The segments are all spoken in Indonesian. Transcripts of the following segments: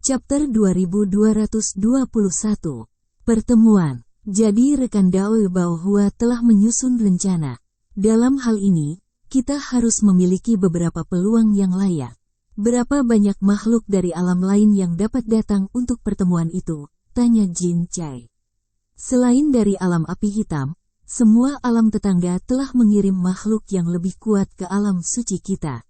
Chapter 2221. Pertemuan. Jadi rekan Dao Baohua telah menyusun rencana. Dalam hal ini, kita harus memiliki beberapa peluang yang layak. Berapa banyak makhluk dari alam lain yang dapat datang untuk pertemuan itu? Tanya Jin Chai. Selain dari alam api hitam, semua alam tetangga telah mengirim makhluk yang lebih kuat ke alam suci kita.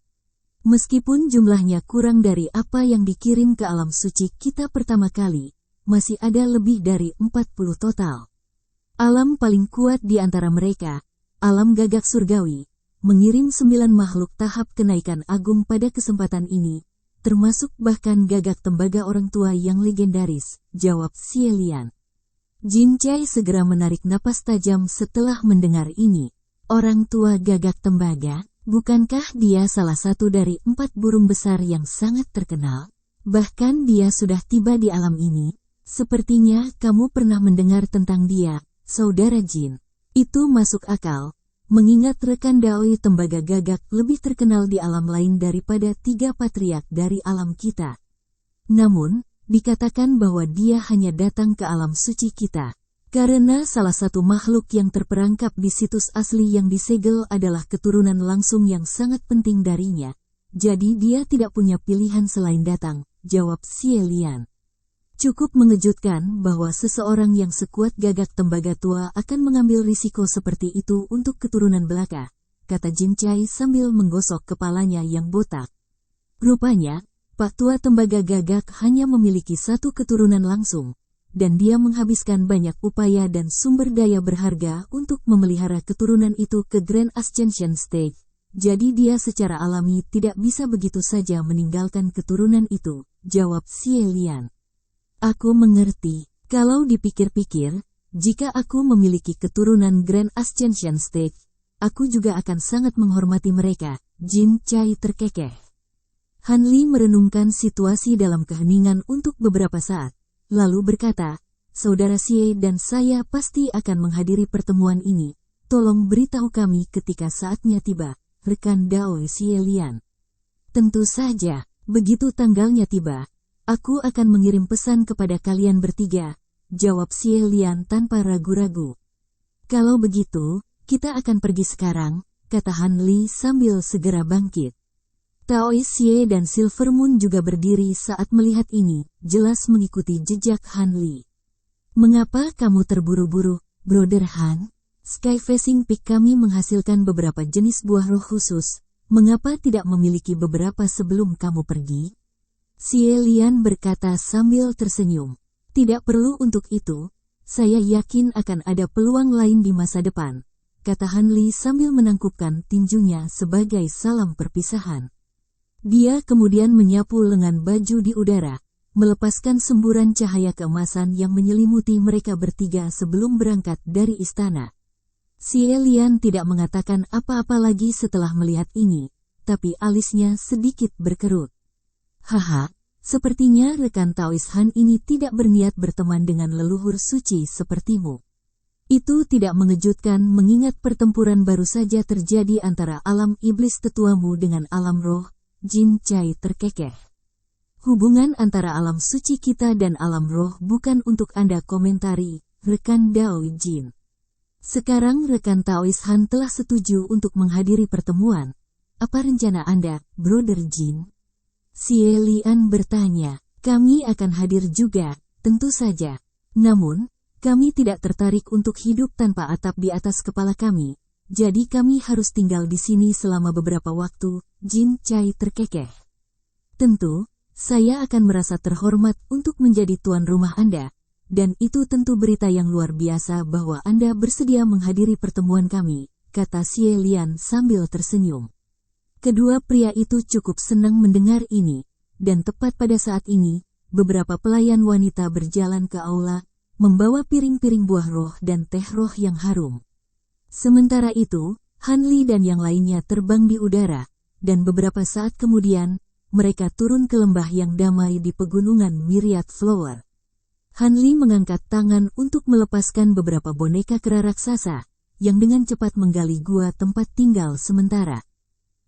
Meskipun jumlahnya kurang dari apa yang dikirim ke alam suci kita pertama kali, masih ada lebih dari 40 total. Alam paling kuat di antara mereka, alam gagak surgawi, mengirim 9 makhluk tahap kenaikan agung pada kesempatan ini, termasuk bahkan gagak tembaga orang tua yang legendaris, jawab Xie Lian. Jin Chai segera menarik napas tajam setelah mendengar ini. Orang tua gagak tembaga? Bukankah dia salah satu dari 4 burung besar yang sangat terkenal? Bahkan dia sudah tiba di alam ini. Sepertinya kamu pernah mendengar tentang dia, saudara Jin. Itu masuk akal, mengingat rekan Daoi tembaga gagak lebih terkenal di alam lain daripada 3 patriark dari alam kita. Namun, dikatakan bahwa dia hanya datang ke alam suci kita. Karena salah satu makhluk yang terperangkap di situs asli yang disegel adalah keturunan langsung yang sangat penting darinya. Jadi dia tidak punya pilihan selain datang, jawab Xie Lian. Cukup mengejutkan bahwa seseorang yang sekuat gagak tembaga tua akan mengambil risiko seperti itu untuk keturunan belaka, kata Jin Chai sambil menggosok kepalanya yang botak. Rupanya, Pak Tua tembaga gagak hanya memiliki 1 keturunan langsung. Dan dia menghabiskan banyak upaya dan sumber daya berharga untuk memelihara keturunan itu ke Grand Ascension Stage. Jadi dia secara alami tidak bisa begitu saja meninggalkan keturunan itu, jawab Xie Lian. Aku mengerti. Kalau dipikir-pikir, jika aku memiliki keturunan Grand Ascension Stage, aku juga akan sangat menghormati mereka, Jin Chai terkekeh. Han Li merenungkan situasi dalam keheningan untuk beberapa saat. Lalu berkata, saudara Xie dan saya pasti akan menghadiri pertemuan ini. Tolong beritahu kami ketika saatnya tiba, rekan Dao Xie Lian. Tentu saja, begitu tanggalnya tiba, aku akan mengirim pesan kepada kalian bertiga, jawab Xie Lian tanpa ragu-ragu. Kalau begitu, kita akan pergi sekarang, kata Han Li sambil segera bangkit. Tao Xie dan Silver Moon juga berdiri saat melihat ini, jelas mengikuti jejak Han Li. Mengapa kamu terburu-buru, Brother Han? Sky Facing Peak kami menghasilkan beberapa jenis buah roh khusus, mengapa tidak memiliki beberapa sebelum kamu pergi? Xie Lian berkata sambil tersenyum. Tidak perlu untuk itu, saya yakin akan ada peluang lain di masa depan, kata Han Li sambil menangkupkan tinjunya sebagai salam perpisahan. Dia kemudian menyapu lengan baju di udara, melepaskan semburan cahaya keemasan yang menyelimuti mereka bertiga sebelum berangkat dari istana. Xie Lian tidak mengatakan apa-apa lagi setelah melihat ini, tapi alisnya sedikit berkerut. Haha, sepertinya rekan Taois Han ini tidak berniat berteman dengan leluhur suci sepertimu. Itu tidak mengejutkan mengingat pertempuran baru saja terjadi antara alam iblis tetuamu dengan alam roh. Jin Chai terkekeh. Hubungan antara alam suci kita dan alam roh bukan untuk Anda komentari, rekan Dao Jin. Sekarang rekan Taois Han telah setuju untuk menghadiri pertemuan. Apa rencana Anda, Brother Jin? Xie Lian bertanya. Kami akan hadir juga, tentu saja. Namun, kami tidak tertarik untuk hidup tanpa atap di atas kepala kami. Jadi kami harus tinggal di sini selama beberapa waktu, Jin Chai terkekeh. Tentu, saya akan merasa terhormat untuk menjadi tuan rumah Anda, dan itu tentu berita yang luar biasa bahwa Anda bersedia menghadiri pertemuan kami, kata Xie Lian sambil tersenyum. Kedua pria itu cukup senang mendengar ini, dan tepat pada saat ini, beberapa pelayan wanita berjalan ke aula, membawa piring-piring buah roh dan teh roh yang harum. Sementara itu, Han Li dan yang lainnya terbang di udara, dan beberapa saat kemudian, mereka turun ke lembah yang damai di pegunungan Myriad Flower. Han Li mengangkat tangan untuk melepaskan beberapa boneka kera raksasa, yang dengan cepat menggali gua tempat tinggal sementara.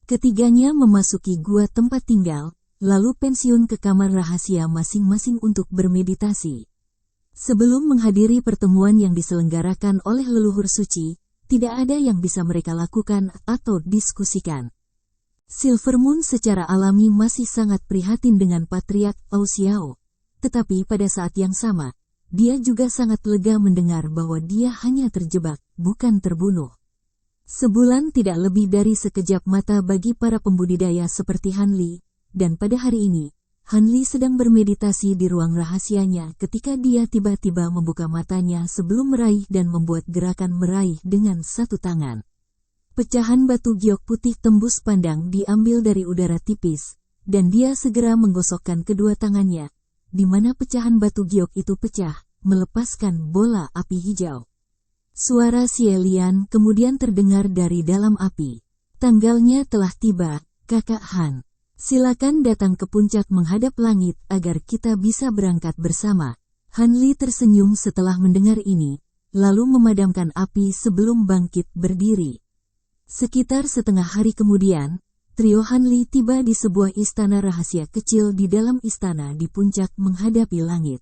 Ketiganya memasuki gua tempat tinggal, lalu pensiun ke kamar rahasia masing-masing untuk bermeditasi. Sebelum menghadiri pertemuan yang diselenggarakan oleh leluhur suci, tidak ada yang bisa mereka lakukan atau diskusikan. Silver Moon secara alami masih sangat prihatin dengan Patriark Ao Xiao, tetapi pada saat yang sama, dia juga sangat lega mendengar bahwa dia hanya terjebak, bukan terbunuh. Sebulan tidak lebih dari sekejap mata bagi para pembudidaya seperti Han Li, dan pada hari ini, Han Li sedang bermeditasi di ruang rahasianya ketika dia tiba-tiba membuka matanya sebelum meraih dan membuat gerakan meraih dengan satu tangan. Pecahan batu giok putih tembus pandang diambil dari udara tipis, dan dia segera menggosokkan kedua tangannya, di mana pecahan batu giok itu pecah, melepaskan bola api hijau. Suara Xie Lian kemudian terdengar dari dalam api. Tanggalnya telah tiba, Kakak Han. Silakan datang ke puncak menghadap langit agar kita bisa berangkat bersama. Han Li tersenyum setelah mendengar ini, lalu memadamkan api sebelum bangkit berdiri. Sekitar setengah hari kemudian, trio Han Li tiba di sebuah istana rahasia kecil di dalam istana di puncak menghadapi langit.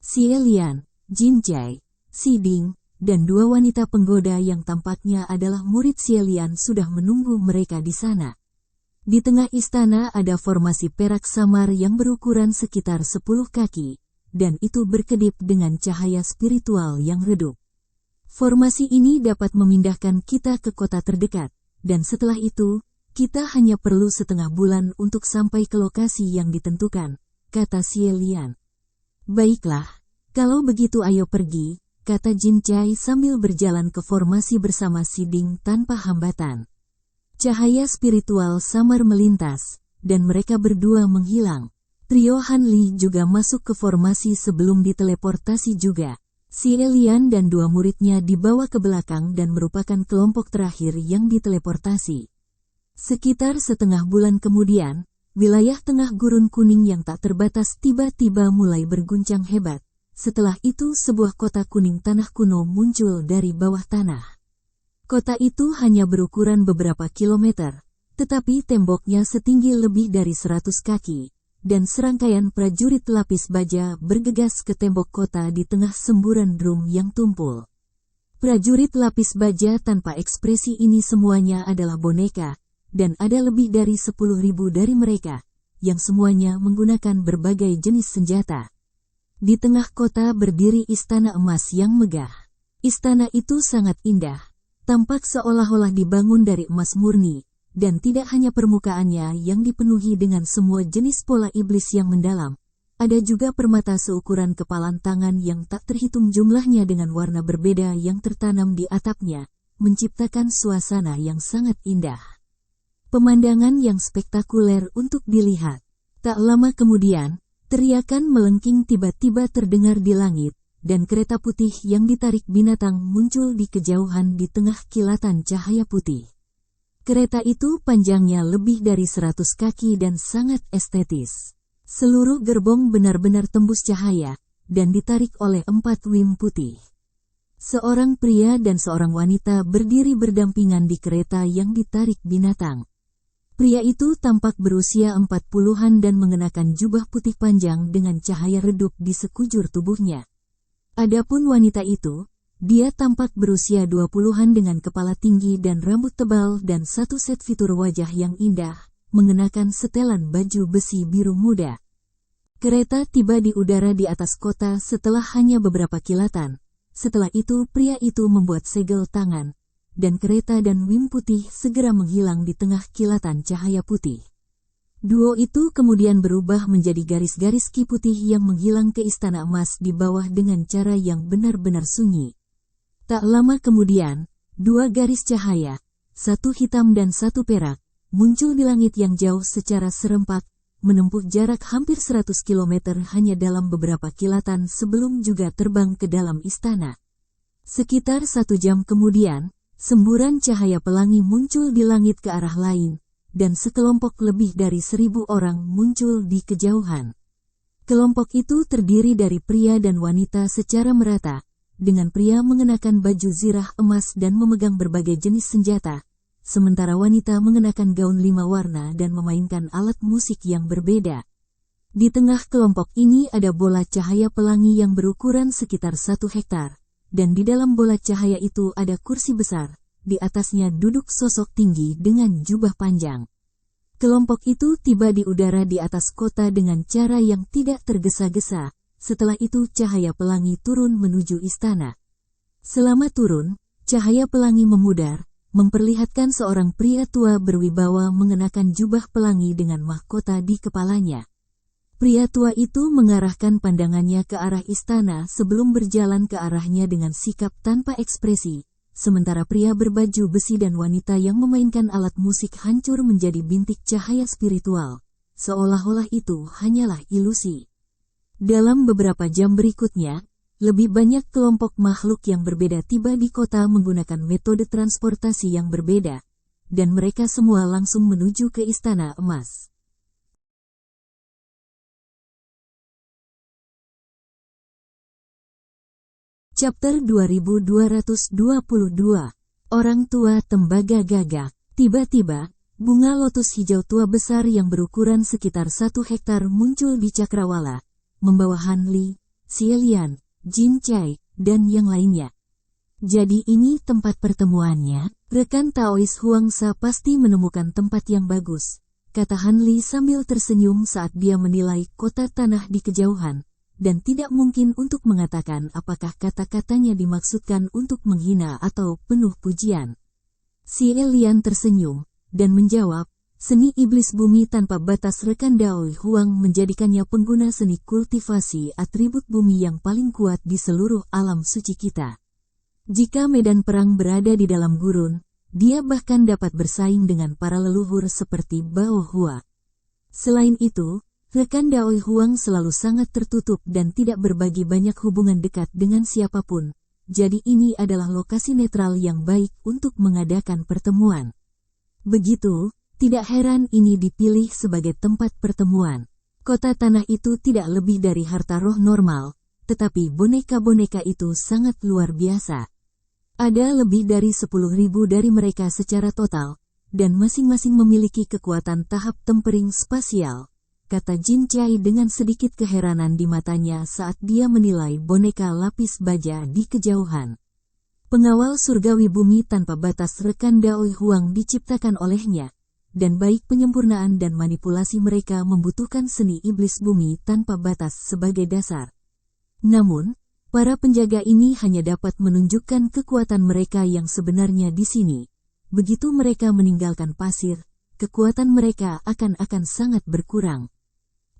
Xie Lian, Jin Jai, Si Ding, dan dua wanita penggoda yang tampaknya adalah murid Xie Lian sudah menunggu mereka di sana. Di tengah istana ada formasi perak samar yang berukuran sekitar 10 kaki, dan itu berkedip dengan cahaya spiritual yang redup. Formasi ini dapat memindahkan kita ke kota terdekat, dan setelah itu, kita hanya perlu setengah bulan untuk sampai ke lokasi yang ditentukan, kata Xie Lian. Baiklah, kalau begitu ayo pergi, kata Jin Chai sambil berjalan ke formasi bersama Si Ding tanpa hambatan. Cahaya spiritual samar melintas, dan mereka berdua menghilang. Trio Han Li juga masuk ke formasi sebelum diteleportasi juga. Xie Lian dan dua muridnya dibawa ke belakang dan merupakan kelompok terakhir yang diteleportasi. Sekitar setengah bulan kemudian, wilayah tengah gurun kuning yang tak terbatas tiba-tiba mulai berguncang hebat. Setelah itu sebuah kota kuning tanah kuno muncul dari bawah tanah. Kota itu hanya berukuran beberapa kilometer, tetapi temboknya setinggi lebih dari 100 kaki. Dan serangkaian prajurit lapis baja bergegas ke tembok kota di tengah semburan drum yang tumpul. Prajurit lapis baja tanpa ekspresi ini semuanya adalah boneka, dan ada lebih dari 10.000 dari mereka, yang semuanya menggunakan berbagai jenis senjata. Di tengah kota berdiri istana emas yang megah. Istana itu sangat indah, tampak seolah-olah dibangun dari emas murni, dan tidak hanya permukaannya yang dipenuhi dengan semua jenis pola iblis yang mendalam, ada juga permata seukuran kepalan tangan yang tak terhitung jumlahnya dengan warna berbeda yang tertanam di atapnya, menciptakan suasana yang sangat indah. Pemandangan yang spektakuler untuk dilihat. Tak lama kemudian, teriakan melengking tiba-tiba terdengar di langit, dan kereta putih yang ditarik binatang muncul di kejauhan di tengah kilatan cahaya putih. Kereta itu panjangnya lebih dari 100 kaki dan sangat estetis. Seluruh gerbong benar-benar tembus cahaya, dan ditarik oleh 4 wim putih. Seorang pria dan seorang wanita berdiri berdampingan di kereta yang ditarik binatang. Pria itu tampak berusia 40-an dan mengenakan jubah putih panjang dengan cahaya redup di sekujur tubuhnya. Adapun wanita itu, dia tampak berusia 20-an dengan kepala tinggi dan rambut tebal dan satu set fitur wajah yang indah, mengenakan setelan baju besi biru muda. Kereta tiba di udara di atas kota setelah hanya beberapa kilatan. Setelah itu pria itu membuat segel tangan, dan kereta dan wim putih segera menghilang di tengah kilatan cahaya putih. Duo itu kemudian berubah menjadi garis-garis ki putih yang menghilang ke istana emas di bawah dengan cara yang benar-benar sunyi. Tak lama kemudian, 2 garis cahaya, satu hitam dan satu perak, muncul di langit yang jauh secara serempak, menempuh jarak hampir 100 km hanya dalam beberapa kilatan sebelum juga terbang ke dalam istana. Sekitar 1 jam kemudian, semburan cahaya pelangi muncul di langit ke arah lain, dan sekelompok lebih dari 1.000 orang muncul di kejauhan. Kelompok itu terdiri dari pria dan wanita secara merata, dengan pria mengenakan baju zirah emas dan memegang berbagai jenis senjata, sementara wanita mengenakan gaun 5 warna dan memainkan alat musik yang berbeda. Di tengah kelompok ini ada bola cahaya pelangi yang berukuran sekitar 1 hektar, dan di dalam bola cahaya itu ada kursi besar, di atasnya duduk sosok tinggi dengan jubah panjang. Kelompok itu tiba di udara di atas kota dengan cara yang tidak tergesa-gesa. Setelah itu cahaya pelangi turun menuju istana. Selama turun, cahaya pelangi memudar, memperlihatkan seorang pria tua berwibawa mengenakan jubah pelangi dengan mahkota di kepalanya. Pria tua itu mengarahkan pandangannya ke arah istana sebelum berjalan ke arahnya dengan sikap tanpa ekspresi. Sementara pria berbaju besi dan wanita yang memainkan alat musik hancur menjadi bintik cahaya spiritual, seolah-olah itu hanyalah ilusi. Dalam beberapa jam berikutnya, lebih banyak kelompok makhluk yang berbeda tiba di kota menggunakan metode transportasi yang berbeda, dan mereka semua langsung menuju ke Istana Emas. Chapter 2222. Orang tua tembaga gagak. Tiba-tiba, bunga lotus hijau tua besar yang berukuran sekitar 1 hektar muncul di cakrawala, membawa Han Li, Xie Lian, Jin Chai, dan yang lainnya. Jadi ini tempat pertemuannya? Rekan Taois Huangsa pasti menemukan tempat yang bagus, kata Han Li sambil tersenyum saat dia menilai kota tanah di kejauhan. Dan tidak mungkin untuk mengatakan apakah kata-katanya dimaksudkan untuk menghina atau penuh pujian. Xie Lian tersenyum, dan menjawab, seni iblis bumi tanpa batas. Rekan Daoi Huang menjadikannya pengguna seni kultivasi atribut bumi yang paling kuat di seluruh alam suci kita. Jika medan perang berada di dalam gurun, dia bahkan dapat bersaing dengan para leluhur seperti Bao Hua. Selain itu, rekan Daoi Huang selalu sangat tertutup dan tidak berbagi banyak hubungan dekat dengan siapapun, jadi ini adalah lokasi netral yang baik untuk mengadakan pertemuan. Begitu, tidak heran ini dipilih sebagai tempat pertemuan. Kota tanah itu tidak lebih dari harta roh normal, tetapi boneka-boneka itu sangat luar biasa. Ada lebih dari 10.000 dari mereka secara total, dan masing-masing memiliki kekuatan tahap tempering spasial, kata Jin Chai dengan sedikit keheranan di matanya saat dia menilai boneka lapis baja di kejauhan. Pengawal surgawi bumi tanpa batas rekan Daoi Huang diciptakan olehnya, dan baik penyempurnaan dan manipulasi mereka membutuhkan seni iblis bumi tanpa batas sebagai dasar. Namun, para penjaga ini hanya dapat menunjukkan kekuatan mereka yang sebenarnya di sini. Begitu mereka meninggalkan pasir, kekuatan mereka akan sangat berkurang.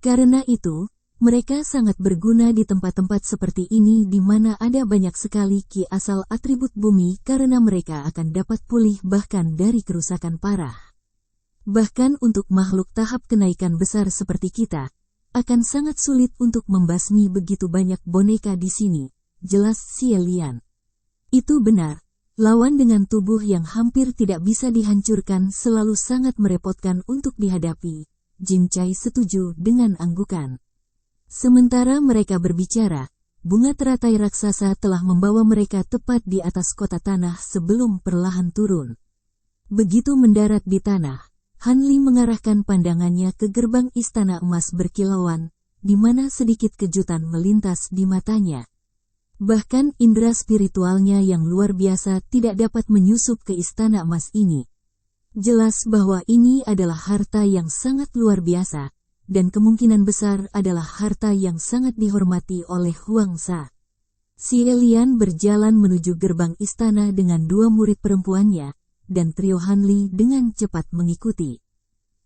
Karena itu, mereka sangat berguna di tempat-tempat seperti ini di mana ada banyak sekali ki asal atribut bumi karena mereka akan dapat pulih bahkan dari kerusakan parah. Bahkan untuk makhluk tahap kenaikan besar seperti kita, akan sangat sulit untuk membasmi begitu banyak boneka di sini, jelas Xie Lian. Itu benar, lawan dengan tubuh yang hampir tidak bisa dihancurkan selalu sangat merepotkan untuk dihadapi. Jin Chai setuju dengan anggukan. Sementara mereka berbicara, bunga teratai raksasa telah membawa mereka tepat di atas kota tanah sebelum perlahan turun. Begitu mendarat di tanah, Han Li mengarahkan pandangannya ke gerbang istana emas berkilauan, di mana sedikit kejutan melintas di matanya. Bahkan indera spiritualnya yang luar biasa tidak dapat menyusup ke istana emas ini. Jelas bahwa ini adalah harta yang sangat luar biasa, dan kemungkinan besar adalah harta yang sangat dihormati oleh Huangsa. Xie Lian berjalan menuju gerbang istana dengan 2 murid perempuannya, dan trio Han Li dengan cepat mengikuti.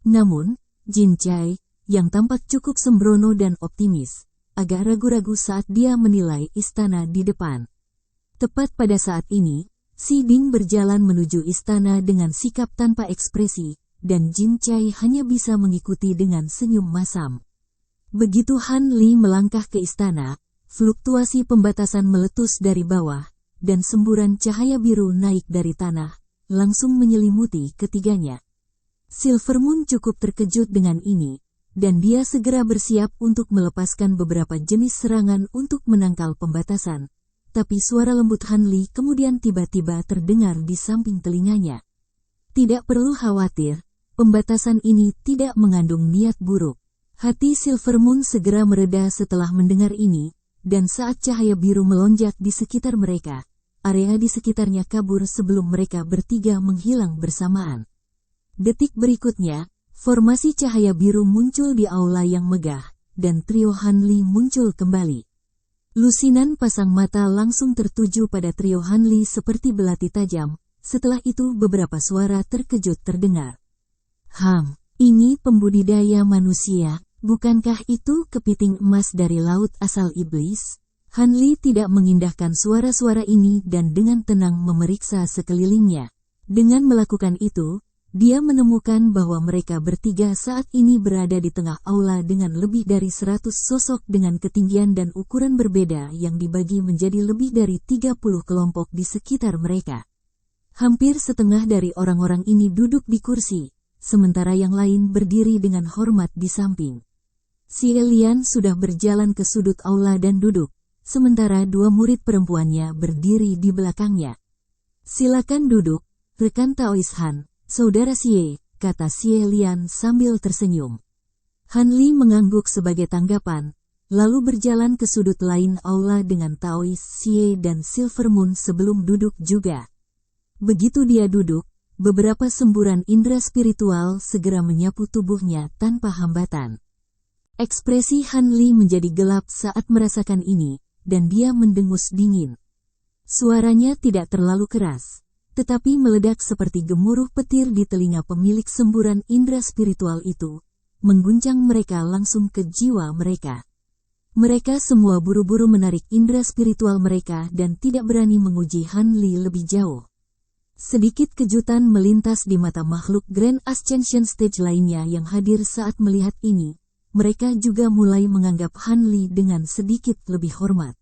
Namun, Jin Chai, yang tampak cukup sembrono dan optimis, agak ragu-ragu saat dia menilai istana di depan. Tepat pada saat ini, Si Ding berjalan menuju istana dengan sikap tanpa ekspresi, dan Jin Chai hanya bisa mengikuti dengan senyum masam. Begitu Han Li melangkah ke istana, fluktuasi pembatasan meletus dari bawah, dan semburan cahaya biru naik dari tanah, langsung menyelimuti ketiganya. Silvermoon cukup terkejut dengan ini, dan dia segera bersiap untuk melepaskan beberapa jenis serangan untuk menangkal pembatasan. Tapi suara lembut Han Li kemudian tiba-tiba terdengar di samping telinganya. Tidak perlu khawatir, pembatasan ini tidak mengandung niat buruk. Hati Silvermoon segera mereda setelah mendengar ini, dan saat cahaya biru melonjak di sekitar mereka, area di sekitarnya kabur sebelum mereka bertiga menghilang bersamaan. Detik berikutnya, formasi cahaya biru muncul di aula yang megah, dan trio Hanli muncul kembali. Lusinan pasang mata langsung tertuju pada trio Hanli seperti belati tajam. Setelah itu beberapa suara terkejut terdengar. Ini pembudidaya manusia, bukankah itu kepiting emas dari laut asal iblis? Hanli tidak mengindahkan suara-suara ini dan dengan tenang memeriksa sekelilingnya. Dengan melakukan itu, dia menemukan bahwa mereka bertiga saat ini berada di tengah aula dengan lebih dari 100 sosok dengan ketinggian dan ukuran berbeda yang dibagi menjadi lebih dari 30 kelompok di sekitar mereka. Hampir setengah dari orang-orang ini duduk di kursi, sementara yang lain berdiri dengan hormat di samping. Si Elian sudah berjalan ke sudut aula dan duduk, sementara dua murid perempuannya berdiri di belakangnya. Silakan duduk, rekan Taois Han, saudara Xie, kata Si Elian sambil tersenyum. Hanli mengangguk sebagai tanggapan, lalu berjalan ke sudut lain aula dengan Taois Xie dan Silvermoon sebelum duduk juga. Begitu dia duduk, beberapa semburan indera spiritual segera menyapu tubuhnya tanpa hambatan. Ekspresi Hanli menjadi gelap saat merasakan ini, dan dia mendengus dingin. Suaranya tidak terlalu keras, tetapi meledak seperti gemuruh petir di telinga pemilik semburan indera spiritual itu, mengguncang mereka langsung ke jiwa mereka. Mereka semua buru-buru menarik indera spiritual mereka dan tidak berani menguji Hanli lebih jauh. Sedikit kejutan melintas di mata makhluk Grand Ascension Stage lainnya yang hadir saat melihat ini. Mereka juga mulai menganggap Hanli dengan sedikit lebih hormat.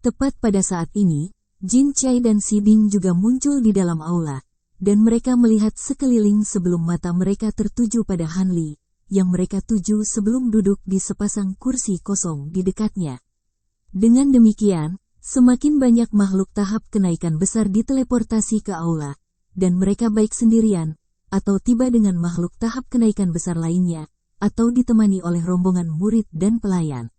Tepat pada saat ini, Jin Chai dan Si Ding juga muncul di dalam aula, dan mereka melihat sekeliling sebelum mata mereka tertuju pada Hanli, yang mereka tuju sebelum duduk di sepasang kursi kosong di dekatnya. Dengan demikian, semakin banyak makhluk tahap kenaikan besar diteleportasi ke aula, dan mereka baik sendirian, atau tiba dengan makhluk tahap kenaikan besar lainnya, atau ditemani oleh rombongan murid dan pelayan.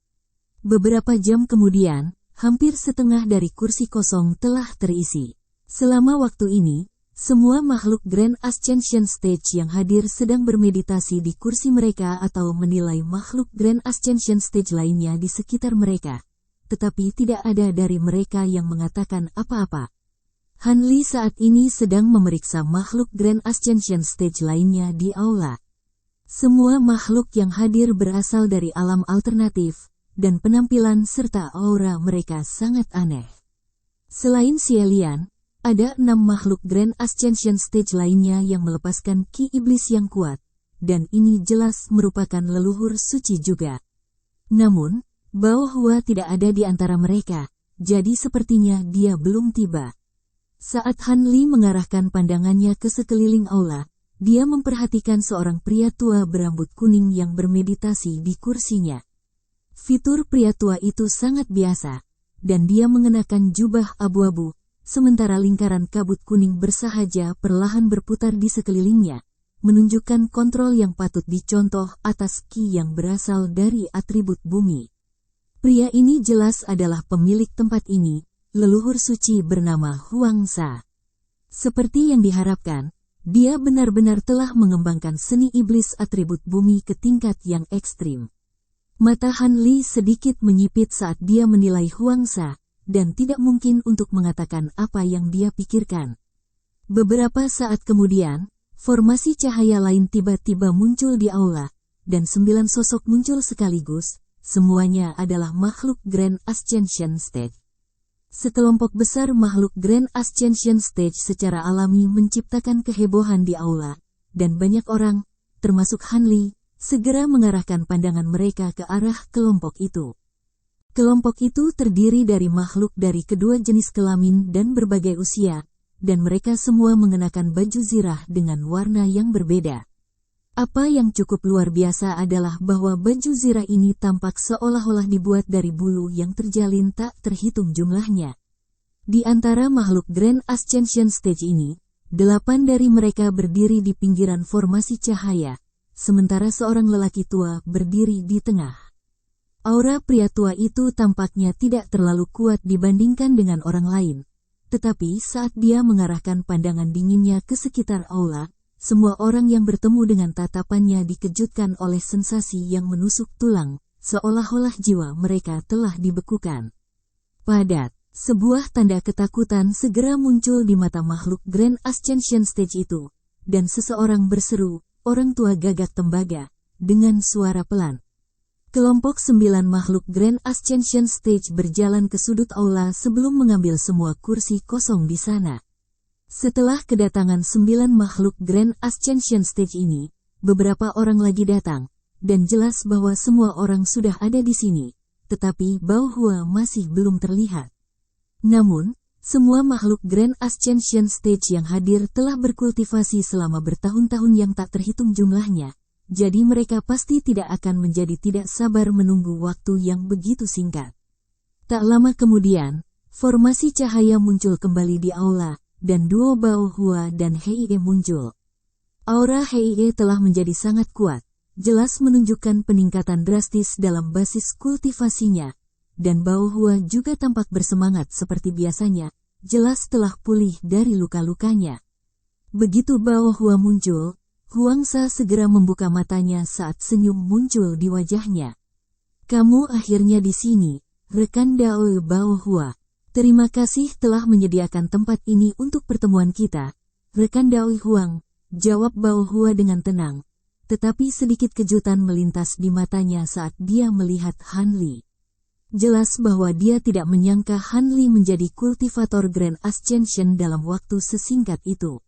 Beberapa jam kemudian, hampir setengah dari kursi kosong telah terisi. Selama waktu ini, semua makhluk Grand Ascension Stage yang hadir sedang bermeditasi di kursi mereka atau menilai makhluk Grand Ascension Stage lainnya di sekitar mereka. Tetapi tidak ada dari mereka yang mengatakan apa-apa. Hanli saat ini sedang memeriksa makhluk Grand Ascension Stage lainnya di aula. Semua makhluk yang hadir berasal dari alam alternatif, dan penampilan serta aura mereka sangat aneh. Selain Si Elian, ada 6 makhluk Grand Ascension Stage lainnya yang melepaskan ki iblis yang kuat, dan ini jelas merupakan leluhur suci juga. Namun, Bao Hua tidak ada di antara mereka, jadi sepertinya dia belum tiba. Saat Hanli mengarahkan pandangannya ke sekeliling aula, dia memperhatikan seorang pria tua berambut kuning yang bermeditasi di kursinya. Fitur pria tua itu sangat biasa, dan dia mengenakan jubah abu-abu, sementara lingkaran kabut kuning bersahaja perlahan berputar di sekelilingnya, menunjukkan kontrol yang patut dicontoh atas ki yang berasal dari atribut bumi. Pria ini jelas adalah pemilik tempat ini, leluhur suci bernama Huang Sa. Seperti yang diharapkan, dia benar-benar telah mengembangkan seni iblis atribut bumi ke tingkat yang ekstrim. Mata Hanli sedikit menyipit saat dia menilai Huang Sa, dan tidak mungkin untuk mengatakan apa yang dia pikirkan. Beberapa saat kemudian, formasi cahaya lain tiba-tiba muncul di aula, dan 9 sosok muncul sekaligus. Semuanya adalah makhluk Grand Ascension Stage. Sekelompok besar makhluk Grand Ascension Stage secara alami menciptakan kehebohan di aula, dan banyak orang, termasuk Hanli, segera mengarahkan pandangan mereka ke arah kelompok itu. Kelompok itu terdiri dari makhluk dari kedua jenis kelamin dan berbagai usia, dan mereka semua mengenakan baju zirah dengan warna yang berbeda. Apa yang cukup luar biasa adalah bahwa baju zirah ini tampak seolah-olah dibuat dari bulu yang terjalin tak terhitung jumlahnya. Di antara makhluk Grand Ascension Stage ini, 8 dari mereka berdiri di pinggiran formasi cahaya, sementara seorang lelaki tua berdiri di tengah. Aura pria tua itu tampaknya tidak terlalu kuat dibandingkan dengan orang lain, tetapi saat dia mengarahkan pandangan dinginnya ke sekitar aula, semua orang yang bertemu dengan tatapannya dikejutkan oleh sensasi yang menusuk tulang, seolah-olah jiwa mereka telah dibekukan. Padat, sebuah tanda ketakutan segera muncul di mata makhluk Grand Ascension Stage itu, dan seseorang berseru, "Orang tua gagak tembaga," dengan suara pelan. Kelompok 9 makhluk Grand Ascension Stage berjalan ke sudut aula sebelum mengambil semua kursi kosong di sana. Setelah kedatangan 9 makhluk Grand Ascension Stage ini, beberapa orang lagi datang, dan jelas bahwa semua orang sudah ada di sini, tetapi Bao Hua masih belum terlihat. Namun, semua makhluk Grand Ascension Stage yang hadir telah berkultivasi selama bertahun-tahun yang tak terhitung jumlahnya, jadi mereka pasti tidak akan menjadi tidak sabar menunggu waktu yang begitu singkat. Tak lama kemudian, formasi cahaya muncul kembali di aula, dan duo Bao Hua dan Hei muncul. Aura Hei telah menjadi sangat kuat, jelas menunjukkan peningkatan drastis dalam basis kultivasinya, dan Bao Hua juga tampak bersemangat seperti biasanya, jelas telah pulih dari luka-lukanya. Begitu Bao Hua muncul, Huangsa segera membuka matanya saat senyum muncul di wajahnya. "Kamu akhirnya di sini, rekan Dao Bao Hua. Terima kasih telah menyediakan tempat ini untuk pertemuan kita, rekan Dao Huang," jawab Bao Hua dengan tenang. Tetapi sedikit kejutan melintas di matanya saat dia melihat Han Li. Jelas bahwa dia tidak menyangka Han Li menjadi kultivator Grand Ascension dalam waktu sesingkat itu.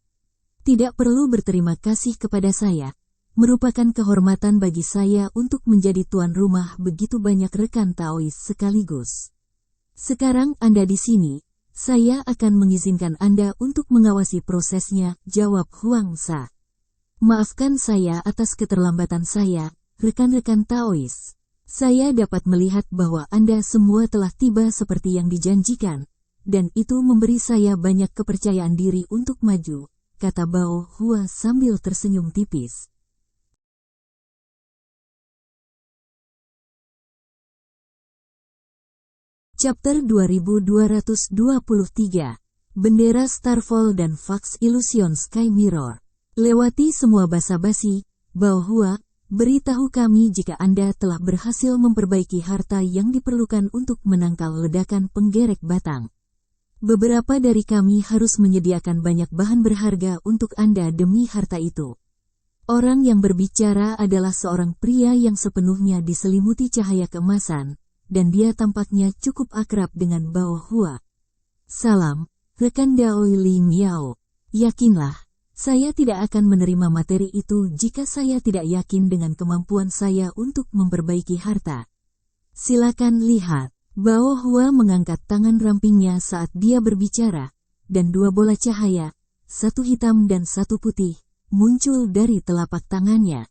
"Tidak perlu berterima kasih kepada saya. Merupakan kehormatan bagi saya untuk menjadi tuan rumah begitu banyak rekan Taois sekaligus. Sekarang Anda di sini, saya akan mengizinkan Anda untuk mengawasi prosesnya," jawab Huangsa. "Maafkan saya atas keterlambatan saya, rekan-rekan Taois. Saya dapat melihat bahwa Anda semua telah tiba seperti yang dijanjikan, dan itu memberi saya banyak kepercayaan diri untuk maju," kata Bao Hua sambil tersenyum tipis. Chapter 2223, Bendera Starfall dan Fax Illusion Sky Mirror. Lewati semua basa-basi, Bao Hua, beritahu kami jika Anda telah berhasil memperbaiki harta yang diperlukan untuk menangkal ledakan penggerek batang. Beberapa dari kami harus menyediakan banyak bahan berharga untuk Anda demi harta itu. Orang yang berbicara adalah seorang pria yang sepenuhnya diselimuti cahaya keemasan, dan dia tampaknya cukup akrab dengan Bao Hua. "Salam, rekan Dao Li Miao. Yakinlah, saya tidak akan menerima materi itu jika saya tidak yakin dengan kemampuan saya untuk memperbaiki harta. Silakan lihat." Bao Hua mengangkat tangan rampingnya saat dia berbicara, dan 2 bola cahaya, satu hitam dan satu putih, muncul dari telapak tangannya.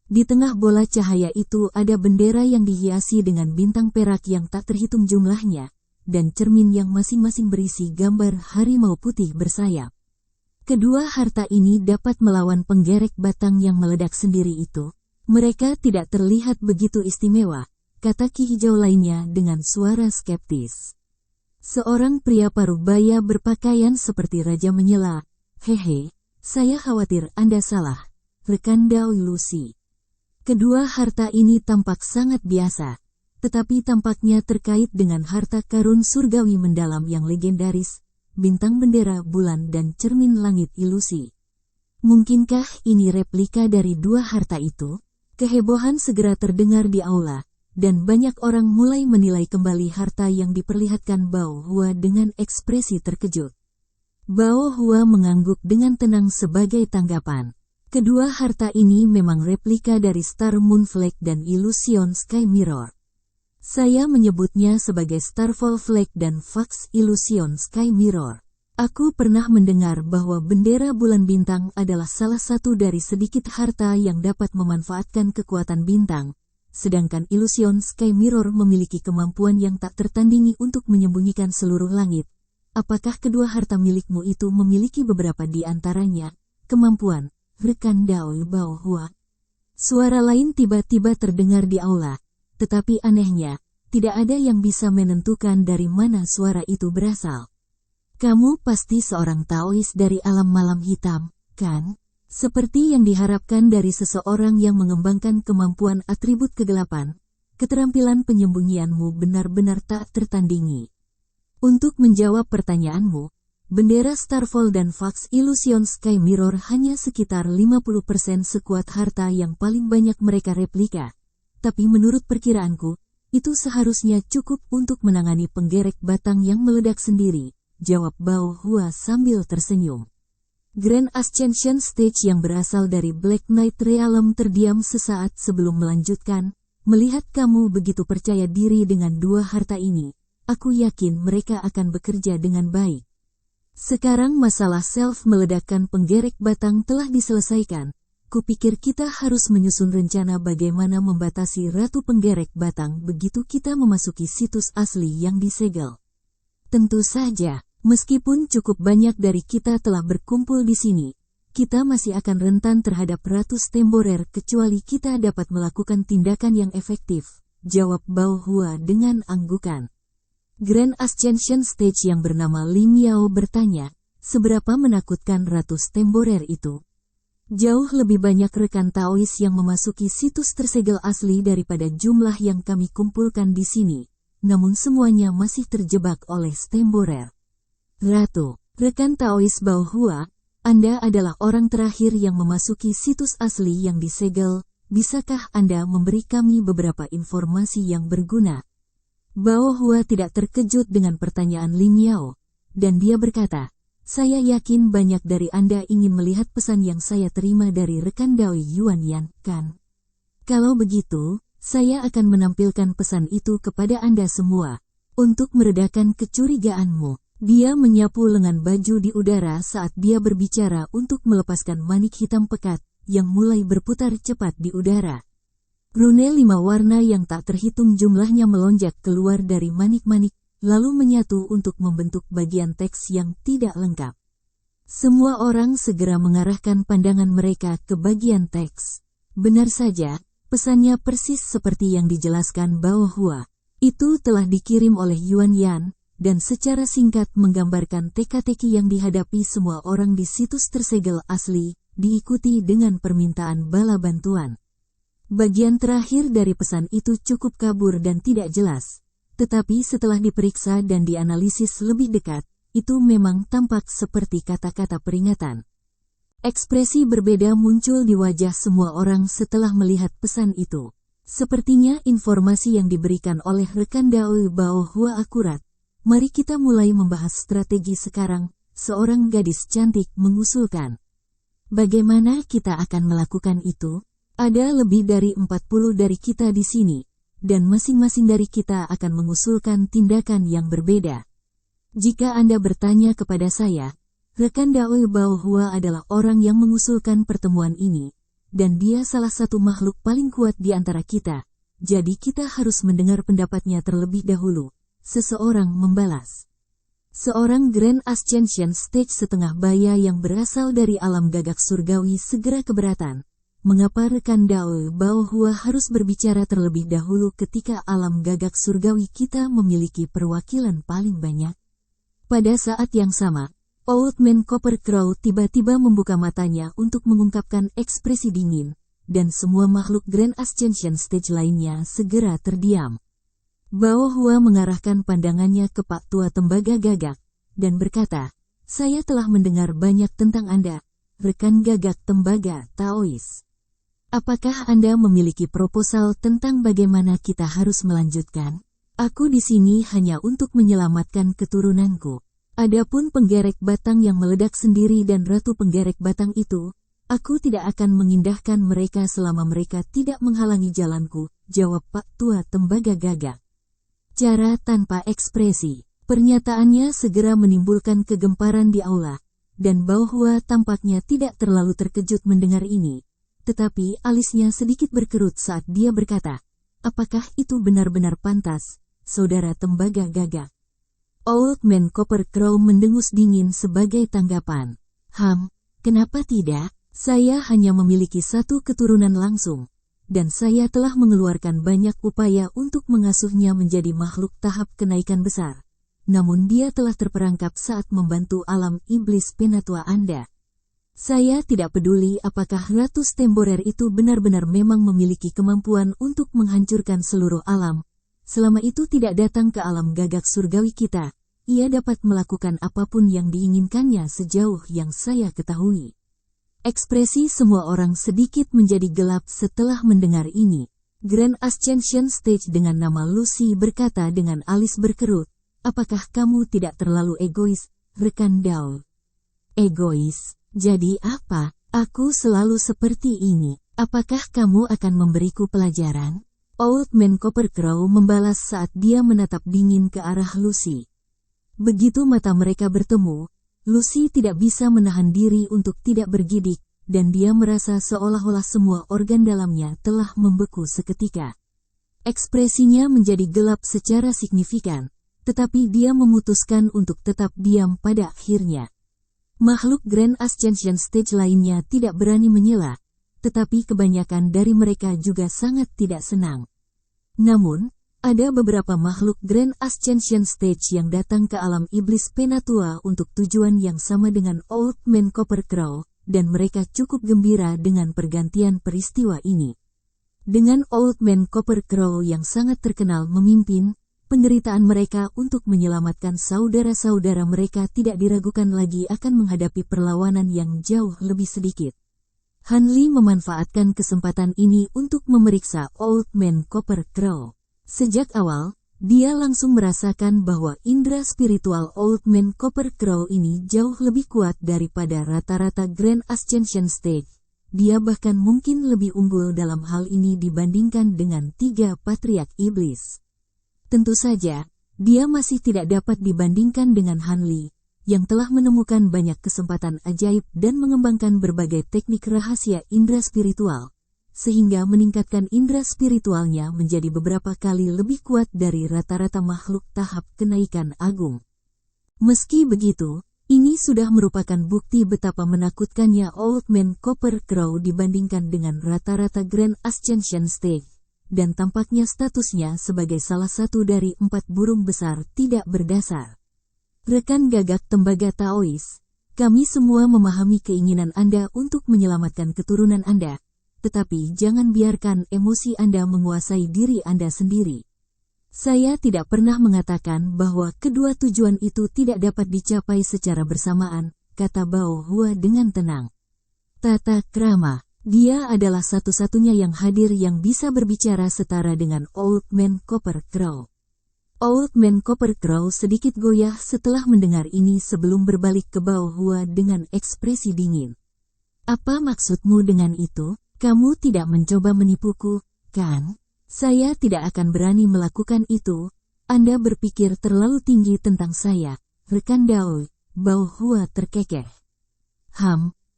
Di tengah bola cahaya itu ada bendera yang dihiasi dengan bintang perak yang tak terhitung jumlahnya, dan cermin yang masing-masing berisi gambar harimau putih bersayap. Kedua harta ini dapat melawan penggerek batang yang meledak sendiri itu. "Mereka tidak terlihat begitu istimewa," kata Ki Hijau lainnya dengan suara skeptis. Seorang pria parubaya berpakaian seperti raja menyela, "Hehe, saya khawatir Anda salah, rekan Dao Lucy. Kedua harta ini tampak sangat biasa, tetapi tampaknya terkait dengan harta karun surgawi mendalam yang legendaris, bintang bendera bulan dan cermin langit ilusi. Mungkinkah ini replika dari 2 harta itu?" Kehebohan segera terdengar di aula, dan banyak orang mulai menilai kembali harta yang diperlihatkan Bao Hua dengan ekspresi terkejut. Bao Hua mengangguk dengan tenang sebagai tanggapan. Kedua harta ini memang replika dari Star Moon Flag dan Illusion Sky Mirror. Saya menyebutnya sebagai Starfall Flag dan Fax Illusion Sky Mirror. Aku pernah mendengar bahwa bendera bulan bintang adalah salah satu dari sedikit harta yang dapat memanfaatkan kekuatan bintang, sedangkan Illusion Sky Mirror memiliki kemampuan yang tak tertandingi untuk menyembunyikan seluruh langit, apakah kedua harta milikmu itu memiliki beberapa di antaranya, kemampuan, rekan Dao Bao Hua? Suara lain tiba-tiba terdengar di aula, tetapi anehnya, tidak ada yang bisa menentukan dari mana suara itu berasal. Kamu pasti seorang Taois dari alam malam hitam, kan? Seperti yang diharapkan dari seseorang yang mengembangkan kemampuan atribut kegelapan, keterampilan penyembunyianmu benar-benar tak tertandingi. Untuk menjawab pertanyaanmu, bendera Starfall dan Vax Illusion Sky Mirror hanya sekitar 50% sekuat harta yang paling banyak mereka replika. Tapi menurut perkiraanku, itu seharusnya cukup untuk menangani penggerek batang yang meledak sendiri, jawab Bao Hua sambil tersenyum. Grand Ascension Stage yang berasal dari Black Knight Realm terdiam sesaat sebelum melanjutkan, melihat kamu begitu percaya diri dengan dua harta ini, aku yakin mereka akan bekerja dengan baik. Sekarang masalah self meledakkan penggerek batang telah diselesaikan, kupikir kita harus menyusun rencana bagaimana membatasi Ratu Penggerek Batang begitu kita memasuki situs asli yang disegel. Tentu saja. Meskipun cukup banyak dari kita telah berkumpul di sini, kita masih akan rentan terhadap Ratu Temborer kecuali kita dapat melakukan tindakan yang efektif, jawab Bao Hua dengan anggukan. Grand Ascension Stage yang bernama Lim Yao bertanya, seberapa menakutkan Ratu Temborer itu? Jauh lebih banyak rekan Taois yang memasuki situs tersegel asli daripada jumlah yang kami kumpulkan di sini, namun semuanya masih terjebak oleh Temborer. Ratu, rekan Taois Bao Hua, Anda adalah orang terakhir yang memasuki situs asli yang disegel, bisakah Anda memberi kami beberapa informasi yang berguna? Bao Hua tidak terkejut dengan pertanyaan Lim Yao, dan dia berkata, saya yakin banyak dari Anda ingin melihat pesan yang saya terima dari rekan Dao Yuan Yan, kan? Kalau begitu, saya akan menampilkan pesan itu kepada Anda semua, untuk meredakan kecurigaanmu. Dia menyapu lengan baju di udara saat dia berbicara untuk melepaskan manik hitam pekat, yang mulai berputar cepat di udara. Rune 5 warna yang tak terhitung jumlahnya melonjak keluar dari manik-manik, lalu menyatu untuk membentuk bagian teks yang tidak lengkap. Semua orang segera mengarahkan pandangan mereka ke bagian teks. Benar saja, pesannya persis seperti yang dijelaskan Bao Hua. Itu telah dikirim oleh Yuan Yan, dan secara singkat menggambarkan teka-teki yang dihadapi semua orang di situs tersegel asli, diikuti dengan permintaan bala bantuan. Bagian terakhir dari pesan itu cukup kabur dan tidak jelas, tetapi setelah diperiksa dan dianalisis lebih dekat, itu memang tampak seperti kata-kata peringatan. Ekspresi berbeda muncul di wajah semua orang setelah melihat pesan itu. Sepertinya informasi yang diberikan oleh rekan Dao Bao Hua akurat. Mari kita mulai membahas strategi sekarang, seorang gadis cantik mengusulkan. Bagaimana kita akan melakukan itu? Ada lebih dari 40 dari kita di sini, dan masing-masing dari kita akan mengusulkan tindakan yang berbeda. Jika Anda bertanya kepada saya, rekan Dao Bao Hua adalah orang yang mengusulkan pertemuan ini, dan dia salah satu makhluk paling kuat di antara kita, jadi kita harus mendengar pendapatnya terlebih dahulu. Seseorang membalas. Seorang Grand Ascension Stage setengah baya yang berasal dari alam gagak surgawi segera keberatan. Mengapa rekan Dao Bao Hua harus berbicara terlebih dahulu ketika alam gagak surgawi kita memiliki perwakilan paling banyak? Pada saat yang sama, Old Man Copper Crow tiba-tiba membuka matanya untuk mengungkapkan ekspresi dingin, dan semua makhluk Grand Ascension Stage lainnya segera terdiam. Bao Hua mengarahkan pandangannya ke Pak Tua Tembaga Gagak, dan berkata, saya telah mendengar banyak tentang Anda, rekan Gagak Tembaga Taois. Apakah Anda memiliki proposal tentang bagaimana kita harus melanjutkan? Aku di sini hanya untuk menyelamatkan keturunanku. Adapun penggerek batang yang meledak sendiri dan Ratu Penggerek Batang itu, aku tidak akan mengindahkan mereka selama mereka tidak menghalangi jalanku, jawab Pak Tua Tembaga Gagak. Cara tanpa ekspresi. Pernyataannya segera menimbulkan kegemparan di aula, dan Bao Hua tampaknya tidak terlalu terkejut mendengar ini. Tetapi alisnya sedikit berkerut saat dia berkata, apakah itu benar-benar pantas, Saudara Tembaga Gagak? Old Man Copper Crow mendengus dingin sebagai tanggapan. Kenapa tidak? Saya hanya memiliki satu keturunan langsung, dan saya telah mengeluarkan banyak upaya untuk mengasuhnya menjadi makhluk tahap kenaikan besar. Namun dia telah terperangkap saat membantu alam iblis penatua Anda. Saya tidak peduli apakah Ratu Temporer itu benar-benar memang memiliki kemampuan untuk menghancurkan seluruh alam. Selama itu tidak datang ke alam gagak surgawi kita, ia dapat melakukan apapun yang diinginkannya sejauh yang saya ketahui. Ekspresi semua orang sedikit menjadi gelap setelah mendengar ini. Grand Ascension Stage dengan nama Lucy berkata dengan alis berkerut, apakah kamu tidak terlalu egois, rekan Daul? Egois? Jadi apa? Aku selalu seperti ini. Apakah kamu akan memberiku pelajaran? Old Man Copper Crow membalas saat dia menatap dingin ke arah Lucy. Begitu mata mereka bertemu, Lucy tidak bisa menahan diri untuk tidak bergidik, dan dia merasa seolah-olah semua organ dalamnya telah membeku seketika. Ekspresinya menjadi gelap secara signifikan, tetapi dia memutuskan untuk tetap diam pada akhirnya. Makhluk Grand Ascension Stage lainnya tidak berani menyela, tetapi kebanyakan dari mereka juga sangat tidak senang. Namun, ada beberapa makhluk Grand Ascension Stage yang datang ke alam iblis penatua untuk tujuan yang sama dengan Old Man Copper Crow, dan mereka cukup gembira dengan pergantian peristiwa ini. Dengan Old Man Copper Crow yang sangat terkenal memimpin, penderitaan mereka untuk menyelamatkan saudara-saudara mereka tidak diragukan lagi akan menghadapi perlawanan yang jauh lebih sedikit. Hanli memanfaatkan kesempatan ini untuk memeriksa Old Man Copper Crow. Sejak awal, dia langsung merasakan bahwa indera spiritual Old Man Copper Crow ini jauh lebih kuat daripada rata-rata Grand Ascension Stage. Dia bahkan mungkin lebih unggul dalam hal ini dibandingkan dengan 3 patriark iblis. Tentu saja, dia masih tidak dapat dibandingkan dengan Hanli, yang telah menemukan banyak kesempatan ajaib dan mengembangkan berbagai teknik rahasia indera spiritual, sehingga meningkatkan indera spiritualnya menjadi beberapa kali lebih kuat dari rata-rata makhluk tahap kenaikan agung. Meski begitu, ini sudah merupakan bukti betapa menakutkannya Old Man Copper Crow dibandingkan dengan rata-rata Grand Ascension Stage, dan tampaknya statusnya sebagai salah satu dari 4 burung besar tidak berdasar. Rekan gagak tembaga Taois, kami semua memahami keinginan Anda untuk menyelamatkan keturunan Anda, tetapi jangan biarkan emosi Anda menguasai diri Anda sendiri. Saya tidak pernah mengatakan bahwa kedua tujuan itu tidak dapat dicapai secara bersamaan, kata Bao Hua dengan tenang. Tata krama, dia adalah satu-satunya yang hadir yang bisa berbicara setara dengan Old Man Copper Crow. Old Man Copper Crow sedikit goyah setelah mendengar ini sebelum berbalik ke Bao Hua dengan ekspresi dingin. Apa maksudmu dengan itu? Kamu tidak mencoba menipuku, kan? Saya tidak akan berani melakukan itu. Anda berpikir terlalu tinggi tentang saya, rekan Daul. Bao Hua terkekeh.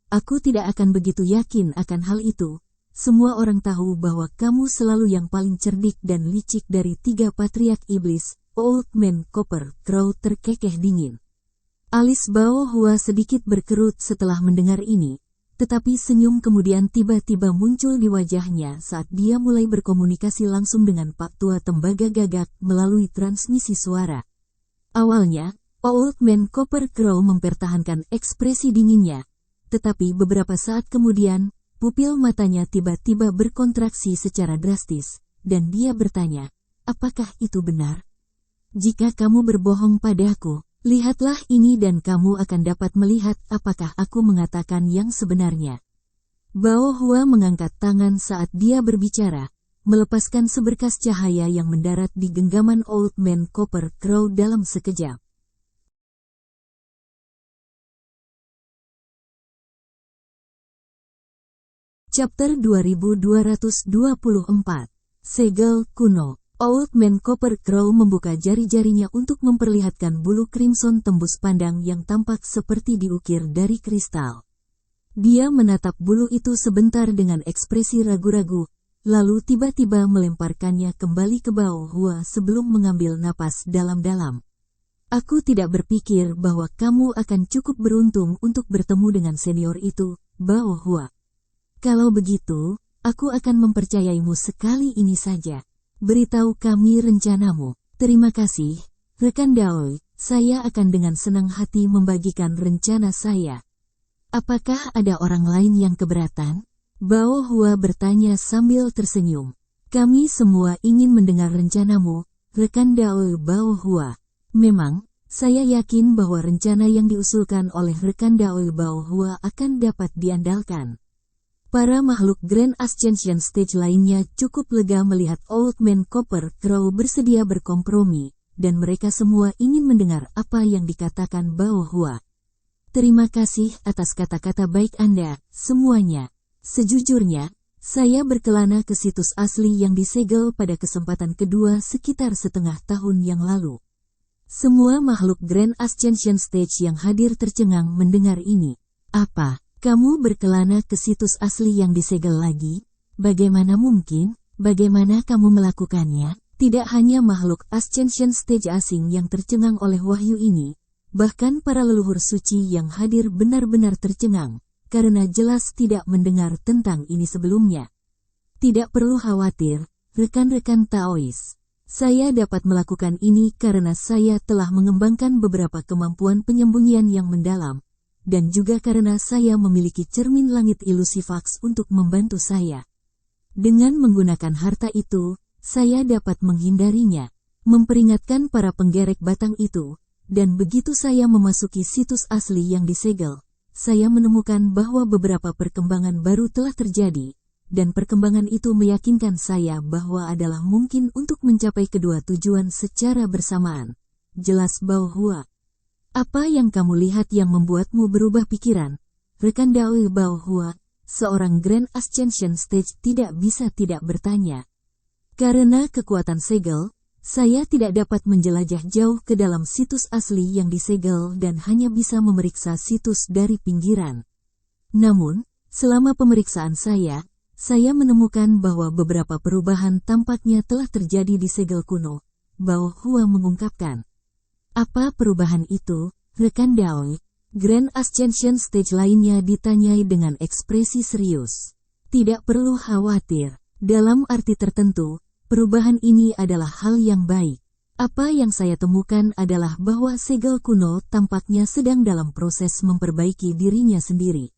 Aku tidak akan begitu yakin akan hal itu. Semua orang tahu bahwa kamu selalu yang paling cerdik dan licik dari 3 patriark iblis. Old Man Copper Crow terkekeh dingin. Alis Bao Hua sedikit berkerut setelah mendengar ini. Tetapi senyum kemudian tiba-tiba muncul di wajahnya saat dia mulai berkomunikasi langsung dengan Pak Tua Tembaga Gagak melalui transmisi suara. Awalnya, Old Man Copper Crow mempertahankan ekspresi dinginnya, tetapi beberapa saat kemudian, pupil matanya tiba-tiba berkontraksi secara drastis, dan dia bertanya, apakah itu benar? Jika kamu berbohong padaku, lihatlah ini dan kamu akan dapat melihat apakah aku mengatakan yang sebenarnya. Bao Hua mengangkat tangan saat dia berbicara, melepaskan seberkas cahaya yang mendarat di genggaman Old Man Copper Crow dalam sekejap. Chapter 2224. Segel kuno. Old Man Copper Crow membuka jari-jarinya untuk memperlihatkan bulu crimson tembus pandang yang tampak seperti diukir dari kristal. Dia menatap bulu itu sebentar dengan ekspresi ragu-ragu, lalu tiba-tiba melemparkannya kembali ke Bao Hua sebelum mengambil napas dalam-dalam. Aku tidak berpikir bahwa kamu akan cukup beruntung untuk bertemu dengan senior itu, Bao Hua. Kalau begitu, aku akan mempercayaimu sekali ini saja. Beritahu kami rencanamu. Terima kasih, rekan Daoi. Saya akan dengan senang hati membagikan rencana saya. Apakah ada orang lain yang keberatan? Bao Hua bertanya sambil tersenyum. Kami semua ingin mendengar rencanamu, rekan Daoi Bao Hua. Memang, saya yakin bahwa rencana yang diusulkan oleh rekan Daoi Bao Hua akan dapat diandalkan. Para makhluk Grand Ascension Stage lainnya cukup lega melihat Old Man Copper Crow bersedia berkompromi, dan mereka semua ingin mendengar apa yang dikatakan Bao Hua. Terima kasih atas kata-kata baik Anda, semuanya. Sejujurnya, saya berkelana ke situs asli yang disegel pada kesempatan kedua sekitar setengah tahun yang lalu. Semua makhluk Grand Ascension Stage yang hadir tercengang mendengar ini. Apa? Kamu berkelana ke situs asli yang disegel lagi? Bagaimana mungkin? Bagaimana kamu melakukannya? Tidak hanya makhluk Ascension Stage asing yang tercengang oleh wahyu ini, bahkan para leluhur suci yang hadir benar-benar tercengang, karena jelas tidak mendengar tentang ini sebelumnya. Tidak perlu khawatir, rekan-rekan Taois. Saya dapat melakukan ini karena saya telah mengembangkan beberapa kemampuan penyembunyian yang mendalam, dan juga karena saya memiliki cermin langit ilusifax untuk membantu saya. Dengan menggunakan harta itu, saya dapat menghindarinya, memperingatkan para penggerek batang itu, dan begitu saya memasuki situs asli yang disegel, saya menemukan bahwa beberapa perkembangan baru telah terjadi, dan perkembangan itu meyakinkan saya bahwa adalah mungkin untuk mencapai kedua tujuan secara bersamaan. Jelas Bao Hua. Apa yang kamu lihat yang membuatmu berubah pikiran? Rekan Daoi Bao Hua, seorang Grand Ascension Stage tidak bisa tidak bertanya. Karena kekuatan segel, saya tidak dapat menjelajah jauh ke dalam situs asli yang disegel dan hanya bisa memeriksa situs dari pinggiran. Namun, selama pemeriksaan saya menemukan bahwa beberapa perubahan tampaknya telah terjadi di segel kuno, Bao Hua mengungkapkan. Apa perubahan itu, rekan Daoi? Grand Ascension Stage lainnya ditanyai dengan ekspresi serius. Tidak perlu khawatir, dalam arti tertentu, perubahan ini adalah hal yang baik. Apa yang saya temukan adalah bahwa segel kuno tampaknya sedang dalam proses memperbaiki dirinya sendiri.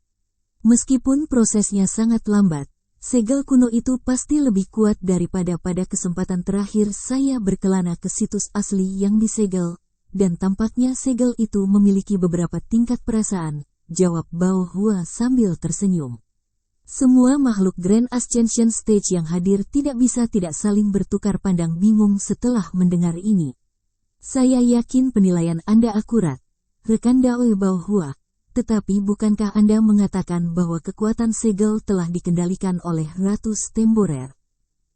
Meskipun prosesnya sangat lambat, segel kuno itu pasti lebih kuat daripada pada kesempatan terakhir saya berkelana ke situs asli yang disegel, dan tampaknya segel itu memiliki beberapa tingkat perasaan, jawab Bao Hua sambil tersenyum. Semua makhluk Grand Ascension Stage yang hadir tidak bisa tidak saling bertukar pandang bingung setelah mendengar ini. Saya yakin penilaian Anda akurat, rekan Daoi Bao Hua. Tetapi bukankah Anda mengatakan bahwa kekuatan segel telah dikendalikan oleh Ratu Temborer?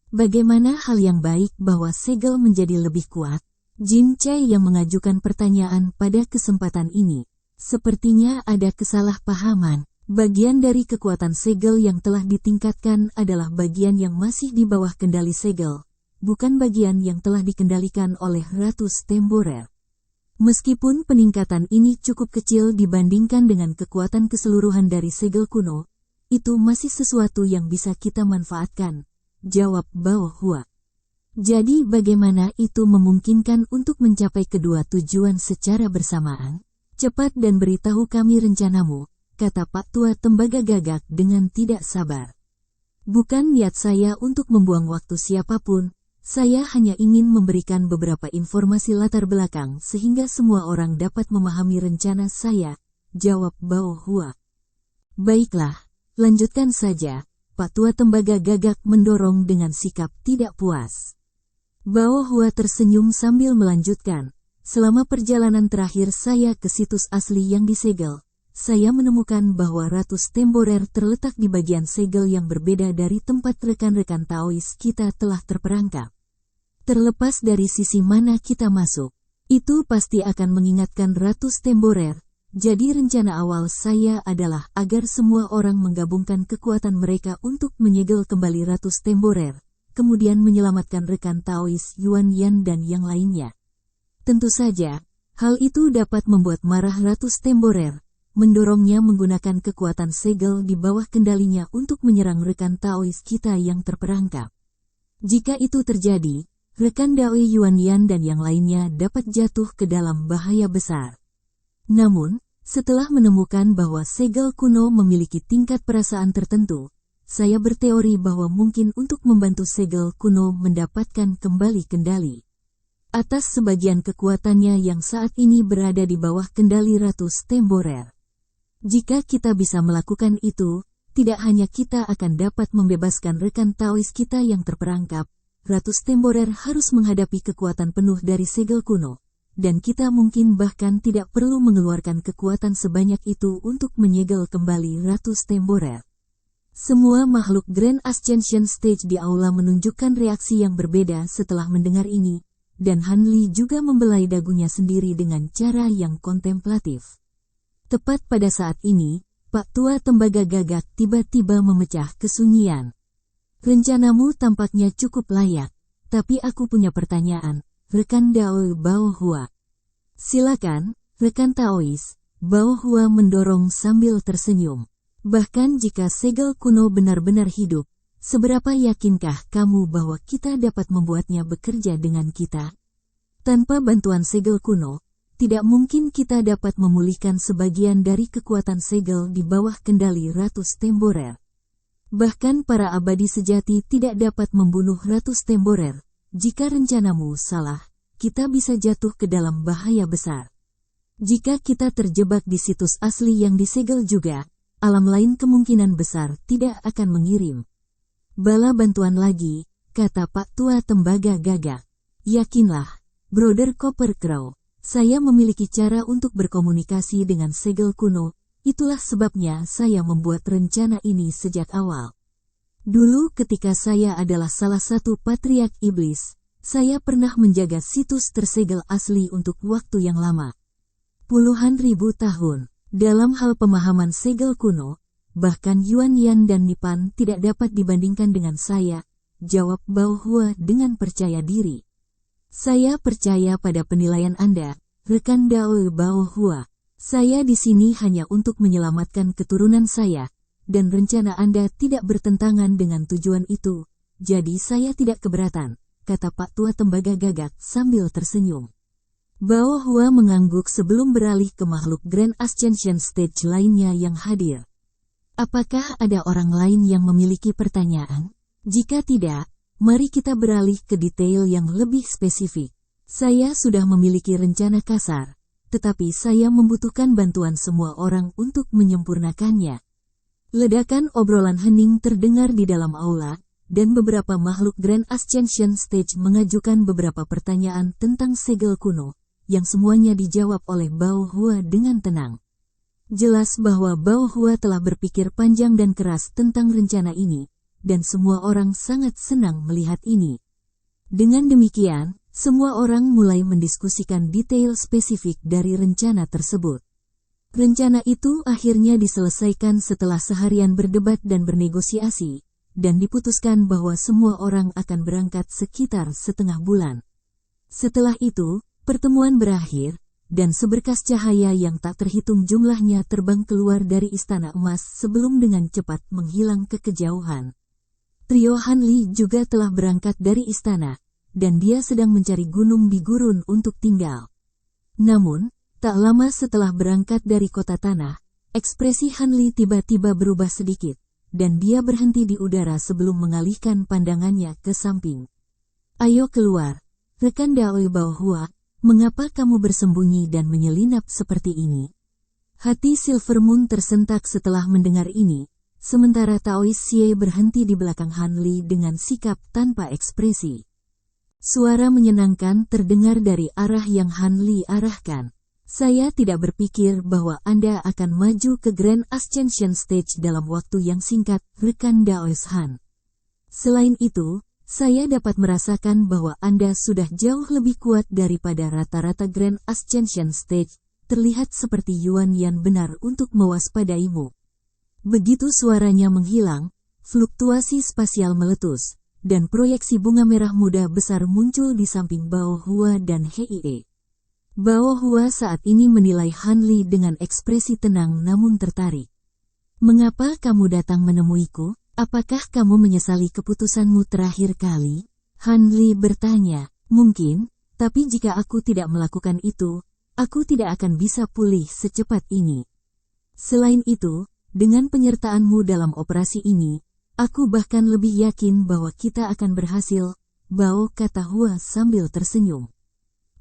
Bagaimana hal yang baik bahwa segel menjadi lebih kuat? Jin Chai yang mengajukan pertanyaan pada kesempatan ini. Sepertinya ada kesalahpahaman. Bagian dari kekuatan segel yang telah ditingkatkan adalah bagian yang masih di bawah kendali segel, bukan bagian yang telah dikendalikan oleh Ratu Temborer. Meskipun peningkatan ini cukup kecil dibandingkan dengan kekuatan keseluruhan dari segel kuno, itu masih sesuatu yang bisa kita manfaatkan, jawab Bao Hua. Jadi bagaimana itu memungkinkan untuk mencapai kedua tujuan secara bersamaan? Cepat dan beritahu kami rencanamu, kata Pak Tua Tembaga Gagak dengan tidak sabar. Bukan niat saya untuk membuang waktu siapapun. Saya hanya ingin memberikan beberapa informasi latar belakang sehingga semua orang dapat memahami rencana saya, jawab Bao Hua. Baiklah, lanjutkan saja, Pak Tua Tembaga Gagak mendorong dengan sikap tidak puas. Bao Hua tersenyum sambil melanjutkan, selama perjalanan terakhir saya ke situs asli yang disegel, saya menemukan bahwa Ratu Temborer terletak di bagian segel yang berbeda dari tempat rekan-rekan Taois kita telah terperangkap. Terlepas dari sisi mana kita masuk, itu pasti akan mengingatkan Ratu Temborer. Jadi rencana awal saya adalah agar semua orang menggabungkan kekuatan mereka untuk menyegel kembali Ratu Temborer, kemudian menyelamatkan rekan Taois Yuan Yan dan yang lainnya. Tentu saja, Hal itu dapat membuat marah Ratu Stemborer, mendorongnya menggunakan kekuatan segel di bawah kendalinya untuk menyerang rekan Taois kita yang terperangkap. Jika itu terjadi, rekan Dao Yuanyan dan yang lainnya dapat jatuh ke dalam bahaya besar. Namun, setelah menemukan bahwa segel kuno memiliki tingkat perasaan tertentu, saya berteori bahwa mungkin untuk membantu segel kuno mendapatkan kembali kendali atas sebagian kekuatannya yang saat ini berada di bawah kendali Ratu Stemborer. Jika kita bisa melakukan itu, tidak hanya kita akan dapat membebaskan rekan Taois kita yang terperangkap, Ratu Stemborer harus menghadapi kekuatan penuh dari segel kuno, dan kita mungkin bahkan tidak perlu mengeluarkan kekuatan sebanyak itu untuk menyegel kembali Ratu Stemborer. Semua makhluk Grand Ascension Stage di aula menunjukkan reaksi yang berbeda setelah mendengar ini, dan Han Li juga membelai dagunya sendiri dengan cara yang kontemplatif. Tepat pada saat ini, Pak Tua Tembaga Gagak tiba-tiba memecah kesunyian. Rencanamu tampaknya cukup layak, tapi aku punya pertanyaan, rekan Dao Bao Hua. Silakan, rekan Taois, Bao Hua mendorong sambil tersenyum. Bahkan jika segel kuno benar-benar hidup, seberapa yakinkah kamu bahwa kita dapat membuatnya bekerja dengan kita? Tanpa bantuan segel kuno, tidak mungkin kita dapat memulihkan sebagian dari kekuatan segel di bawah kendali Ratu Stemborer. Bahkan para abadi sejati tidak dapat membunuh Ratu Stemborer. Jika rencanamu salah, kita bisa jatuh ke dalam bahaya besar. Jika kita terjebak di situs asli yang disegel juga, alam lain kemungkinan besar tidak akan mengirim bala bantuan lagi, kata Pak Tua Tembaga Gagak. Yakinlah, Brother Copper Crow, saya memiliki cara untuk berkomunikasi dengan segel kuno, itulah sebabnya saya membuat rencana ini sejak awal. Dulu ketika saya adalah salah satu patriark iblis, saya pernah menjaga situs tersegel asli untuk waktu yang lama. Puluhan ribu tahun, dalam hal pemahaman segel kuno, bahkan Yuan Yan dan Nipan tidak dapat dibandingkan dengan saya, jawab Bao Hua dengan percaya diri. Saya percaya pada penilaian Anda, rekan Dao Bao Hua. Saya di sini hanya untuk menyelamatkan keturunan saya, dan rencana Anda tidak bertentangan dengan tujuan itu, jadi saya tidak keberatan, kata Pak Tua Tembaga Gagak sambil tersenyum. Bao Hua mengangguk sebelum beralih ke makhluk Grand Ascension Stage lainnya yang hadir. Apakah ada orang lain yang memiliki pertanyaan? Jika tidak, mari kita beralih ke detail yang lebih spesifik. Saya sudah memiliki rencana kasar, tetapi saya membutuhkan bantuan semua orang untuk menyempurnakannya. Ledakan obrolan hening terdengar di dalam aula, dan beberapa makhluk Grand Ascension Stage mengajukan beberapa pertanyaan tentang segel kuno, yang semuanya dijawab oleh Bao Hua dengan tenang. Jelas bahwa Bao Hua telah berpikir panjang dan keras tentang rencana ini, dan semua orang sangat senang melihat ini. Dengan demikian, semua orang mulai mendiskusikan detail spesifik dari rencana tersebut. Rencana itu akhirnya diselesaikan setelah seharian berdebat dan bernegosiasi, dan diputuskan bahwa semua orang akan berangkat sekitar setengah bulan. Setelah itu, pertemuan berakhir, dan seberkas cahaya yang tak terhitung jumlahnya terbang keluar dari Istana Emas sebelum dengan cepat menghilang ke kejauhan. Trio Han Li juga telah berangkat dari istana, dan dia sedang mencari gunung di gurun untuk tinggal. Namun, tak lama setelah berangkat dari kota tanah, ekspresi Han Li tiba-tiba berubah sedikit, dan dia berhenti di udara sebelum mengalihkan pandangannya ke samping. Ayo keluar, rekan Dao Bao Hua. Mengapa kamu bersembunyi dan menyelinap seperti ini? Hati Silver Moon tersentak setelah mendengar ini, sementara Taois Xie berhenti di belakang Han Li dengan sikap tanpa ekspresi. Suara menyenangkan terdengar dari arah yang Han Li arahkan. Saya tidak berpikir bahwa Anda akan maju ke Grand Ascension Stage dalam waktu yang singkat, rekan Daois Han. Selain itu, saya dapat merasakan bahwa Anda sudah jauh lebih kuat daripada rata-rata Grand Ascension Stage, terlihat seperti Yuan Yan benar untuk mewaspadaimu. Begitu suaranya menghilang, fluktuasi spasial meletus, dan proyeksi bunga merah muda besar muncul di samping Bao Hua dan Hei. Bao Hua saat ini menilai Han Li dengan ekspresi tenang namun tertarik. Mengapa kamu datang menemuiku? Apakah kamu menyesali keputusanmu terakhir kali? Han Li bertanya. Mungkin, tapi jika aku tidak melakukan itu, aku tidak akan bisa pulih secepat ini. Selain itu, dengan penyertaanmu dalam operasi ini, aku bahkan lebih yakin bahwa kita akan berhasil, Bao, kata Hua sambil tersenyum.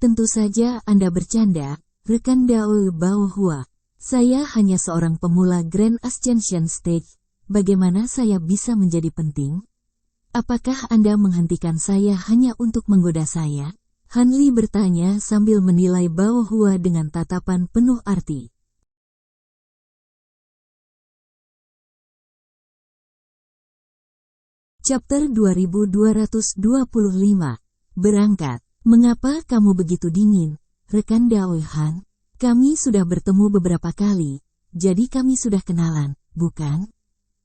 Tentu saja Anda bercanda, rekan Dao. Bao Hua. Saya hanya seorang pemula Grand Ascension Stage, bagaimana saya bisa menjadi penting? Apakah Anda menghentikan saya hanya untuk menggoda saya? Han Li bertanya sambil menilai Bao Hua dengan tatapan penuh arti. Chapter 2225. Berangkat. Mengapa kamu begitu dingin, rekan Dao Han? Kami sudah bertemu beberapa kali, jadi kami sudah kenalan, bukan?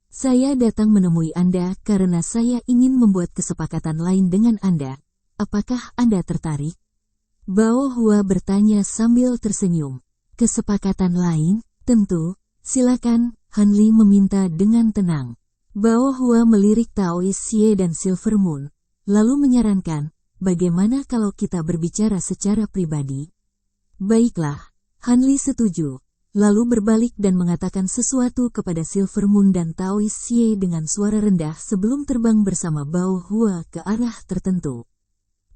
Saya datang menemui Anda karena saya ingin membuat kesepakatan lain dengan Anda. Apakah Anda tertarik? Bao Hua bertanya sambil tersenyum. Kesepakatan lain? Tentu, silakan, Han Li meminta dengan tenang. Bao Hua melirik Taoist Xie dan Silver Moon, lalu menyarankan, bagaimana kalau kita berbicara secara pribadi? Baiklah, Han Li setuju, lalu berbalik dan mengatakan sesuatu kepada Silver Moon dan Taoist Xie dengan suara rendah sebelum terbang bersama Bao Hua ke arah tertentu.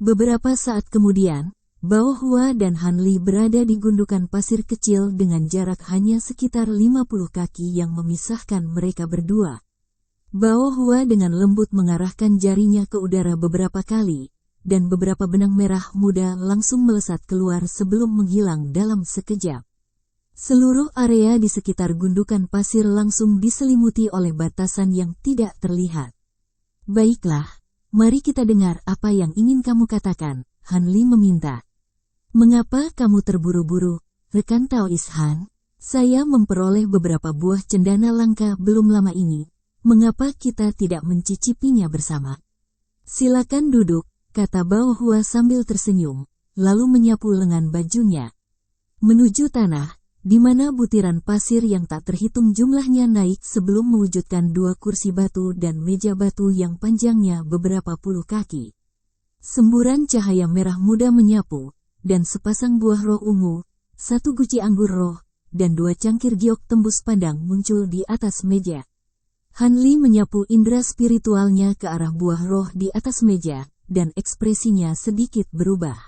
Beberapa saat kemudian, Bao Hua dan Han Li berada di gundukan pasir kecil dengan jarak hanya sekitar 50 kaki yang memisahkan mereka berdua. Bao Hua dengan lembut mengarahkan jarinya ke udara beberapa kali, dan beberapa benang merah muda langsung melesat keluar sebelum menghilang dalam sekejap. Seluruh area di sekitar gundukan pasir langsung diselimuti oleh batasan yang tidak terlihat. Baiklah, mari kita dengar apa yang ingin kamu katakan, Han Li meminta. Mengapa kamu terburu-buru, rekan Taoist Han? Saya memperoleh beberapa buah cendana langka belum lama ini. Mengapa kita tidak mencicipinya bersama? Silakan duduk, kata Bao Hua sambil tersenyum, lalu menyapu lengan bajunya. Menuju tanah, di mana butiran pasir yang tak terhitung jumlahnya naik sebelum mewujudkan dua kursi batu dan meja batu yang panjangnya beberapa puluh kaki. Semburan cahaya merah muda menyapu, dan sepasang buah roh ungu, satu guci anggur roh, dan dua cangkir giok tembus pandang muncul di atas meja. Han Li menyapu indera spiritualnya ke arah buah roh di atas meja, dan ekspresinya sedikit berubah.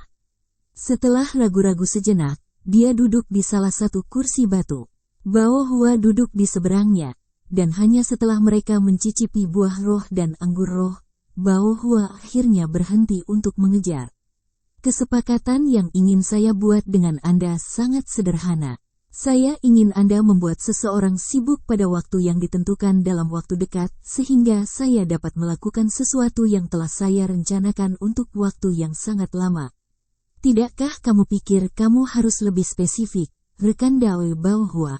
Setelah ragu-ragu sejenak, dia duduk di salah satu kursi batu. Bao Hua duduk di seberangnya, dan hanya setelah mereka mencicipi buah roh dan anggur roh, Bao Hua akhirnya berhenti untuk mengejar. Kesepakatan yang ingin saya buat dengan Anda sangat sederhana. Saya ingin Anda membuat seseorang sibuk pada waktu yang ditentukan dalam waktu dekat, sehingga saya dapat melakukan sesuatu yang telah saya rencanakan untuk waktu yang sangat lama. Tidakkah kamu pikir kamu harus lebih spesifik, rekan Dao? Bao Hua?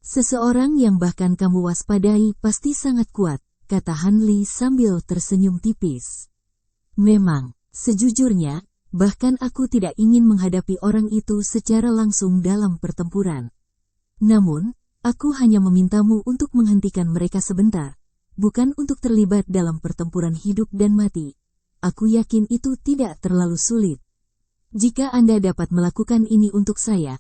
Seseorang yang bahkan kamu waspadai pasti sangat kuat, kata Han Li sambil tersenyum tipis. Memang, sejujurnya, bahkan aku tidak ingin menghadapi orang itu secara langsung dalam pertempuran. Namun, aku hanya memintamu untuk menghentikan mereka sebentar, bukan untuk terlibat dalam pertempuran hidup dan mati. Aku yakin itu tidak terlalu sulit. Jika Anda dapat melakukan ini untuk saya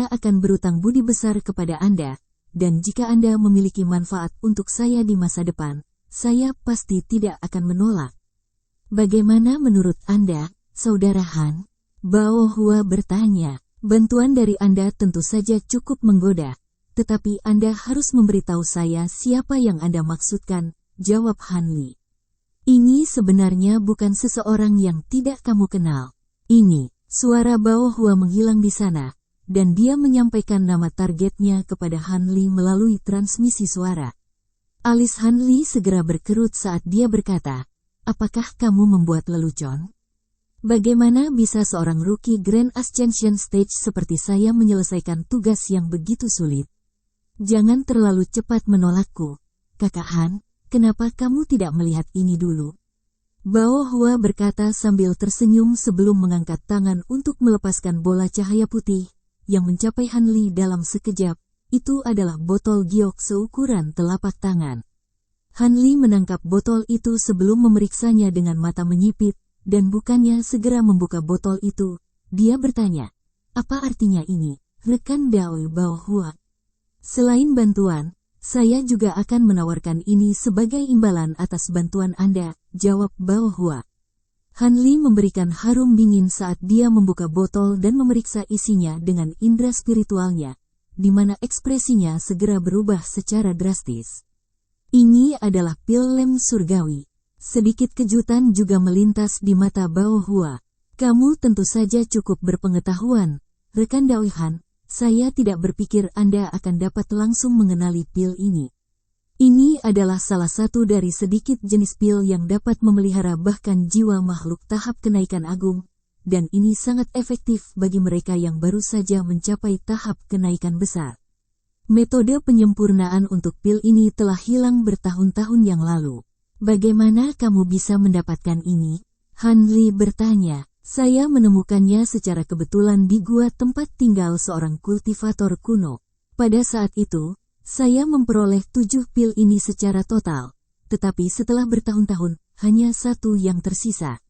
akan berutang budi besar kepada Anda, dan jika Anda memiliki manfaat untuk saya di masa depan, saya pasti tidak akan menolak. Bagaimana menurut Anda, Saudara Han? Bao Hua bertanya. Bantuan dari Anda tentu saja cukup menggoda, tetapi Anda harus memberitahu saya siapa yang Anda maksudkan, jawab Han Li. Ini sebenarnya bukan seseorang yang tidak kamu kenal. Ini, suara Bao Hua menghilang di sana, dan dia menyampaikan nama targetnya kepada Han Li melalui transmisi suara. Alis Han Li segera berkerut saat dia berkata, apakah kamu membuat lelucon? Bagaimana bisa seorang rookie Grand Ascension Stage seperti saya menyelesaikan tugas yang begitu sulit? Jangan terlalu cepat menolakku. Kakak Han, kenapa kamu tidak melihat ini dulu? Bao Hua berkata sambil tersenyum sebelum mengangkat tangan untuk melepaskan bola cahaya putih yang mencapai Han Li dalam sekejap. Itu adalah botol giok seukuran telapak tangan. Han Li menangkap botol itu sebelum memeriksanya dengan mata menyipit, dan bukannya segera membuka botol itu. Dia bertanya, "Apa artinya ini, rekan Dao Bao Hua?" "Selain bantuan, saya juga akan menawarkan ini sebagai imbalan atas bantuan Anda," jawab Bao Hua. Han Li memberikan harum dingin saat dia membuka botol dan memeriksa isinya dengan indera spiritualnya, di mana ekspresinya segera berubah secara drastis. Ini adalah pil lem surgawi. Sedikit kejutan juga melintas di mata Bao Hua. "Kamu tentu saja cukup berpengetahuan, rekan Dao Han. Saya tidak berpikir Anda akan dapat langsung mengenali pil ini. Ini adalah salah satu dari sedikit jenis pil yang dapat memelihara bahkan jiwa makhluk tahap kenaikan agung, dan ini sangat efektif bagi mereka yang baru saja mencapai tahap kenaikan besar. Metode penyempurnaan untuk pil ini telah hilang bertahun-tahun yang lalu. Bagaimana kamu bisa mendapatkan ini?" Han Li bertanya. "Saya menemukannya secara kebetulan di gua tempat tinggal seorang kultivator kuno. Pada saat itu, saya memperoleh 7 pil ini secara total, tetapi setelah bertahun-tahun, hanya 1 yang tersisa.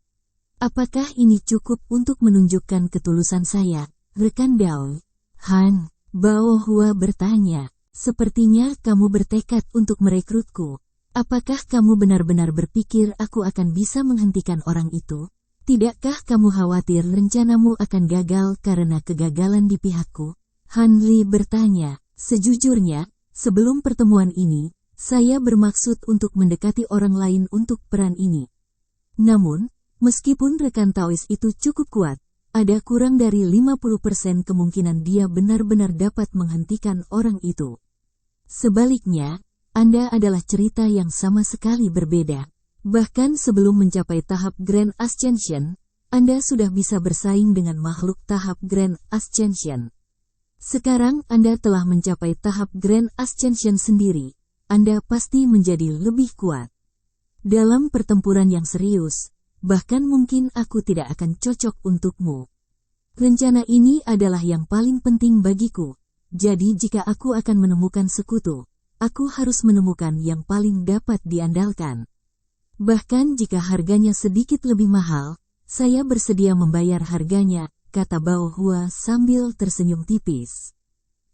Apakah ini cukup untuk menunjukkan ketulusan saya, rekan Dao Han?" Bao Hua bertanya. "Sepertinya kamu bertekad untuk merekrutku. Apakah kamu benar-benar berpikir aku akan bisa menghentikan orang itu? Tidakkah kamu khawatir rencanamu akan gagal karena kegagalan di pihakku?" Han Li bertanya. "Sejujurnya, sebelum pertemuan ini, saya bermaksud untuk mendekati orang lain untuk peran ini. Namun, meskipun rekan Taois itu cukup kuat, ada kurang dari 50% kemungkinan dia benar-benar dapat menghentikan orang itu. Sebaliknya, Anda adalah cerita yang sama sekali berbeda. Bahkan sebelum mencapai tahap Grand Ascension, Anda sudah bisa bersaing dengan makhluk tahap Grand Ascension. Sekarang Anda telah mencapai tahap Grand Ascension sendiri, Anda pasti menjadi lebih kuat. Dalam pertempuran yang serius, bahkan mungkin aku tidak akan cocok untukmu. Rencana ini adalah yang paling penting bagiku, jadi jika aku akan menemukan sekutu, aku harus menemukan yang paling dapat diandalkan. Bahkan jika harganya sedikit lebih mahal, saya bersedia membayar harganya," kata Bao Hua sambil tersenyum tipis.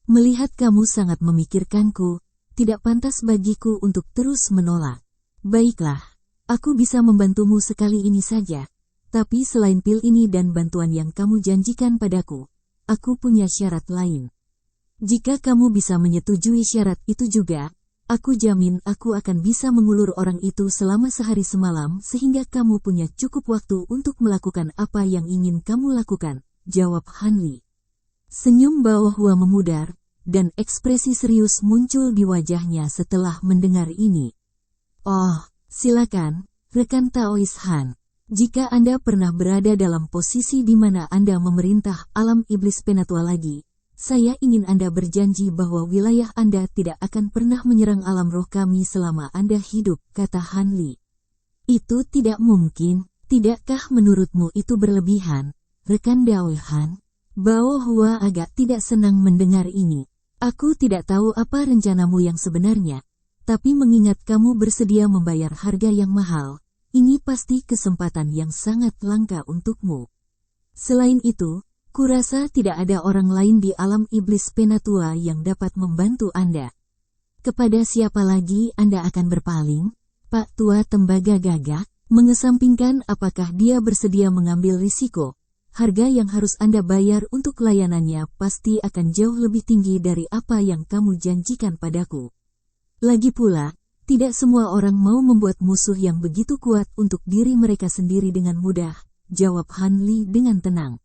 "Melihat kamu sangat memikirkanku, tidak pantas bagiku untuk terus menolak. Baiklah, aku bisa membantumu sekali ini saja, tapi selain pil ini dan bantuan yang kamu janjikan padaku, aku punya syarat lain. Jika kamu bisa menyetujui syarat itu juga, aku jamin aku akan bisa mengulur orang itu selama sehari semalam sehingga kamu punya cukup waktu untuk melakukan apa yang ingin kamu lakukan," jawab Han Li. Senyum Bao Hua memudar, dan ekspresi serius muncul di wajahnya setelah mendengar ini. "Oh, silakan, rekan Taois Han. Jika Anda pernah berada dalam posisi di mana Anda memerintah alam iblis penatua lagi, saya ingin Anda berjanji bahwa wilayah Anda tidak akan pernah menyerang alam roh kami selama Anda hidup," kata Han Li. "Itu tidak mungkin, tidakkah menurutmu itu berlebihan, rekan Dao Han?" Bao Hua agak tidak senang mendengar ini. "Aku tidak tahu apa rencanamu yang sebenarnya, tapi mengingat kamu bersedia membayar harga yang mahal, ini pasti kesempatan yang sangat langka untukmu. Selain itu, kurasa tidak ada orang lain di alam iblis penatua yang dapat membantu Anda. Kepada siapa lagi Anda akan berpaling?" Pak Tua Tembaga gagak, mengesampingkan apakah dia bersedia mengambil risiko. Harga yang harus Anda bayar untuk layanannya pasti akan jauh lebih tinggi dari apa yang kamu janjikan padaku. Lagi pula, tidak semua orang mau membuat musuh yang begitu kuat untuk diri mereka sendiri dengan mudah, jawab Han Li dengan tenang.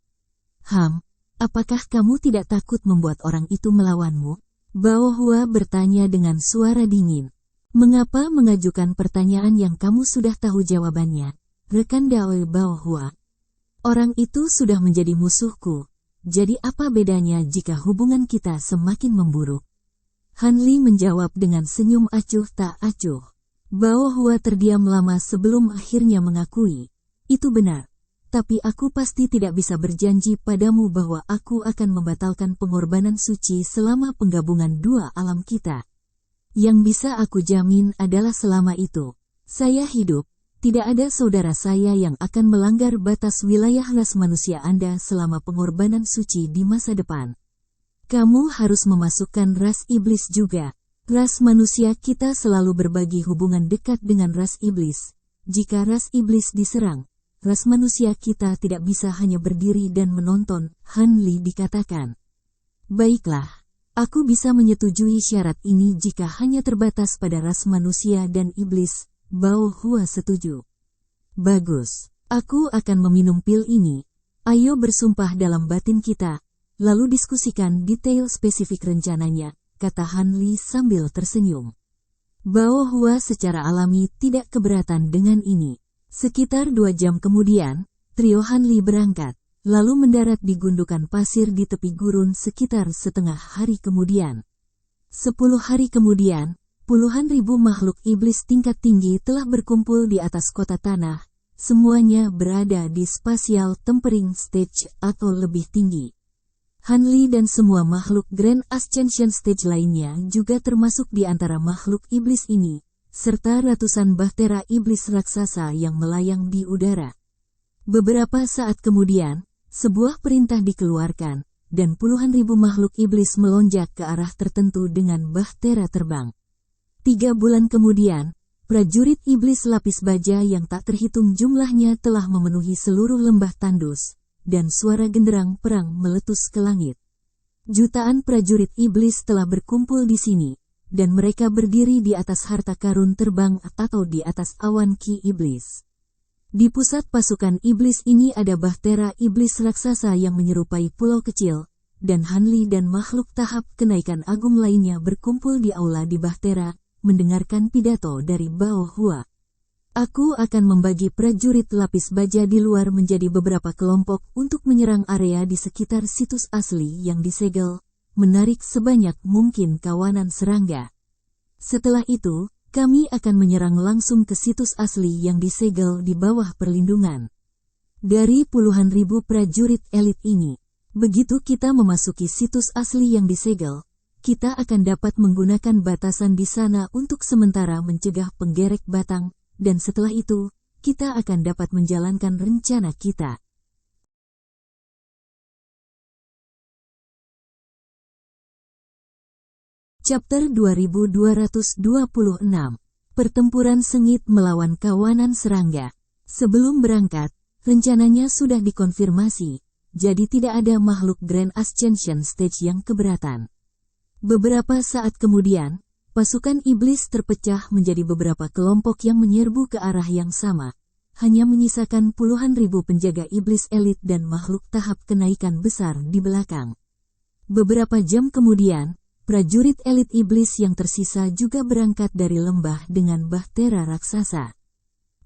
Apakah kamu tidak takut membuat orang itu melawanmu? Bao Hua bertanya dengan suara dingin. Mengapa mengajukan pertanyaan yang kamu sudah tahu jawabannya, rekan Dao Bao Hua? Orang itu sudah menjadi musuhku, jadi apa bedanya jika hubungan kita semakin memburuk? Han Li menjawab dengan senyum acuh tak acuh. Bao Hua terdiam lama sebelum akhirnya mengakui. Itu benar. Tapi aku pasti tidak bisa berjanji padamu bahwa aku akan membatalkan pengorbanan suci selama penggabungan dua alam kita. Yang bisa aku jamin adalah selama itu saya hidup, tidak ada saudara saya yang akan melanggar batas wilayah ras manusia Anda selama pengorbanan suci di masa depan. Kamu harus memasukkan ras iblis juga. Ras manusia kita selalu berbagi hubungan dekat dengan ras iblis. Jika ras iblis diserang, ras manusia kita tidak bisa hanya berdiri dan menonton, Han Li dikatakan. Baiklah, aku bisa menyetujui syarat ini jika hanya terbatas pada ras manusia dan iblis. Bao Hua setuju. Bagus, aku akan meminum pil ini. Ayo bersumpah dalam batin kita, lalu diskusikan detail spesifik rencananya, kata Han Li sambil tersenyum. Bao Hua secara alami tidak keberatan dengan ini. Sekitar 2 jam kemudian, trio Han Li berangkat, lalu mendarat di gundukan pasir di tepi gurun sekitar setengah hari kemudian. 10 hari kemudian, puluhan ribu makhluk iblis tingkat tinggi telah berkumpul di atas kota tanah, semuanya berada di Spatial Tempering Stage atau lebih tinggi. Han Li dan semua makhluk Grand Ascension Stage lainnya juga termasuk di antara makhluk iblis ini, serta ratusan bahtera iblis raksasa yang melayang di udara. Beberapa saat kemudian, sebuah perintah dikeluarkan, dan puluhan ribu makhluk iblis melonjak ke arah tertentu dengan bahtera terbang. 3 bulan kemudian, prajurit iblis lapis baja yang tak terhitung jumlahnya telah memenuhi seluruh lembah Tandus, dan suara genderang perang meletus ke langit. Jutaan prajurit iblis telah berkumpul di sini, dan mereka berdiri di atas harta karun terbang atau di atas awan ki iblis. Di pusat pasukan iblis ini ada bahtera iblis raksasa yang menyerupai pulau kecil, dan Han Li dan makhluk tahap kenaikan agung lainnya berkumpul di aula di bahtera, mendengarkan pidato dari Bao Hua. Aku akan membagi prajurit lapis baja di luar menjadi beberapa kelompok untuk menyerang area di sekitar situs asli yang disegel, menarik sebanyak mungkin kawanan serangga. Setelah itu, kami akan menyerang langsung ke situs asli yang disegel di bawah perlindungan. Dari puluhan ribu prajurit elit ini, begitu kita memasuki situs asli yang disegel, kita akan dapat menggunakan batasan di sana untuk sementara mencegah penggerek batang, dan setelah itu, kita akan dapat menjalankan rencana kita. Chapter 2226. Pertempuran sengit melawan kawanan serangga. Sebelum berangkat, rencananya sudah dikonfirmasi, jadi tidak ada makhluk Grand Ascension Stage yang keberatan. Beberapa saat kemudian, pasukan iblis terpecah menjadi beberapa kelompok yang menyerbu ke arah yang sama, hanya menyisakan puluhan ribu penjaga iblis elit dan makhluk tahap kenaikan besar di belakang. Beberapa jam kemudian, prajurit elit iblis yang tersisa juga berangkat dari lembah dengan bahtera raksasa.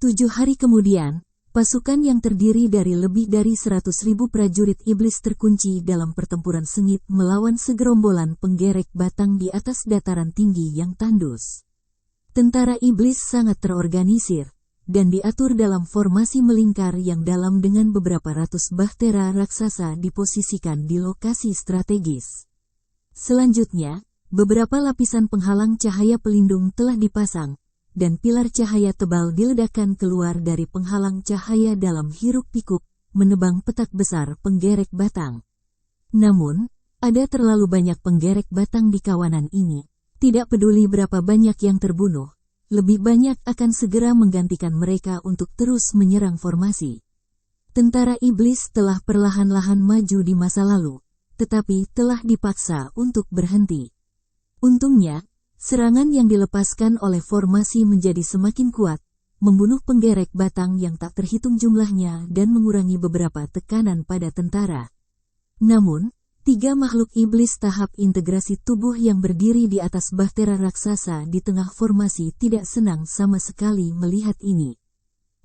7 hari kemudian, pasukan yang terdiri dari lebih dari 100.000 prajurit iblis terkunci dalam pertempuran sengit melawan segerombolan penggerek batang di atas dataran tinggi yang tandus. Tentara iblis sangat terorganisir, dan diatur dalam formasi melingkar yang dalam dengan beberapa ratus bahtera raksasa diposisikan di lokasi strategis. Selanjutnya, beberapa lapisan penghalang cahaya pelindung telah dipasang, dan pilar cahaya tebal diledakkan keluar dari penghalang cahaya dalam hiruk-pikuk, menebang petak besar penggerek batang. Namun, ada terlalu banyak penggerek batang di kawanan ini. Tidak peduli berapa banyak yang terbunuh, lebih banyak akan segera menggantikan mereka untuk terus menyerang formasi. Tentara iblis telah perlahan-lahan maju di masa lalu, tetapi telah dipaksa untuk berhenti. Untungnya, serangan yang dilepaskan oleh formasi menjadi semakin kuat, membunuh penggerek batang yang tak terhitung jumlahnya dan mengurangi beberapa tekanan pada tentara. Namun, 3 makhluk iblis tahap integrasi tubuh yang berdiri di atas bahtera raksasa di tengah formasi tidak senang sama sekali melihat ini.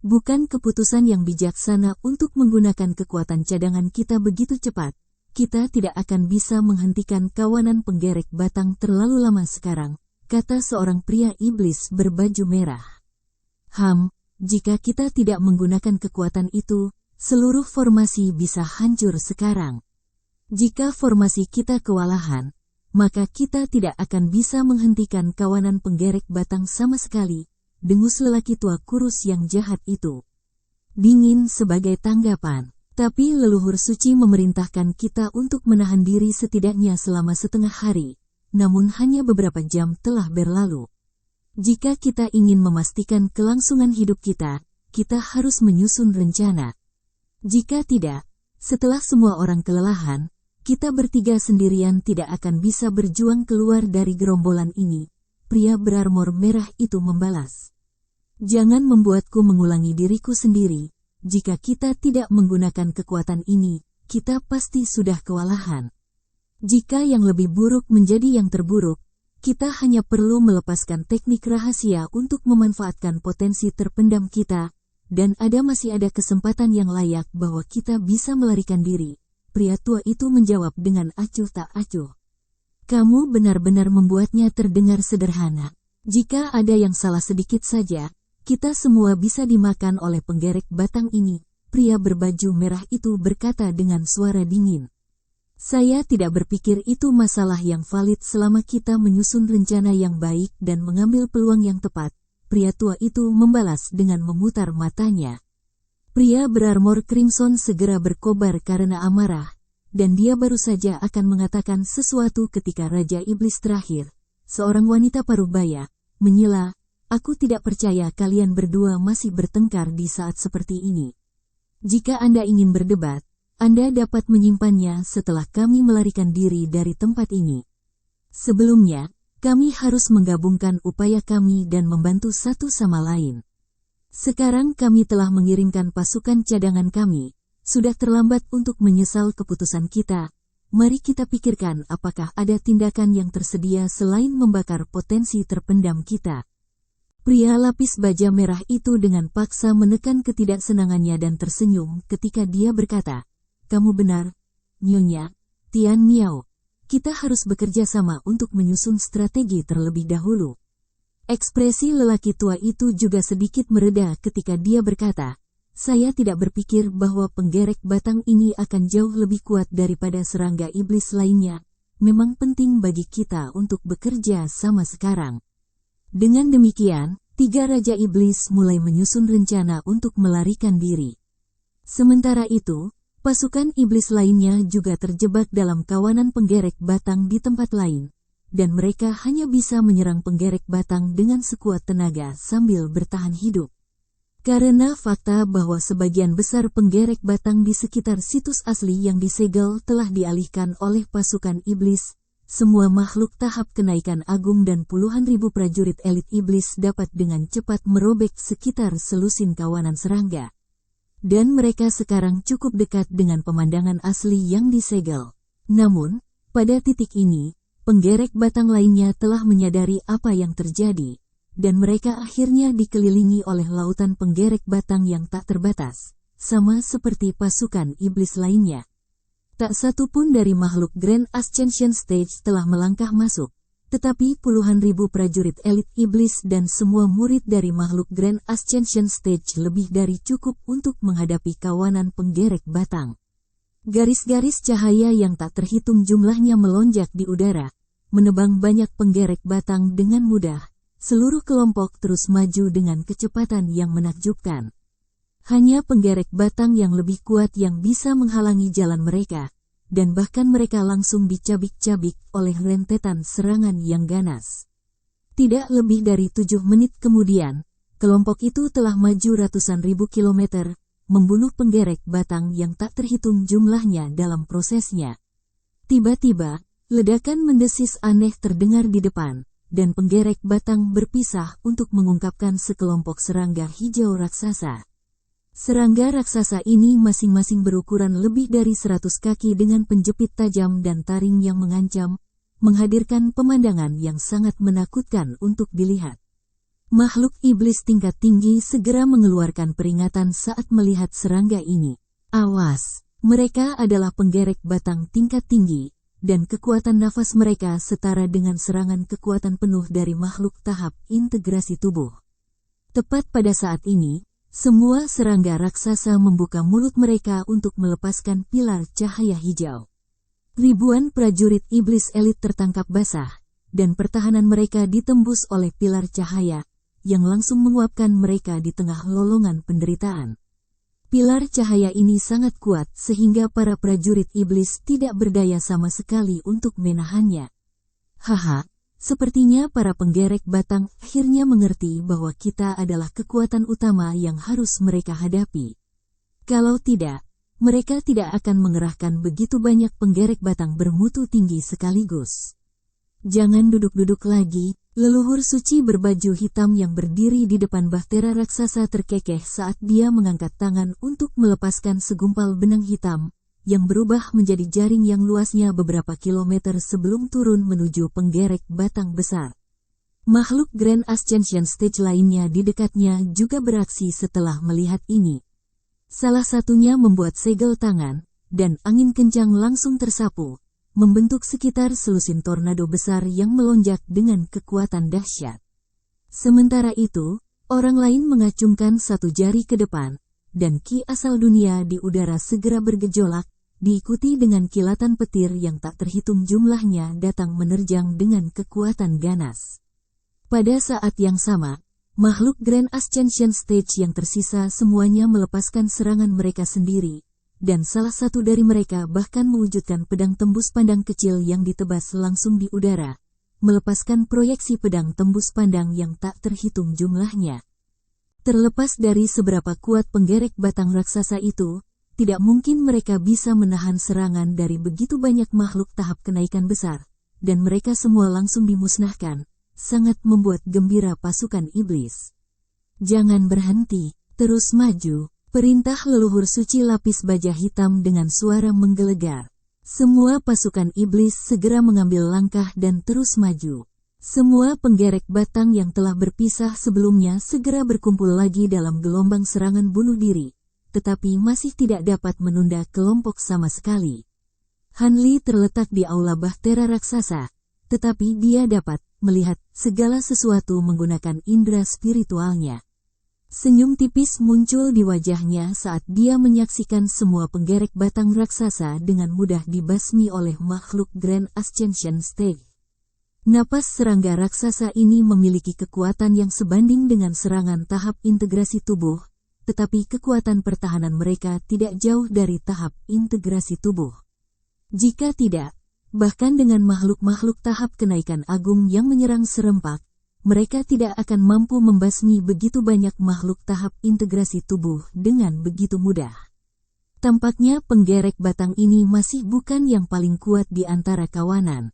Bukan keputusan yang bijaksana untuk menggunakan kekuatan cadangan kita begitu cepat. Kita tidak akan bisa menghentikan kawanan penggerek batang terlalu lama sekarang, kata seorang pria iblis berbaju merah. Jika kita tidak menggunakan kekuatan itu, seluruh formasi bisa hancur sekarang. Jika formasi kita kewalahan, maka kita tidak akan bisa menghentikan kawanan penggerek batang sama sekali, dengus lelaki tua kurus yang jahat itu. Dingin sebagai tanggapan, tapi leluhur suci memerintahkan kita untuk menahan diri setidaknya selama setengah hari, namun hanya beberapa jam telah berlalu. Jika kita ingin memastikan kelangsungan hidup kita harus menyusun rencana. Jika tidak, setelah semua orang kelelahan, kita bertiga sendirian tidak akan bisa berjuang keluar dari gerombolan ini, pria berarmor merah itu membalas. Jangan membuatku mengulangi diriku sendiri, jika kita tidak menggunakan kekuatan ini, kita pasti sudah kewalahan. Jika yang lebih buruk menjadi yang terburuk, kita hanya perlu melepaskan teknik rahasia untuk memanfaatkan potensi terpendam kita, dan masih ada kesempatan yang layak bahwa kita bisa melarikan diri. Pria tua itu menjawab dengan acuh tak acuh. Kamu benar-benar membuatnya terdengar sederhana. Jika ada yang salah sedikit saja, kita semua bisa dimakan oleh penggerek batang ini. Pria berbaju merah itu berkata dengan suara dingin. Saya tidak berpikir itu masalah yang valid selama kita menyusun rencana yang baik dan mengambil peluang yang tepat. Pria tua itu membalas dengan memutar matanya. Pria berarmor crimson segera berkobar karena amarah, dan dia baru saja akan mengatakan sesuatu ketika Raja Iblis terakhir, seorang wanita parubaya, menyela, "Aku tidak percaya kalian berdua masih bertengkar di saat seperti ini. Jika Anda ingin berdebat, Anda dapat menyimpannya setelah kami melarikan diri dari tempat ini. Sebelumnya, kami harus menggabungkan upaya kami dan membantu satu sama lain. Sekarang kami telah mengirimkan pasukan cadangan kami, sudah terlambat untuk menyesal keputusan kita. Mari kita pikirkan apakah ada tindakan yang tersedia selain membakar potensi terpendam kita." Pria lapis baja merah itu dengan paksa menekan ketidaksenangannya dan tersenyum ketika dia berkata, "Kamu benar, Nyonya Tian Miao. Kita harus bekerja sama untuk menyusun strategi terlebih dahulu." Ekspresi lelaki tua itu juga sedikit mereda ketika dia berkata, "Saya tidak berpikir bahwa penggerek batang ini akan jauh lebih kuat daripada serangga iblis lainnya. Memang penting bagi kita untuk bekerja sama sekarang." Dengan demikian, 3 Raja Iblis mulai menyusun rencana untuk melarikan diri. Sementara itu, pasukan iblis lainnya juga terjebak dalam kawanan penggerek batang di tempat lain, dan mereka hanya bisa menyerang penggerek batang dengan sekuat tenaga sambil bertahan hidup. Karena fakta bahwa sebagian besar penggerek batang di sekitar situs asli yang disegel telah dialihkan oleh pasukan iblis, semua makhluk tahap kenaikan agung dan puluhan ribu prajurit elit iblis dapat dengan cepat merobek sekitar selusin kawanan serangga. Dan mereka sekarang cukup dekat dengan pemandangan asli yang disegel. Namun, pada titik ini, penggerek batang lainnya telah menyadari apa yang terjadi, dan mereka akhirnya dikelilingi oleh lautan penggerek batang yang tak terbatas, sama seperti pasukan iblis lainnya. Tak satu pun dari makhluk Grand Ascension Stage telah melangkah masuk, tetapi puluhan ribu prajurit elit iblis dan semua murid dari makhluk Grand Ascension Stage lebih dari cukup untuk menghadapi kawanan penggerek batang. Garis-garis cahaya yang tak terhitung jumlahnya melonjak di udara, menebang banyak penggerek batang dengan mudah. Seluruh kelompok terus maju dengan kecepatan yang menakjubkan. Hanya penggerek batang yang lebih kuat yang bisa menghalangi jalan mereka, dan bahkan mereka langsung dicabik-cabik oleh rentetan serangan yang ganas. Tidak lebih dari 7 menit kemudian, kelompok itu telah maju ratusan ribu kilometer, membunuh penggerek batang yang tak terhitung jumlahnya dalam prosesnya. Tiba-tiba, ledakan mendesis aneh terdengar di depan, dan penggerek batang berpisah untuk mengungkapkan sekelompok serangga hijau raksasa. Serangga raksasa ini masing-masing berukuran lebih dari 100 kaki dengan penjepit tajam dan taring yang mengancam, menghadirkan pemandangan yang sangat menakutkan untuk dilihat. Makhluk iblis tingkat tinggi segera mengeluarkan peringatan saat melihat serangga ini. "Awas, mereka adalah penggerek batang tingkat tinggi, dan kekuatan nafas mereka setara dengan serangan kekuatan penuh dari makhluk tahap integrasi tubuh. Tepat pada saat ini, semua serangga raksasa membuka mulut mereka untuk melepaskan pilar cahaya hijau. Ribuan prajurit iblis elit tertangkap basah, dan pertahanan mereka ditembus oleh pilar cahaya, yang langsung menguapkan mereka di tengah lolongan penderitaan. Pilar cahaya ini sangat kuat sehingga para prajurit iblis tidak berdaya sama sekali untuk menahannya. Haha, sepertinya para penggerek batang akhirnya mengerti bahwa kita adalah kekuatan utama yang harus mereka hadapi. Kalau tidak, mereka tidak akan mengerahkan begitu banyak penggerek batang bermutu tinggi sekaligus. Jangan duduk-duduk lagi. Leluhur suci berbaju hitam yang berdiri di depan bahtera raksasa terkekeh saat dia mengangkat tangan untuk melepaskan segumpal benang hitam, yang berubah menjadi jaring yang luasnya beberapa kilometer sebelum turun menuju penggerek batang besar. Makhluk Grand Ascension Stage lainnya di dekatnya juga beraksi setelah melihat ini. Salah satunya membuat segel tangan, dan angin kencang langsung tersapu, membentuk sekitar selusin tornado besar yang melonjak dengan kekuatan dahsyat. Sementara itu, orang lain mengacungkan satu jari ke depan, dan ki asal dunia di udara segera bergejolak, diikuti dengan kilatan petir yang tak terhitung jumlahnya datang menerjang dengan kekuatan ganas. Pada saat yang sama, makhluk Grand Ascension Stage yang tersisa semuanya melepaskan serangan mereka sendiri, dan salah satu dari mereka bahkan mewujudkan pedang tembus pandang kecil yang ditebas langsung di udara, melepaskan proyeksi pedang tembus pandang yang tak terhitung jumlahnya. Terlepas dari seberapa kuat penggerek batang raksasa itu, tidak mungkin mereka bisa menahan serangan dari begitu banyak makhluk tahap kenaikan besar, dan mereka semua langsung dimusnahkan, sangat membuat gembira pasukan iblis. Jangan berhenti, terus maju. Perintah leluhur suci lapis baja hitam dengan suara menggelegar. Semua pasukan iblis segera mengambil langkah dan terus maju. Semua penggerek batang yang telah berpisah sebelumnya segera berkumpul lagi dalam gelombang serangan bunuh diri, tetapi masih tidak dapat menunda kelompok sama sekali. Han Li terletak di aula bahtera raksasa, tetapi dia dapat melihat segala sesuatu menggunakan indera spiritualnya. Senyum tipis muncul di wajahnya saat dia menyaksikan semua penggerek batang raksasa dengan mudah dibasmi oleh makhluk Grand Ascension Stage. Napas serangga raksasa ini memiliki kekuatan yang sebanding dengan serangan tahap integrasi tubuh, tetapi kekuatan pertahanan mereka tidak jauh dari tahap integrasi tubuh. Jika tidak, bahkan dengan makhluk-makhluk tahap kenaikan agung yang menyerang serempak, mereka tidak akan mampu membasmi begitu banyak makhluk tahap integrasi tubuh dengan begitu mudah. Tampaknya penggerek batang ini masih bukan yang paling kuat di antara kawanan.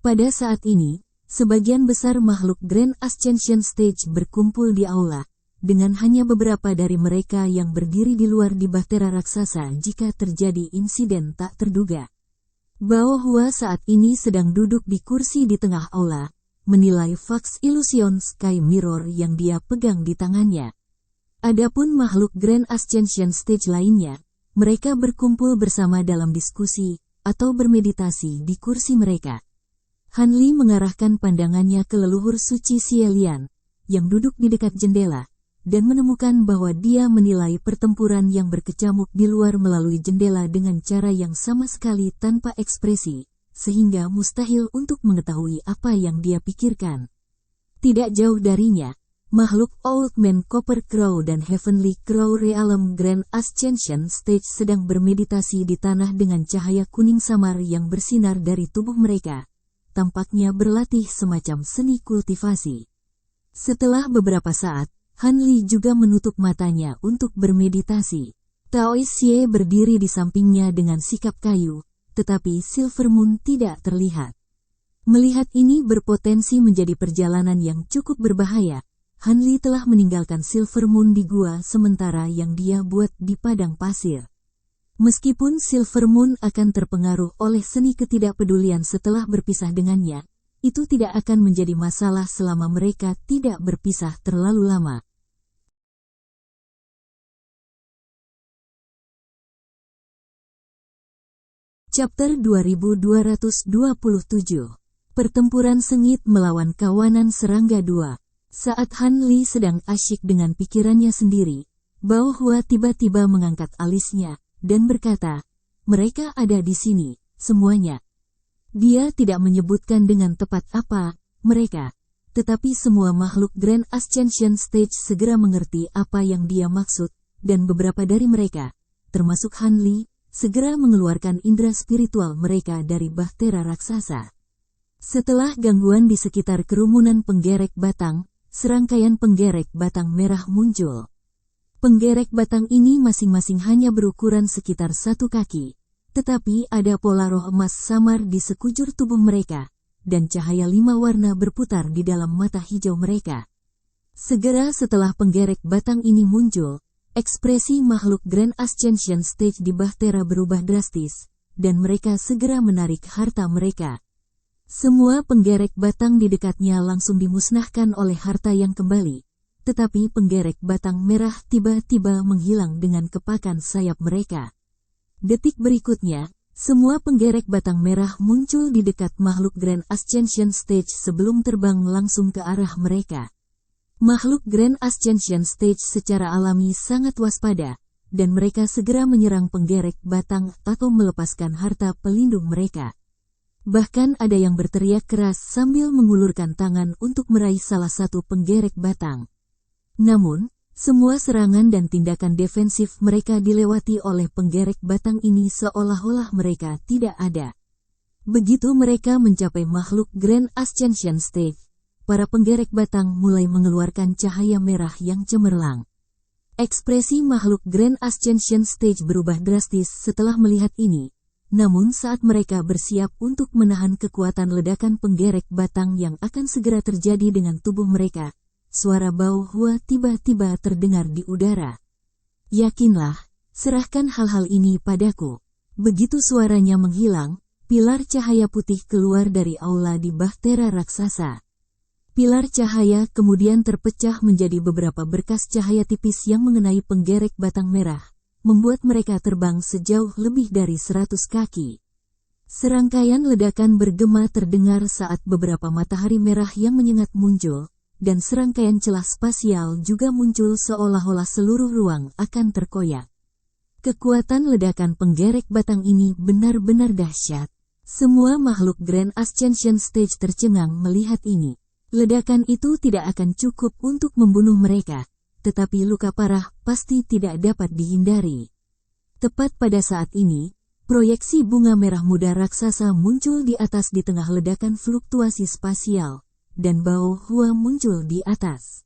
Pada saat ini, sebagian besar makhluk Grand Ascension Stage berkumpul di aula, dengan hanya beberapa dari mereka yang berdiri di luar di bahtera raksasa jika terjadi insiden tak terduga. Bao Hua saat ini sedang duduk di kursi di tengah aula, menilai Vax Illusion Sky Mirror yang dia pegang di tangannya. Adapun makhluk Grand Ascension Stage lainnya, mereka berkumpul bersama dalam diskusi atau bermeditasi di kursi mereka. Han Li mengarahkan pandangannya ke leluhur suci Xielian, yang duduk di dekat jendela, dan menemukan bahwa dia menilai pertempuran yang berkecamuk di luar melalui jendela dengan cara yang sama sekali tanpa ekspresi, sehingga mustahil untuk mengetahui apa yang dia pikirkan. Tidak jauh darinya, makhluk Old Man Copper Crow dan Heavenly Crow Realm Grand Ascension Stage sedang bermeditasi di tanah dengan cahaya kuning samar yang bersinar dari tubuh mereka. Tampaknya berlatih semacam seni kultivasi. Setelah beberapa saat, Han Li juga menutup matanya untuk bermeditasi. Taois Xie berdiri di sampingnya dengan sikap kayu, tetapi Silver Moon tidak terlihat. Melihat ini berpotensi menjadi perjalanan yang cukup berbahaya, Han Li telah meninggalkan Silver Moon di gua sementara yang dia buat di padang pasir. Meskipun Silver Moon akan terpengaruh oleh seni ketidakpedulian setelah berpisah dengannya, itu tidak akan menjadi masalah selama mereka tidak berpisah terlalu lama. Chapter 2227. Pertempuran sengit melawan kawanan serangga 2. Saat Han Li sedang asyik dengan pikirannya sendiri, Bao Hua tiba-tiba mengangkat alisnya dan berkata, "Mereka ada di sini, semuanya." Dia tidak menyebutkan dengan tepat apa mereka, tetapi semua makhluk Grand Ascension Stage segera mengerti apa yang dia maksud, dan beberapa dari mereka, termasuk Han Li, segera mengeluarkan indera spiritual mereka dari bahtera raksasa. Setelah gangguan di sekitar kerumunan penggerek batang, serangkaian penggerek batang merah muncul. Penggerek batang ini masing-masing hanya berukuran sekitar 1 kaki, tetapi ada pola roh emas samar di sekujur tubuh mereka, dan cahaya 5 warna berputar di dalam mata hijau mereka. Segera setelah penggerek batang ini muncul, ekspresi makhluk Grand Ascension Stage di bahtera berubah drastis, dan mereka segera menarik harta mereka. Semua penggerek batang di dekatnya langsung dimusnahkan oleh harta yang kembali, tetapi penggerek batang merah tiba-tiba menghilang dengan kepakan sayap mereka. Detik berikutnya, semua penggerek batang merah muncul di dekat makhluk Grand Ascension Stage sebelum terbang langsung ke arah mereka. Makhluk Grand Ascension Stage secara alami sangat waspada, dan mereka segera menyerang penggerek batang atau melepaskan harta pelindung mereka. Bahkan ada yang berteriak keras sambil mengulurkan tangan untuk meraih salah satu penggerek batang. Namun, semua serangan dan tindakan defensif mereka dilewati oleh penggerek batang ini seolah-olah mereka tidak ada. Begitu mereka mencapai makhluk Grand Ascension Stage, para penggerek batang mulai mengeluarkan cahaya merah yang cemerlang. Ekspresi makhluk Grand Ascension Stage berubah drastis setelah melihat ini, namun saat mereka bersiap untuk menahan kekuatan ledakan penggerek batang yang akan segera terjadi dengan tubuh mereka, suara Bao Hua tiba-tiba terdengar di udara. "Yakinlah, serahkan hal-hal ini padaku." Begitu suaranya menghilang, pilar cahaya putih keluar dari aula di bahtera raksasa. Pilar cahaya kemudian terpecah menjadi beberapa berkas cahaya tipis yang mengenai penggerek batang merah, membuat mereka terbang sejauh lebih dari 100 kaki. Serangkaian ledakan bergema terdengar saat beberapa matahari merah yang menyengat muncul, dan serangkaian celah spasial juga muncul seolah-olah seluruh ruang akan terkoyak. Kekuatan ledakan penggerek batang ini benar-benar dahsyat. Semua makhluk Grand Ascension Stage tercengang melihat ini. Ledakan itu tidak akan cukup untuk membunuh mereka, tetapi luka parah pasti tidak dapat dihindari. Tepat pada saat ini, proyeksi bunga merah muda raksasa muncul di atas di tengah ledakan fluktuasi spasial, dan Bao Hua muncul di atas.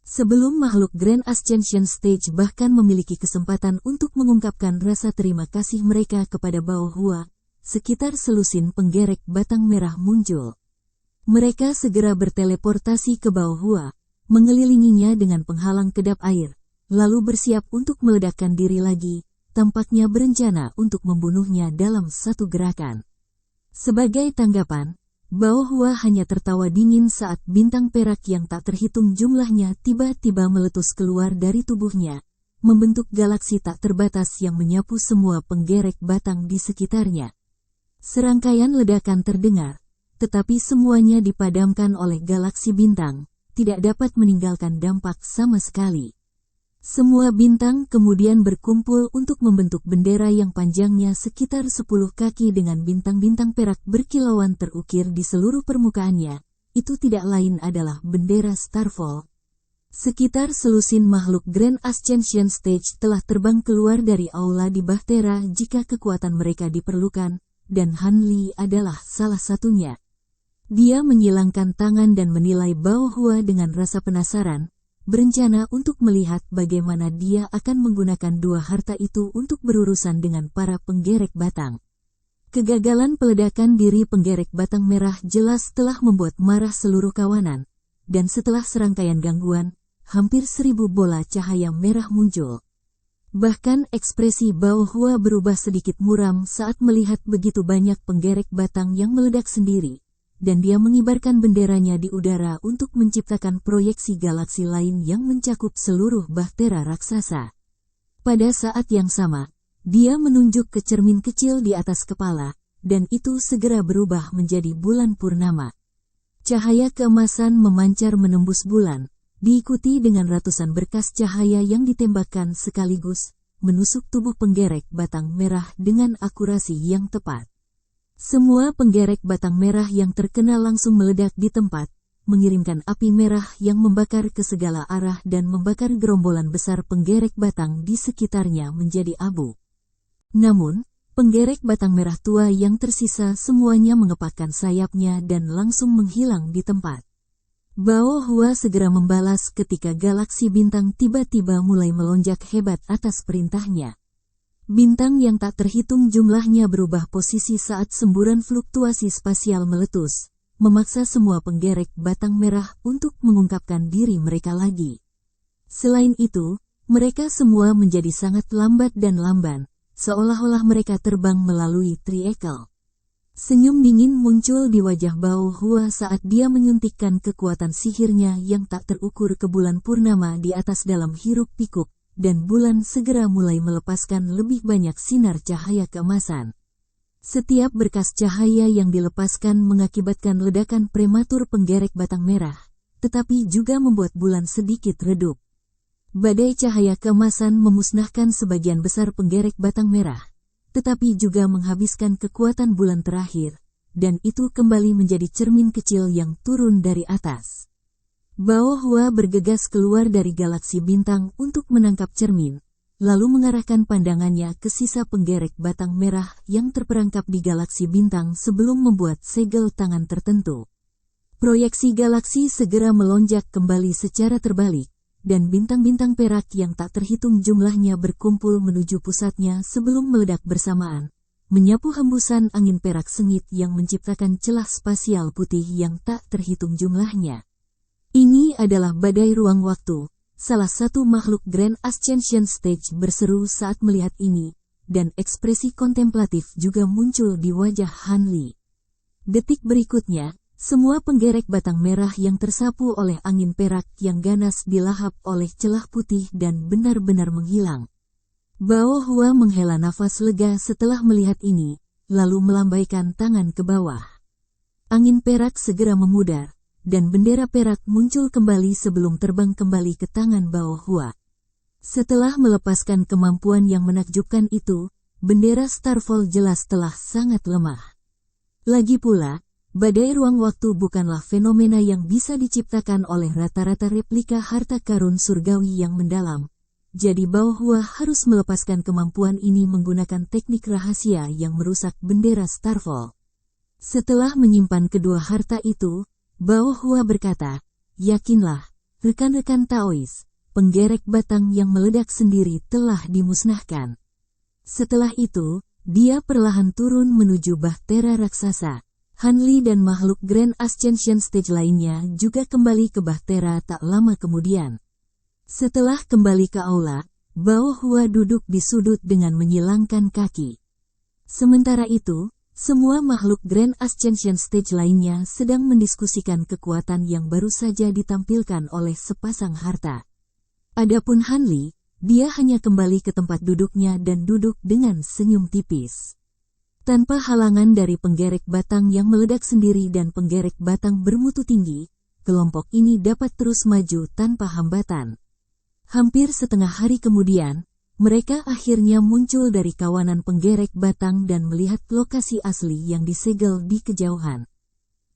Sebelum makhluk Grand Ascension Stage bahkan memiliki kesempatan untuk mengungkapkan rasa terima kasih mereka kepada Bao Hua, sekitar selusin penggerek batang merah muncul. Mereka segera berteleportasi ke Bao Hua, mengelilinginya dengan penghalang kedap air, lalu bersiap untuk meledakkan diri lagi, tampaknya berencana untuk membunuhnya dalam satu gerakan. Sebagai tanggapan, Bao Hua hanya tertawa dingin saat bintang perak yang tak terhitung jumlahnya tiba-tiba meletus keluar dari tubuhnya, membentuk galaksi tak terbatas yang menyapu semua penggerek batang di sekitarnya. Serangkaian ledakan terdengar, tetapi semuanya dipadamkan oleh galaksi bintang, tidak dapat meninggalkan dampak sama sekali. Semua bintang kemudian berkumpul untuk membentuk bendera yang panjangnya sekitar 10 kaki dengan bintang-bintang perak berkilauan terukir di seluruh permukaannya. Itu tidak lain adalah bendera Starfall. Sekitar selusin makhluk Grand Ascension Stage telah terbang keluar dari aula di bahtera jika kekuatan mereka diperlukan, dan Han Li adalah salah satunya. Dia menyilangkan tangan dan menilai Bao Hua dengan rasa penasaran, berencana untuk melihat bagaimana dia akan menggunakan dua harta itu untuk berurusan dengan para penggerek batang. Kegagalan peledakan diri penggerek batang merah jelas telah membuat marah seluruh kawanan, dan setelah serangkaian gangguan, hampir 1000 bola cahaya merah muncul. Bahkan ekspresi Bao Hua berubah sedikit muram saat melihat begitu banyak penggerek batang yang meledak sendiri, dan dia mengibarkan benderanya di udara untuk menciptakan proyeksi galaksi lain yang mencakup seluruh bahtera raksasa. Pada saat yang sama, dia menunjuk ke cermin kecil di atas kepala, dan itu segera berubah menjadi bulan purnama. Cahaya keemasan memancar menembus bulan, diikuti dengan ratusan berkas cahaya yang ditembakkan sekaligus, menusuk tubuh penggerek batang merah dengan akurasi yang tepat. Semua penggerek batang merah yang terkena langsung meledak di tempat, mengirimkan api merah yang membakar ke segala arah dan membakar gerombolan besar penggerek batang di sekitarnya menjadi abu. Namun, penggerek batang merah tua yang tersisa semuanya mengepakkan sayapnya dan langsung menghilang di tempat. Bao Hua segera membalas ketika galaksi bintang tiba-tiba mulai melonjak hebat atas perintahnya. Bintang yang tak terhitung jumlahnya berubah posisi saat semburan fluktuasi spasial meletus, memaksa semua penggerek batang merah untuk mengungkapkan diri mereka lagi. Selain itu, mereka semua menjadi sangat lambat dan lamban, seolah-olah mereka terbang melalui triekal. Senyum dingin muncul di wajah Bao Hua saat dia menyuntikkan kekuatan sihirnya yang tak terukur ke bulan purnama di atas dalam hiruk-pikuk, dan bulan segera mulai melepaskan lebih banyak sinar cahaya keemasan. Setiap berkas cahaya yang dilepaskan mengakibatkan ledakan prematur penggerek batang merah, tetapi juga membuat bulan sedikit redup. Badai cahaya keemasan memusnahkan sebagian besar penggerek batang merah, tetapi juga menghabiskan kekuatan bulan terakhir, dan itu kembali menjadi cermin kecil yang turun dari atas. Bao Hua bergegas keluar dari galaksi bintang untuk menangkap cermin, lalu mengarahkan pandangannya ke sisa penggerek batang merah yang terperangkap di galaksi bintang sebelum membuat segel tangan tertentu. Proyeksi galaksi segera melonjak kembali secara terbalik, dan bintang-bintang perak yang tak terhitung jumlahnya berkumpul menuju pusatnya sebelum meledak bersamaan, menyapu hembusan angin perak sengit yang menciptakan celah spasial putih yang tak terhitung jumlahnya. Ini adalah badai ruang waktu, salah satu makhluk Grand Ascension Stage berseru saat melihat ini, dan ekspresi kontemplatif juga muncul di wajah Han Li. Detik berikutnya, semua penggerek batang merah yang tersapu oleh angin perak yang ganas dilahap oleh celah putih dan benar-benar menghilang. Bao Hua menghela nafas lega setelah melihat ini, lalu melambaikan tangan ke bawah. Angin perak segera memudar, dan bendera perak muncul kembali sebelum terbang kembali ke tangan Bao Hua. Setelah melepaskan kemampuan yang menakjubkan itu, bendera Starfall jelas telah sangat lemah. Lagi pula, badai ruang waktu bukanlah fenomena yang bisa diciptakan oleh rata-rata replika harta karun surgawi yang mendalam. Jadi Bao Hua harus melepaskan kemampuan ini menggunakan teknik rahasia yang merusak bendera Starfall. Setelah menyimpan kedua harta itu, Bao Hua berkata, "Yakinlah, rekan-rekan Taois, penggerek batang yang meledak sendiri telah dimusnahkan." Setelah itu, dia perlahan turun menuju bahtera raksasa. Han Li dan makhluk Grand Ascension Stage lainnya juga kembali ke bahtera tak lama kemudian. Setelah kembali ke aula, Bao Hua duduk di sudut dengan menyilangkan kaki. Sementara itu, semua makhluk Grand Ascension Stage lainnya sedang mendiskusikan kekuatan yang baru saja ditampilkan oleh sepasang harta. Adapun Han Li, dia hanya kembali ke tempat duduknya dan duduk dengan senyum tipis. Tanpa halangan dari penggerek batang yang meledak sendiri dan penggerek batang bermutu tinggi, kelompok ini dapat terus maju tanpa hambatan. Hampir setengah hari kemudian, mereka akhirnya muncul dari kawanan penggerek batang dan melihat lokasi asli yang disegel di kejauhan.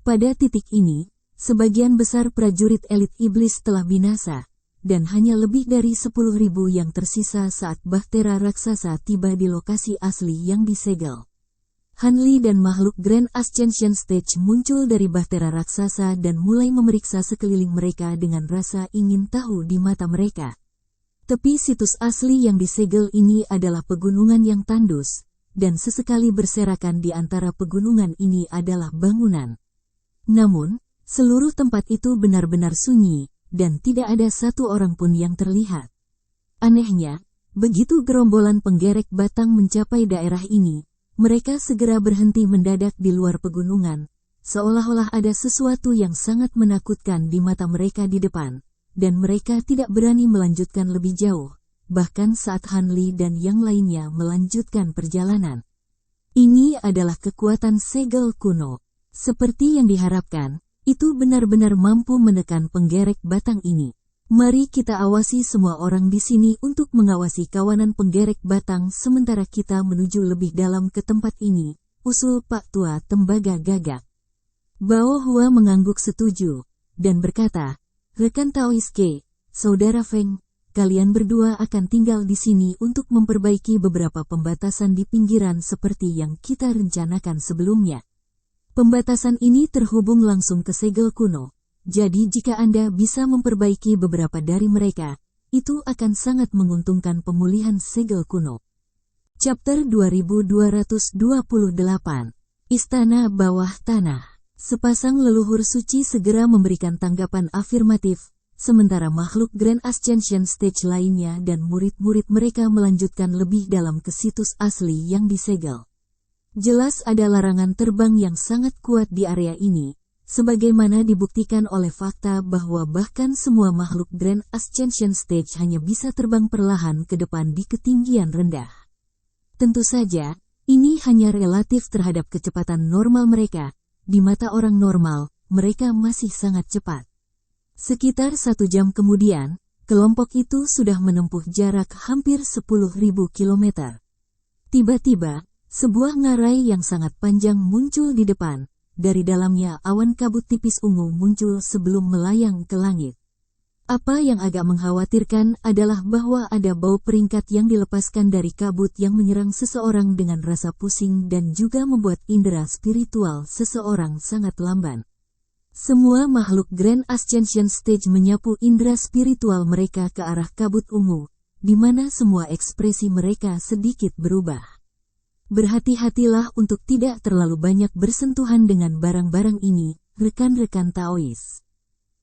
Pada titik ini, sebagian besar prajurit elit iblis telah binasa, dan hanya lebih dari 10.000 yang tersisa saat bahtera raksasa tiba di lokasi asli yang disegel. Han Li dan makhluk Grand Ascension Stage muncul dari bahtera raksasa dan mulai memeriksa sekeliling mereka dengan rasa ingin tahu di mata mereka. Tepi situs asli yang disegel ini adalah pegunungan yang tandus, dan sesekali berserakan di antara pegunungan ini adalah bangunan. Namun, seluruh tempat itu benar-benar sunyi, dan tidak ada satu orang pun yang terlihat. Anehnya, begitu gerombolan penggerek batang mencapai daerah ini, mereka segera berhenti mendadak di luar pegunungan, seolah-olah ada sesuatu yang sangat menakutkan di mata mereka di depan, dan mereka tidak berani melanjutkan lebih jauh, bahkan saat Han Li dan yang lainnya melanjutkan perjalanan. Ini adalah kekuatan segel kuno. Seperti yang diharapkan, itu benar-benar mampu menekan penggerek batang ini. Mari kita awasi semua orang di sini untuk mengawasi kawanan penggerek batang sementara kita menuju lebih dalam ke tempat ini, usul Pak Tua Tembaga gagak. Bao Hua mengangguk setuju, dan berkata, rekan Taois Ke, Saudara Feng, kalian berdua akan tinggal di sini untuk memperbaiki beberapa pembatasan di pinggiran seperti yang kita rencanakan sebelumnya. Pembatasan ini terhubung langsung ke segel kuno, jadi jika Anda bisa memperbaiki beberapa dari mereka, itu akan sangat menguntungkan pemulihan segel kuno. Chapter 2228 Istana Bawah Tanah. Sepasang leluhur suci segera memberikan tanggapan afirmatif, sementara makhluk Grand Ascension Stage lainnya dan murid-murid mereka melanjutkan lebih dalam ke situs asli yang disegel. Jelas ada larangan terbang yang sangat kuat di area ini, sebagaimana dibuktikan oleh fakta bahwa bahkan semua makhluk Grand Ascension Stage hanya bisa terbang perlahan ke depan di ketinggian rendah. Tentu saja, ini hanya relatif terhadap kecepatan normal mereka. Di mata orang normal, mereka masih sangat cepat. Sekitar 1 jam kemudian, kelompok itu sudah menempuh jarak hampir 10.000 kilometer. Tiba-tiba, sebuah ngarai yang sangat panjang muncul di depan. Dari dalamnya awan kabut tipis ungu muncul sebelum melayang ke langit. Apa yang agak mengkhawatirkan adalah bahwa ada bau peringkat yang dilepaskan dari kabut yang menyerang seseorang dengan rasa pusing dan juga membuat indera spiritual seseorang sangat lamban. Semua makhluk Grand Ascension Stage menyapu indera spiritual mereka ke arah kabut ungu, di mana semua ekspresi mereka sedikit berubah. Berhati-hatilah untuk tidak terlalu banyak bersentuhan dengan barang-barang ini, rekan-rekan Taois.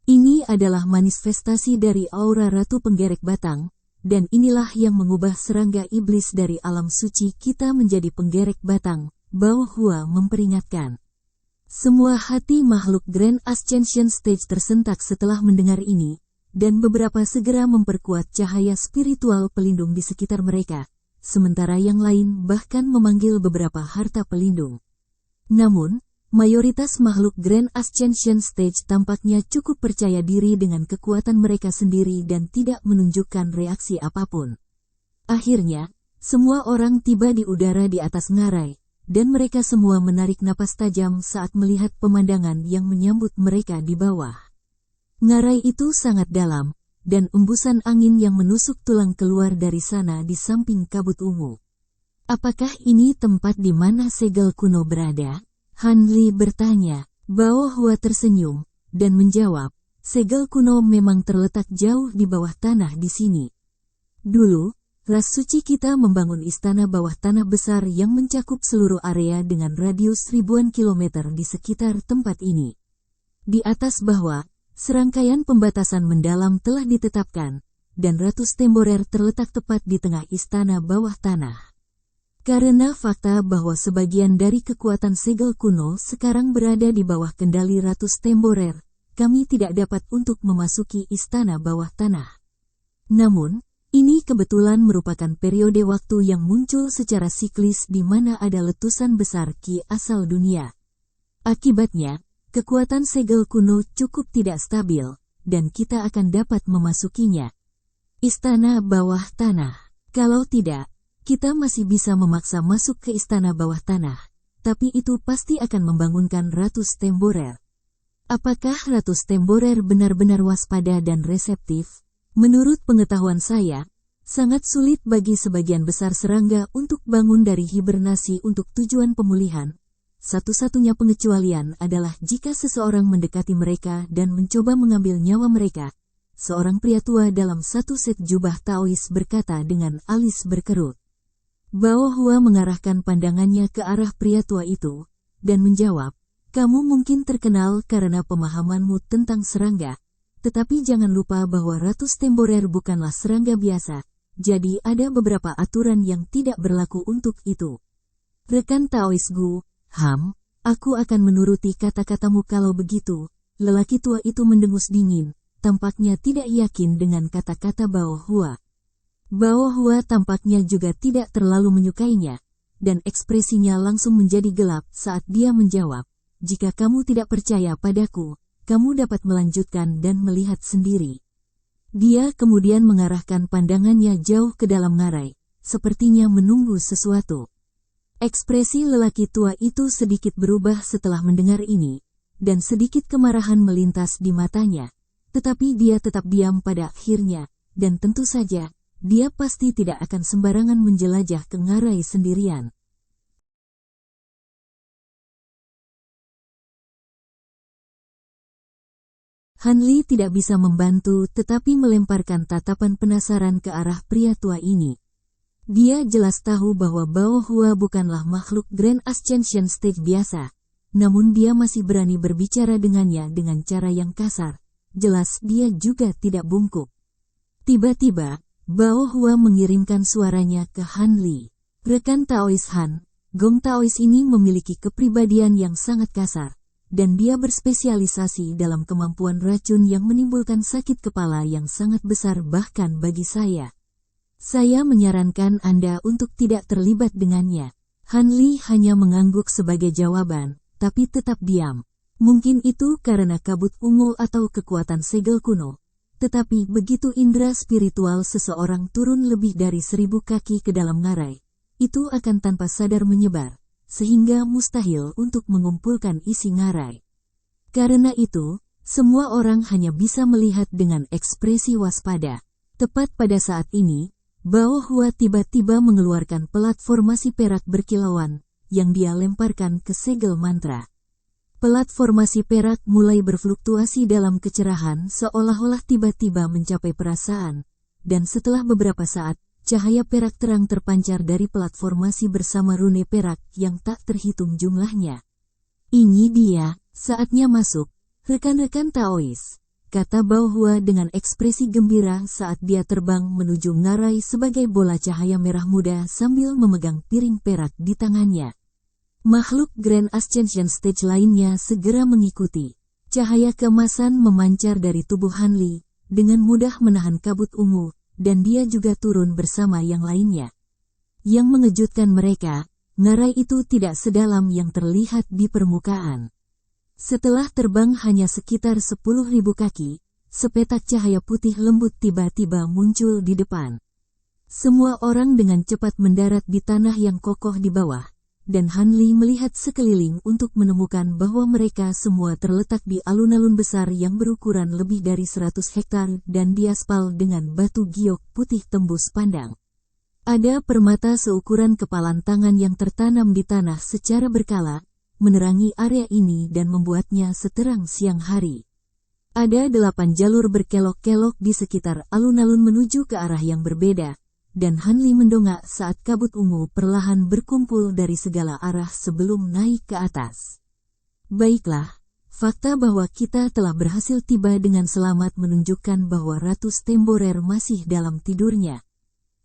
Ini adalah manifestasi dari aura Ratu Penggerek Batang, dan inilah yang mengubah serangga iblis dari alam suci kita menjadi penggerek batang, Bao Hua memperingatkan. Semua hati makhluk Grand Ascension Stage tersentak setelah mendengar ini, dan beberapa segera memperkuat cahaya spiritual pelindung di sekitar mereka, sementara yang lain bahkan memanggil beberapa harta pelindung. Namun, mayoritas makhluk Grand Ascension Stage tampaknya cukup percaya diri dengan kekuatan mereka sendiri dan tidak menunjukkan reaksi apapun. Akhirnya, semua orang tiba di udara di atas ngarai, dan mereka semua menarik napas tajam saat melihat pemandangan yang menyambut mereka di bawah. Ngarai itu sangat dalam, dan embusan angin yang menusuk tulang keluar dari sana di samping kabut ungu. Apakah ini tempat di mana segel kuno berada? Han Li bertanya. Bao Hua tersenyum, dan menjawab, segel kuno memang terletak jauh di bawah tanah di sini. Dulu, ras suci kita membangun istana bawah tanah besar yang mencakup seluruh area dengan radius ribuan kilometer di sekitar tempat ini. Di atas bawah, serangkaian pembatasan mendalam telah ditetapkan, dan ratus temborer terletak tepat di tengah istana bawah tanah. Karena fakta bahwa sebagian dari kekuatan segel kuno sekarang berada di bawah kendali ratus temborer, kami tidak dapat untuk memasuki istana bawah tanah. Namun, ini kebetulan merupakan periode waktu yang muncul secara siklis di mana ada letusan besar ki asal dunia. Akibatnya, kekuatan segel kuno cukup tidak stabil, dan kita akan dapat memasukinya. Istana bawah tanah. Kalau tidak, kita masih bisa memaksa masuk ke istana bawah tanah, tapi itu pasti akan membangunkan ratus temborer. Apakah ratus temborer benar-benar waspada dan reseptif? Menurut pengetahuan saya, sangat sulit bagi sebagian besar serangga untuk bangun dari hibernasi untuk tujuan pemulihan. Satu-satunya pengecualian adalah jika seseorang mendekati mereka dan mencoba mengambil nyawa mereka. Seorang pria tua dalam satu set jubah Taois berkata dengan alis berkerut. Bao Hua mengarahkan pandangannya ke arah pria tua itu, dan menjawab, kamu mungkin terkenal karena pemahamanmu tentang serangga, tetapi jangan lupa bahwa ratus temborer bukanlah serangga biasa, jadi ada beberapa aturan yang tidak berlaku untuk itu. Rekan Taois Gu, aku akan menuruti kata-katamu kalau begitu. Lelaki tua itu mendengus dingin, tampaknya tidak yakin dengan kata-kata Bao Hua. Bao Hua tampaknya juga tidak terlalu menyukainya, dan ekspresinya langsung menjadi gelap saat dia menjawab, "Jika kamu tidak percaya padaku, kamu dapat melanjutkan dan melihat sendiri." Dia kemudian mengarahkan pandangannya jauh ke dalam ngarai, sepertinya menunggu sesuatu. Ekspresi lelaki tua itu sedikit berubah setelah mendengar ini, dan sedikit kemarahan melintas di matanya, tetapi dia tetap diam pada akhirnya, dan tentu saja, dia pasti tidak akan sembarangan menjelajah ke ngarai sendirian. Han Li tidak bisa membantu tetapi melemparkan tatapan penasaran ke arah pria tua ini. Dia jelas tahu bahwa Bao Hua bukanlah makhluk Grand Ascension Stage biasa, namun dia masih berani berbicara dengannya dengan cara yang kasar. Jelas dia juga tidak bungkuk. Tiba-tiba, Bao Hua mengirimkan suaranya ke Han Li. "Rekan Taois Han, Gong Taois ini memiliki kepribadian yang sangat kasar, dan dia berspesialisasi dalam kemampuan racun yang menimbulkan sakit kepala yang sangat besar bahkan bagi saya. Saya menyarankan Anda untuk tidak terlibat dengannya." Han Li hanya mengangguk sebagai jawaban, tapi tetap diam. Mungkin itu karena kabut ungu atau kekuatan segel kuno. Tetapi begitu indera spiritual seseorang turun lebih dari 1000 kaki ke dalam ngarai, itu akan tanpa sadar menyebar, sehingga mustahil untuk mengumpulkan isi ngarai. Karena itu, semua orang hanya bisa melihat dengan ekspresi waspada. Tepat pada saat ini, Bao Hua tiba-tiba mengeluarkan pelat formasi perak berkilauan, yang dia lemparkan ke segel mantra. Pelat formasi perak mulai berfluktuasi dalam kecerahan seolah-olah tiba-tiba mencapai perasaan, dan setelah beberapa saat, cahaya perak terang terpancar dari pelat formasi bersama rune perak yang tak terhitung jumlahnya. "Ini dia, saatnya masuk, rekan-rekan Taois," kata Bao Hua dengan ekspresi gembira saat dia terbang menuju ngarai sebagai bola cahaya merah muda sambil memegang piring perak di tangannya. Makhluk Grand Ascension Stage lainnya segera mengikuti. Cahaya keemasan memancar dari tubuh Han Li, dengan mudah menahan kabut ungu, dan dia juga turun bersama yang lainnya. Yang mengejutkan mereka, ngarai itu tidak sedalam yang terlihat di permukaan. Setelah terbang hanya sekitar 10.000 kaki, sepetak cahaya putih lembut tiba-tiba muncul di depan. Semua orang dengan cepat mendarat di tanah yang kokoh di bawah, dan Han Li melihat sekeliling untuk menemukan bahwa mereka semua terletak di alun-alun besar yang berukuran lebih dari 100 hektar dan diaspal dengan batu giok putih tembus pandang. Ada permata seukuran kepalan tangan yang tertanam di tanah secara berkala, menerangi area ini dan membuatnya seterang siang hari. Ada 8 jalur berkelok-kelok di sekitar alun-alun menuju ke arah yang berbeda, dan Han Li mendongak saat kabut ungu perlahan berkumpul dari segala arah sebelum naik ke atas. "Baiklah, fakta bahwa kita telah berhasil tiba dengan selamat menunjukkan bahwa Ratu Stemborer masih dalam tidurnya.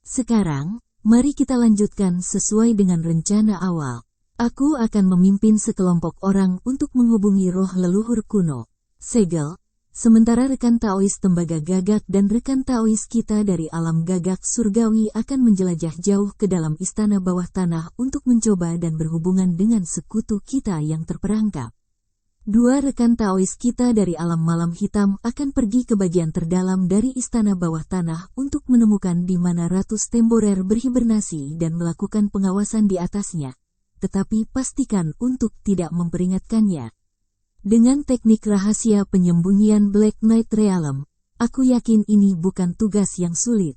Sekarang, mari kita lanjutkan sesuai dengan rencana awal. Aku akan memimpin sekelompok orang untuk menghubungi roh leluhur kuno, Segel. Sementara rekan Taois tembaga gagak dan rekan Taois kita dari alam gagak surgawi akan menjelajah jauh ke dalam istana bawah tanah untuk mencoba dan berhubungan dengan sekutu kita yang terperangkap. 2 rekan Taois kita dari alam malam hitam akan pergi ke bagian terdalam dari istana bawah tanah untuk menemukan di mana Ratu Stemborer berhibernasi dan melakukan pengawasan di atasnya. Tetapi pastikan untuk tidak memperingatkannya. Dengan teknik rahasia penyembunyian Black Knight Realm, aku yakin ini bukan tugas yang sulit.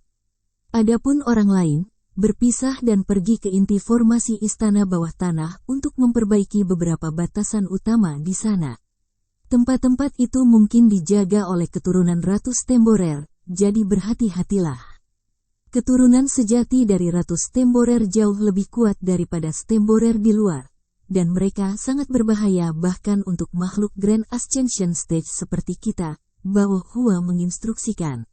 Adapun orang lain, berpisah dan pergi ke inti formasi istana bawah tanah untuk memperbaiki beberapa batasan utama di sana. Tempat-tempat itu mungkin dijaga oleh keturunan Ratu Stemborer, jadi berhati-hatilah. Keturunan sejati dari Ratu Stemborer jauh lebih kuat daripada Stemborer di luar. Dan mereka sangat berbahaya bahkan untuk makhluk Grand Ascension Stage seperti kita, Bao Hua menginstruksikan.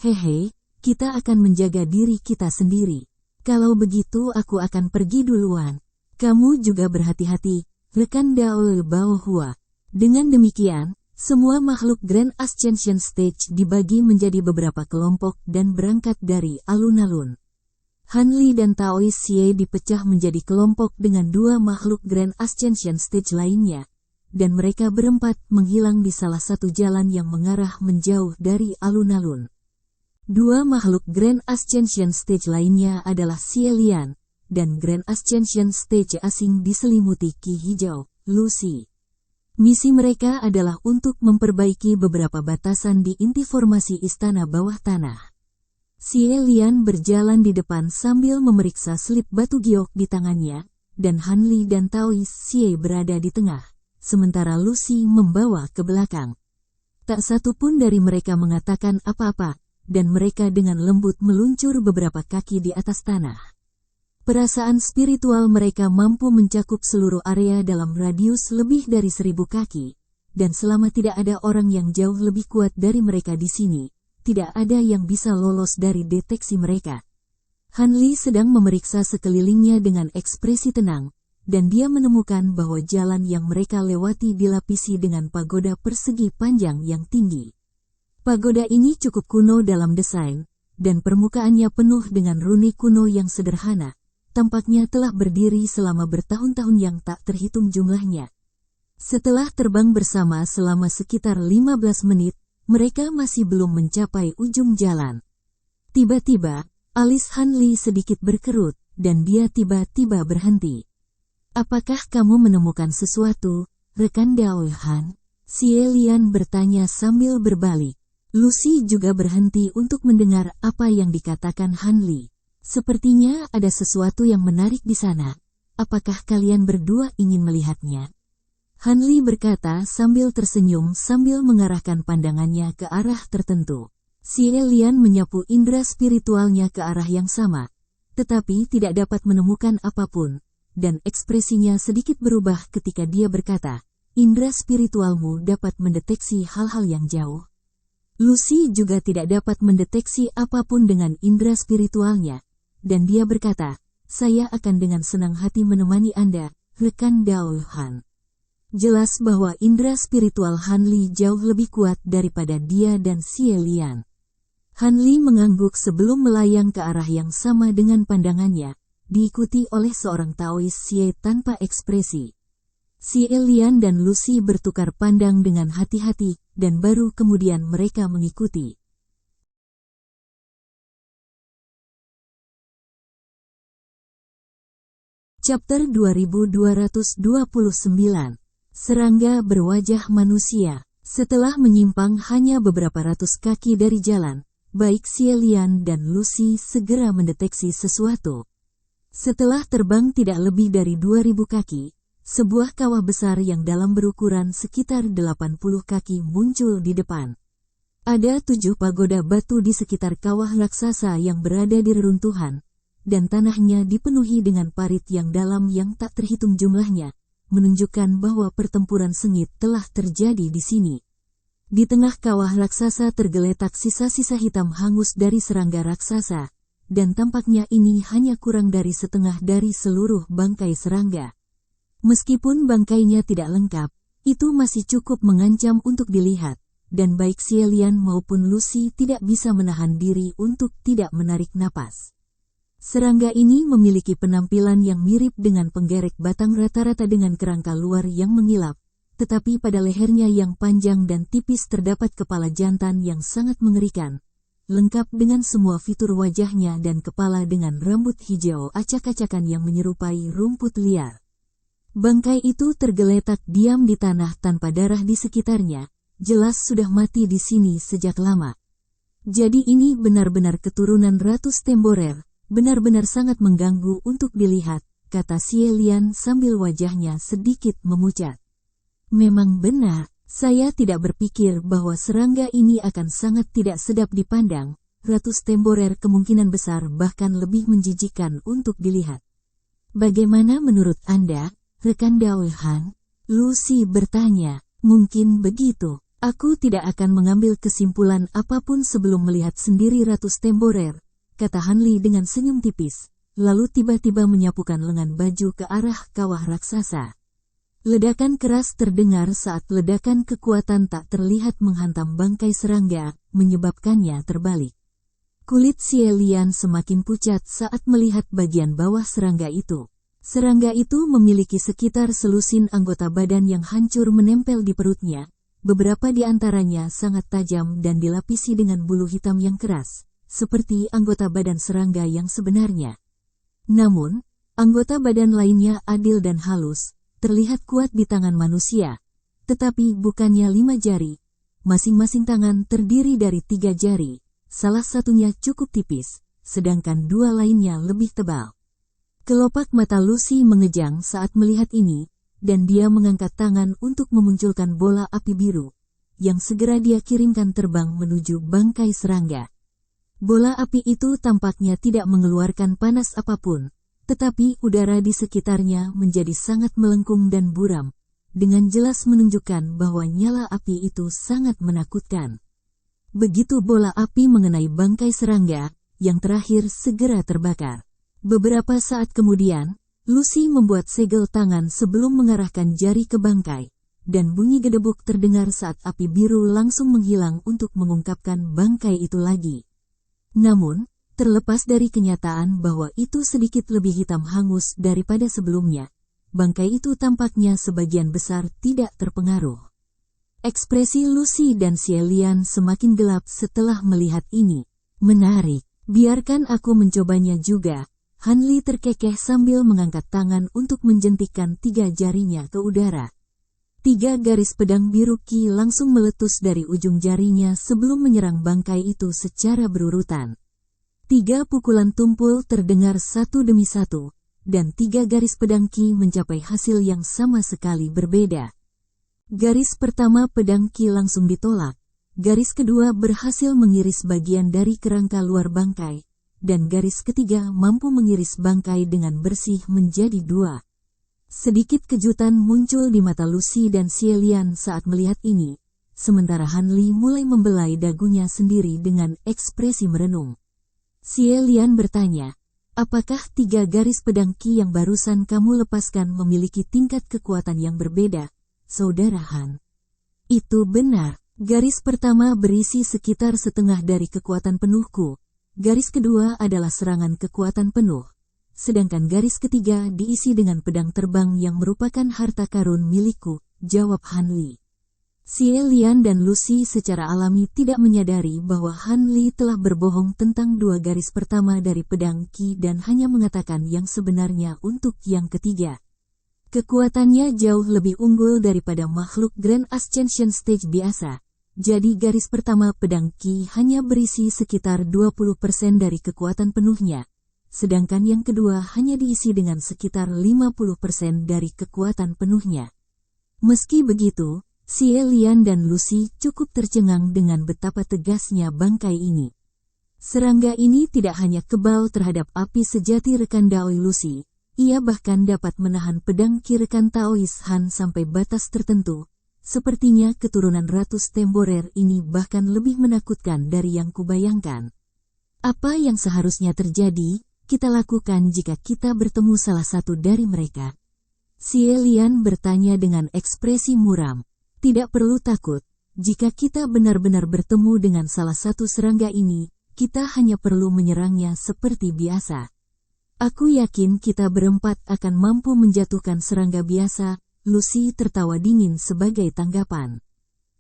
"Hehe, kita akan menjaga diri kita sendiri. Kalau begitu aku akan pergi duluan. Kamu juga berhati-hati, rekan Bao Hua." Dengan demikian, Semua makhluk Grand Ascension Stage dibagi menjadi beberapa kelompok dan berangkat dari alun-alun. Han Li dan Taois Xie dipecah menjadi kelompok dengan dua makhluk Grand Ascension Stage lainnya, dan mereka berempat menghilang di salah satu jalan yang mengarah menjauh dari alun-alun. Dua makhluk Grand Ascension Stage lainnya adalah Xie Lian, dan Grand Ascension Stage asing diselimuti Ki Hijau, Lucy. Misi mereka adalah untuk memperbaiki beberapa batasan di inti formasi istana bawah tanah. Xie Lian berjalan di depan sambil memeriksa selip batu giok di tangannya, dan Han Li dan Taois Xie berada di tengah, sementara Lucy membawa ke belakang. Tak satu pun dari mereka mengatakan apa-apa, dan mereka dengan lembut meluncur beberapa kaki di atas tanah. Perasaan spiritual mereka mampu mencakup seluruh area dalam radius lebih dari 1000 kaki, dan selama tidak ada orang yang jauh lebih kuat dari mereka di sini, tidak ada yang bisa lolos dari deteksi mereka. Han Li sedang memeriksa sekelilingnya dengan ekspresi tenang, dan dia menemukan bahwa jalan yang mereka lewati dilapisi dengan pagoda persegi panjang yang tinggi. Pagoda ini cukup kuno dalam desain, dan permukaannya penuh dengan runi kuno yang sederhana. Tampaknya telah berdiri selama bertahun-tahun yang tak terhitung jumlahnya. Setelah terbang bersama selama sekitar 15 menit, mereka masih belum mencapai ujung jalan. Tiba-tiba, alis Han Li sedikit berkerut, dan dia tiba-tiba berhenti. "Apakah kamu menemukan sesuatu, rekan Dao Han?" Xie Lian bertanya sambil berbalik. Lucy juga berhenti untuk mendengar apa yang dikatakan Han Li. "Sepertinya ada sesuatu yang menarik di sana. Apakah kalian berdua ingin melihatnya?" Han Li berkata sambil tersenyum sambil mengarahkan pandangannya ke arah tertentu. Xie Lian menyapu indera spiritualnya ke arah yang sama, tetapi tidak dapat menemukan apapun, dan ekspresinya sedikit berubah ketika dia berkata, "Indera spiritualmu dapat mendeteksi hal-hal yang jauh." Lucy juga tidak dapat mendeteksi apapun dengan indera spiritualnya, dan dia berkata, "Saya akan dengan senang hati menemani Anda, rekan Dao Han." Jelas bahwa indera spiritual Han Li jauh lebih kuat daripada dia dan Xie Lian. Han Li mengangguk sebelum melayang ke arah yang sama dengan pandangannya, diikuti oleh seorang Taois Xie tanpa ekspresi. Xie Lian dan Lucy bertukar pandang dengan hati-hati, dan baru kemudian mereka mengikuti. Chapter 2229. Serangga berwajah manusia. Setelah menyimpang hanya beberapa ratus kaki dari jalan, baik Xie Lian dan Lucy segera mendeteksi sesuatu. Setelah terbang tidak lebih dari 2000 kaki, sebuah kawah besar yang dalam berukuran sekitar 80 kaki muncul di depan. Ada 7 pagoda batu di sekitar kawah raksasa yang berada di reruntuhan, dan tanahnya dipenuhi dengan parit yang dalam yang tak terhitung jumlahnya, menunjukkan bahwa pertempuran sengit telah terjadi di sini. Di tengah kawah raksasa tergeletak sisa-sisa hitam hangus dari serangga raksasa, dan tampaknya ini hanya kurang dari setengah dari seluruh bangkai serangga. Meskipun bangkainya tidak lengkap, itu masih cukup mengancam untuk dilihat, dan baik Xie Lian maupun Lucy tidak bisa menahan diri untuk tidak menarik napas. Serangga ini memiliki penampilan yang mirip dengan penggerek batang rata-rata dengan kerangka luar yang mengilap, tetapi pada lehernya yang panjang dan tipis terdapat kepala jantan yang sangat mengerikan, lengkap dengan semua fitur wajahnya dan kepala dengan rambut hijau acak-acakan yang menyerupai rumput liar. Bangkai itu tergeletak diam di tanah tanpa darah di sekitarnya, jelas sudah mati di sini sejak lama. Jadi ini benar-benar keturunan Ratu Stemborer. Benar-benar sangat mengganggu untuk dilihat, kata Xie Lian sambil wajahnya sedikit memucat. Memang benar, saya tidak berpikir bahwa serangga ini akan sangat tidak sedap dipandang. Ratu Stemborer kemungkinan besar bahkan lebih menjijikkan untuk dilihat. Bagaimana menurut Anda, rekan Dao Han? Lucy bertanya. Mungkin begitu. Aku tidak akan mengambil kesimpulan apapun sebelum melihat sendiri Ratu Stemborer, kata Han Li dengan senyum tipis, lalu tiba-tiba menyapukan lengan baju ke arah kawah raksasa. Ledakan keras terdengar saat ledakan kekuatan tak terlihat menghantam bangkai serangga, menyebabkannya terbalik. Kulit Xie Lian semakin pucat saat melihat bagian bawah serangga itu. Serangga itu memiliki sekitar selusin anggota badan yang hancur menempel di perutnya. Beberapa di antaranya sangat tajam dan dilapisi dengan bulu hitam yang keras, seperti anggota badan serangga yang sebenarnya. Namun, anggota badan lainnya adil dan halus, terlihat kuat di tangan manusia. Tetapi bukannya 5 jari. Masing-masing tangan terdiri dari 3 jari. Salah satunya cukup tipis, sedangkan 2 lainnya lebih tebal. Kelopak mata Lucy mengejang saat melihat ini, dan dia mengangkat tangan untuk memunculkan bola api biru, yang segera dia kirimkan terbang menuju bangkai serangga. Bola api itu tampaknya tidak mengeluarkan panas apapun, tetapi udara di sekitarnya menjadi sangat melengkung dan buram, dengan jelas menunjukkan bahwa nyala api itu sangat menakutkan. Begitu bola api mengenai bangkai serangga, yang terakhir segera terbakar. Beberapa saat kemudian, Lucy membuat segel tangan sebelum mengarahkan jari ke bangkai, dan bunyi gedebuk terdengar saat api biru langsung menghilang untuk mengungkapkan bangkai itu lagi. Namun, terlepas dari kenyataan bahwa itu sedikit lebih hitam hangus daripada sebelumnya, bangkai itu tampaknya sebagian besar tidak terpengaruh. Ekspresi Lucy dan Xie Lian semakin gelap setelah melihat ini. Menarik, biarkan aku mencobanya juga. Han Li terkekeh sambil mengangkat tangan untuk menjentikkan 3 jarinya ke udara. 3 garis pedang biru Qi langsung meletus dari ujung jarinya sebelum menyerang bangkai itu secara berurutan. 3 pukulan tumpul terdengar satu demi satu, dan 3 garis pedang Qi mencapai hasil yang sama sekali berbeda. Garis pertama pedang Qi langsung ditolak, garis kedua berhasil mengiris bagian dari kerangka luar bangkai, dan garis ketiga mampu mengiris bangkai dengan bersih menjadi 2. Sedikit kejutan muncul di mata Lucy dan Xie Lian saat melihat ini, sementara Han Li mulai membelai dagunya sendiri dengan ekspresi merenung. Xie Lian bertanya, apakah 3 garis pedang Qi yang barusan kamu lepaskan memiliki tingkat kekuatan yang berbeda, Saudara Han? Itu benar. Garis pertama berisi sekitar setengah dari kekuatan penuhku. Garis kedua adalah serangan kekuatan penuh. Sedangkan garis ketiga diisi dengan pedang terbang yang merupakan harta karun milikku, jawab Han Li. Xie Lian dan Lucy secara alami tidak menyadari bahwa Han Li telah berbohong tentang 2 garis pertama dari pedang Qi dan hanya mengatakan yang sebenarnya untuk yang ketiga. Kekuatannya jauh lebih unggul daripada makhluk Grand Ascension Stage biasa, jadi garis pertama pedang Qi hanya berisi sekitar 20% dari kekuatan penuhnya, sedangkan yang kedua hanya diisi dengan sekitar 50% dari kekuatan penuhnya. Meski begitu, Xie Lian dan Lucy cukup tercengang dengan betapa tegasnya bangkai ini. Serangga ini tidak hanya kebal terhadap api sejati rekan Daoi Lucy, ia bahkan dapat menahan pedang Qi rekan Taois Han sampai batas tertentu. Sepertinya keturunan Ratu Temporer ini bahkan lebih menakutkan dari yang kubayangkan. Apa yang seharusnya terjadi, kita lakukan jika kita bertemu salah satu dari mereka? Xie Lian bertanya dengan ekspresi muram. Tidak perlu takut, jika kita benar-benar bertemu dengan salah satu serangga ini, kita hanya perlu menyerangnya seperti biasa. Aku yakin kita berempat akan mampu menjatuhkan serangga biasa, Lucy tertawa dingin sebagai tanggapan.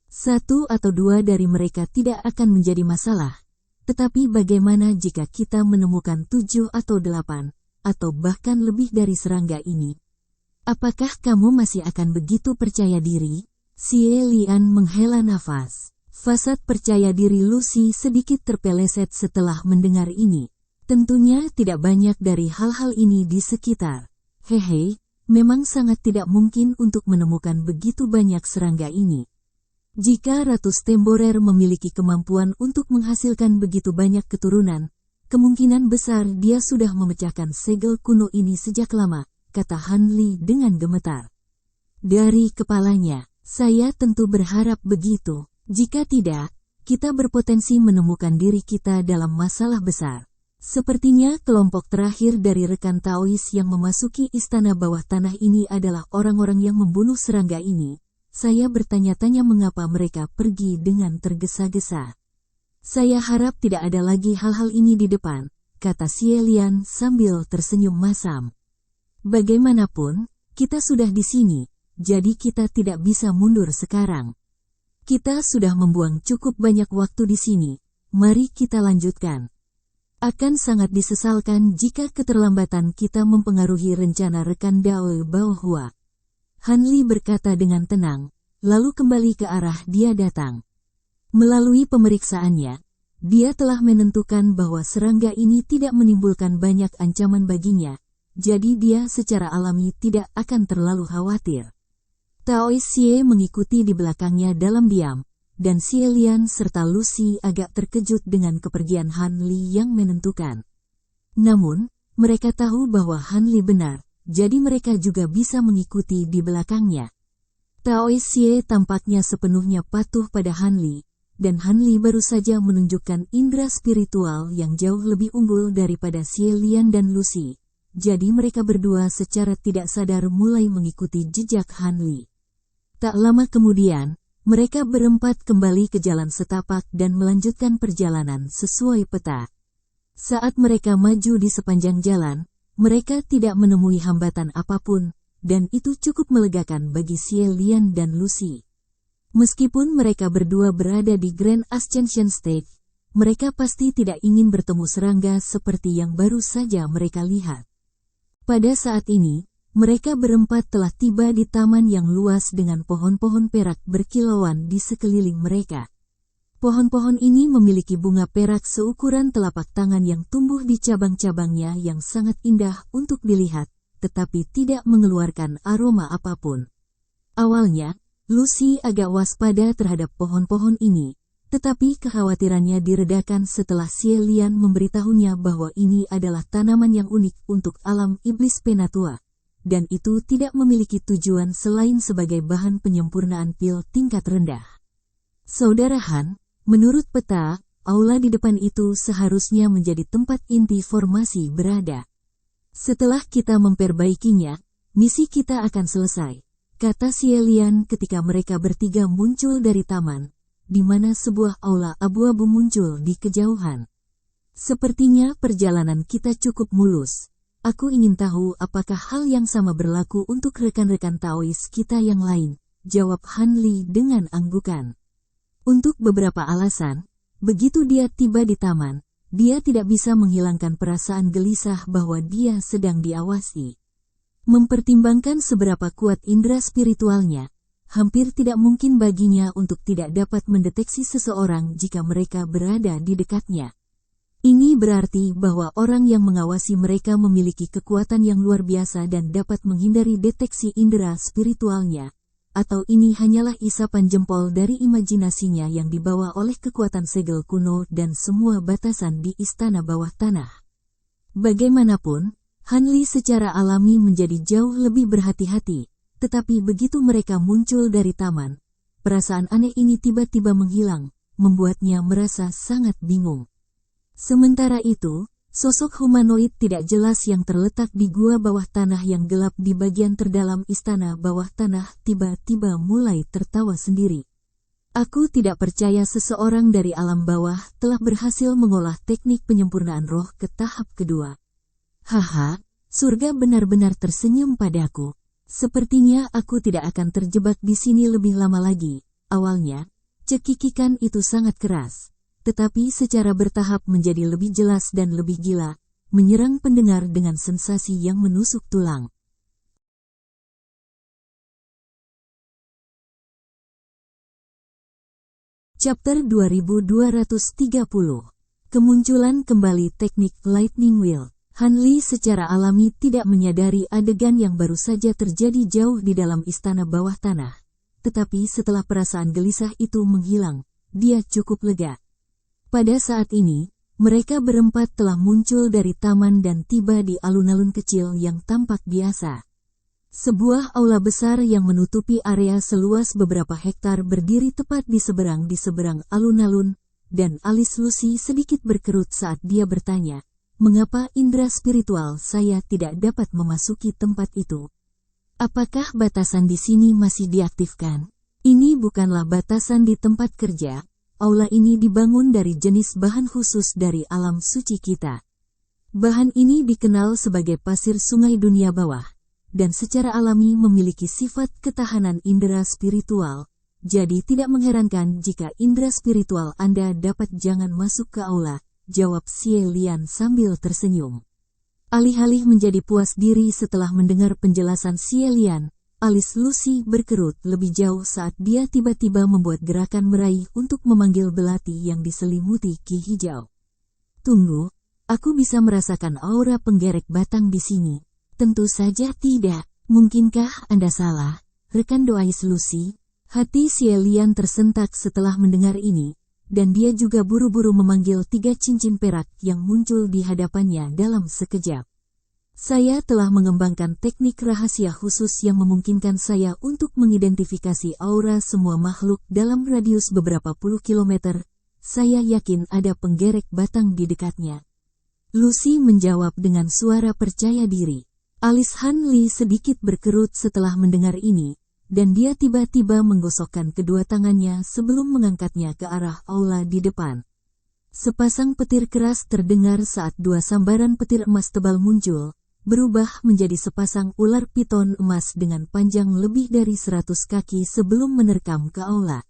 1 atau 2 dari mereka tidak akan menjadi masalah, tetapi bagaimana jika kita menemukan 7 atau 8, atau bahkan lebih dari serangga ini? Apakah kamu masih akan begitu percaya diri? Xie Lian menghela nafas. Fasad percaya diri Lucy sedikit terpeleset setelah mendengar ini. Tentunya tidak banyak dari hal-hal ini di sekitar. Hehe, memang sangat tidak mungkin untuk menemukan begitu banyak serangga ini. Jika Ratu Temporer memiliki kemampuan untuk menghasilkan begitu banyak keturunan, kemungkinan besar dia sudah memecahkan segel kuno ini sejak lama, kata Han Li dengan gemetar. Dari kepalanya. Saya tentu berharap begitu. Jika tidak, kita berpotensi menemukan diri kita dalam masalah besar. Sepertinya kelompok terakhir dari rekan Taois yang memasuki istana bawah tanah ini adalah orang-orang yang membunuh serangga ini. Saya bertanya-tanya mengapa mereka pergi dengan tergesa-gesa. Saya harap tidak ada lagi hal-hal ini di depan, kata Xie Lian sambil tersenyum masam. Bagaimanapun, kita sudah di sini, jadi kita tidak bisa mundur sekarang. Kita sudah membuang cukup banyak waktu di sini, mari kita lanjutkan. Akan sangat disesalkan jika keterlambatan kita mempengaruhi rencana rekan Dao Baohua. Han Li berkata dengan tenang, lalu kembali ke arah dia datang. Melalui pemeriksaannya, dia telah menentukan bahwa serangga ini tidak menimbulkan banyak ancaman baginya, jadi dia secara alami tidak akan terlalu khawatir. Taois Xie mengikuti di belakangnya dalam diam, dan Xie Lian serta Lucy agak terkejut dengan kepergian Han Li yang menentukan. Namun, mereka tahu bahwa Han Li benar, jadi mereka juga bisa mengikuti di belakangnya. Taois Xie tampaknya sepenuhnya patuh pada Han Li, dan Han Li baru saja menunjukkan indera spiritual yang jauh lebih unggul daripada Xie Lian dan Lucy. Jadi mereka berdua secara tidak sadar mulai mengikuti jejak Han Li. Tak lama kemudian, mereka berempat kembali ke jalan setapak dan melanjutkan perjalanan sesuai peta. Saat mereka maju di sepanjang jalan, mereka tidak menemui hambatan apapun, dan itu cukup melegakan bagi Xie Lian dan Lucy. Meskipun mereka berdua berada di Grand Ascension Stage, mereka pasti tidak ingin bertemu serangga seperti yang baru saja mereka lihat. Pada saat ini, mereka berempat telah tiba di taman yang luas dengan pohon-pohon perak berkilauan di sekeliling mereka. Pohon-pohon ini memiliki bunga perak seukuran telapak tangan yang tumbuh di cabang-cabangnya yang sangat indah untuk dilihat, tetapi tidak mengeluarkan aroma apapun. Awalnya, Lucy agak waspada terhadap pohon-pohon ini, tetapi kekhawatirannya diredakan setelah Xie Lian memberitahunya bahwa ini adalah tanaman yang unik untuk alam iblis Penatua. Dan itu tidak memiliki tujuan selain sebagai bahan penyempurnaan pil tingkat rendah. Saudara Han, menurut peta, aula di depan itu seharusnya menjadi tempat inti formasi berada. Setelah kita memperbaikinya, misi kita akan selesai, kata Xie Lian ketika mereka bertiga muncul dari taman, di mana sebuah aula abu-abu muncul di kejauhan. Sepertinya perjalanan kita cukup mulus. Aku ingin tahu apakah hal yang sama berlaku untuk rekan-rekan Taois kita yang lain, jawab Han Li dengan anggukan. Untuk beberapa alasan, begitu dia tiba di taman, dia tidak bisa menghilangkan perasaan gelisah bahwa dia sedang diawasi. Mempertimbangkan seberapa kuat indera spiritualnya, hampir tidak mungkin baginya untuk tidak dapat mendeteksi seseorang jika mereka berada di dekatnya. Ini berarti bahwa orang yang mengawasi mereka memiliki kekuatan yang luar biasa dan dapat menghindari deteksi indera spiritualnya. Atau ini hanyalah isapan jempol dari imajinasinya yang dibawa oleh kekuatan segel kuno dan semua batasan di istana bawah tanah. Bagaimanapun, Han Li secara alami menjadi jauh lebih berhati-hati, tetapi begitu mereka muncul dari taman, perasaan aneh ini tiba-tiba menghilang, membuatnya merasa sangat bingung. Sementara itu, sosok humanoid tidak jelas yang terletak di gua bawah tanah yang gelap di bagian terdalam istana bawah tanah tiba-tiba mulai tertawa sendiri. Aku tidak percaya seseorang dari alam bawah telah berhasil mengolah teknik penyempurnaan roh ke tahap kedua. Haha, surga benar-benar tersenyum padaku. Sepertinya aku tidak akan terjebak di sini lebih lama lagi. Awalnya, cekikikan itu sangat keras. Tetapi secara bertahap menjadi lebih jelas dan lebih gila, menyerang pendengar dengan sensasi yang menusuk tulang. Chapter 2230. Kemunculan kembali teknik Lightning Wheel. Han Li secara alami tidak menyadari adegan yang baru saja terjadi jauh di dalam istana bawah tanah. Tetapi setelah perasaan gelisah itu menghilang, dia cukup lega. Pada saat ini, mereka berempat telah muncul dari taman dan tiba di alun-alun kecil yang tampak biasa. Sebuah aula besar yang menutupi area seluas beberapa hektar berdiri tepat di seberang alun-alun, dan alis Lucy sedikit berkerut saat dia bertanya, mengapa indera spiritual saya tidak dapat memasuki tempat itu? Apakah batasan di sini masih diaktifkan? Ini bukanlah batasan di tempat kerja. Aula ini dibangun dari jenis bahan khusus dari alam suci kita. Bahan ini dikenal sebagai pasir sungai dunia bawah, dan secara alami memiliki sifat ketahanan indera spiritual. Jadi tidak mengherankan jika indera spiritual Anda dapat jangan masuk ke aula, jawab Xie Lian sambil tersenyum. Alih-alih menjadi puas diri setelah mendengar penjelasan Xie Lian, alis Lucy berkerut lebih jauh saat dia tiba-tiba membuat gerakan meraih untuk memanggil belati yang diselimuti ki hijau. Tunggu, aku bisa merasakan aura penggerek batang di sini. Tentu saja tidak. Mungkinkah Anda salah, rekan doais Lucy? Hati Xie Lian tersentak setelah mendengar ini, dan dia juga buru-buru memanggil 3 cincin perak yang muncul di hadapannya dalam sekejap. Saya telah mengembangkan teknik rahasia khusus yang memungkinkan saya untuk mengidentifikasi aura semua makhluk dalam radius beberapa puluh kilometer. Saya yakin ada penggerek batang di dekatnya. Lucy menjawab dengan suara percaya diri. Alis Han Li sedikit berkerut setelah mendengar ini, dan dia tiba-tiba menggosokkan kedua tangannya sebelum mengangkatnya ke arah aula di depan. Sepasang petir keras terdengar saat 2 sambaran petir emas tebal muncul, berubah menjadi sepasang ular piton emas dengan panjang lebih dari 100 kaki sebelum menerkam ke aula.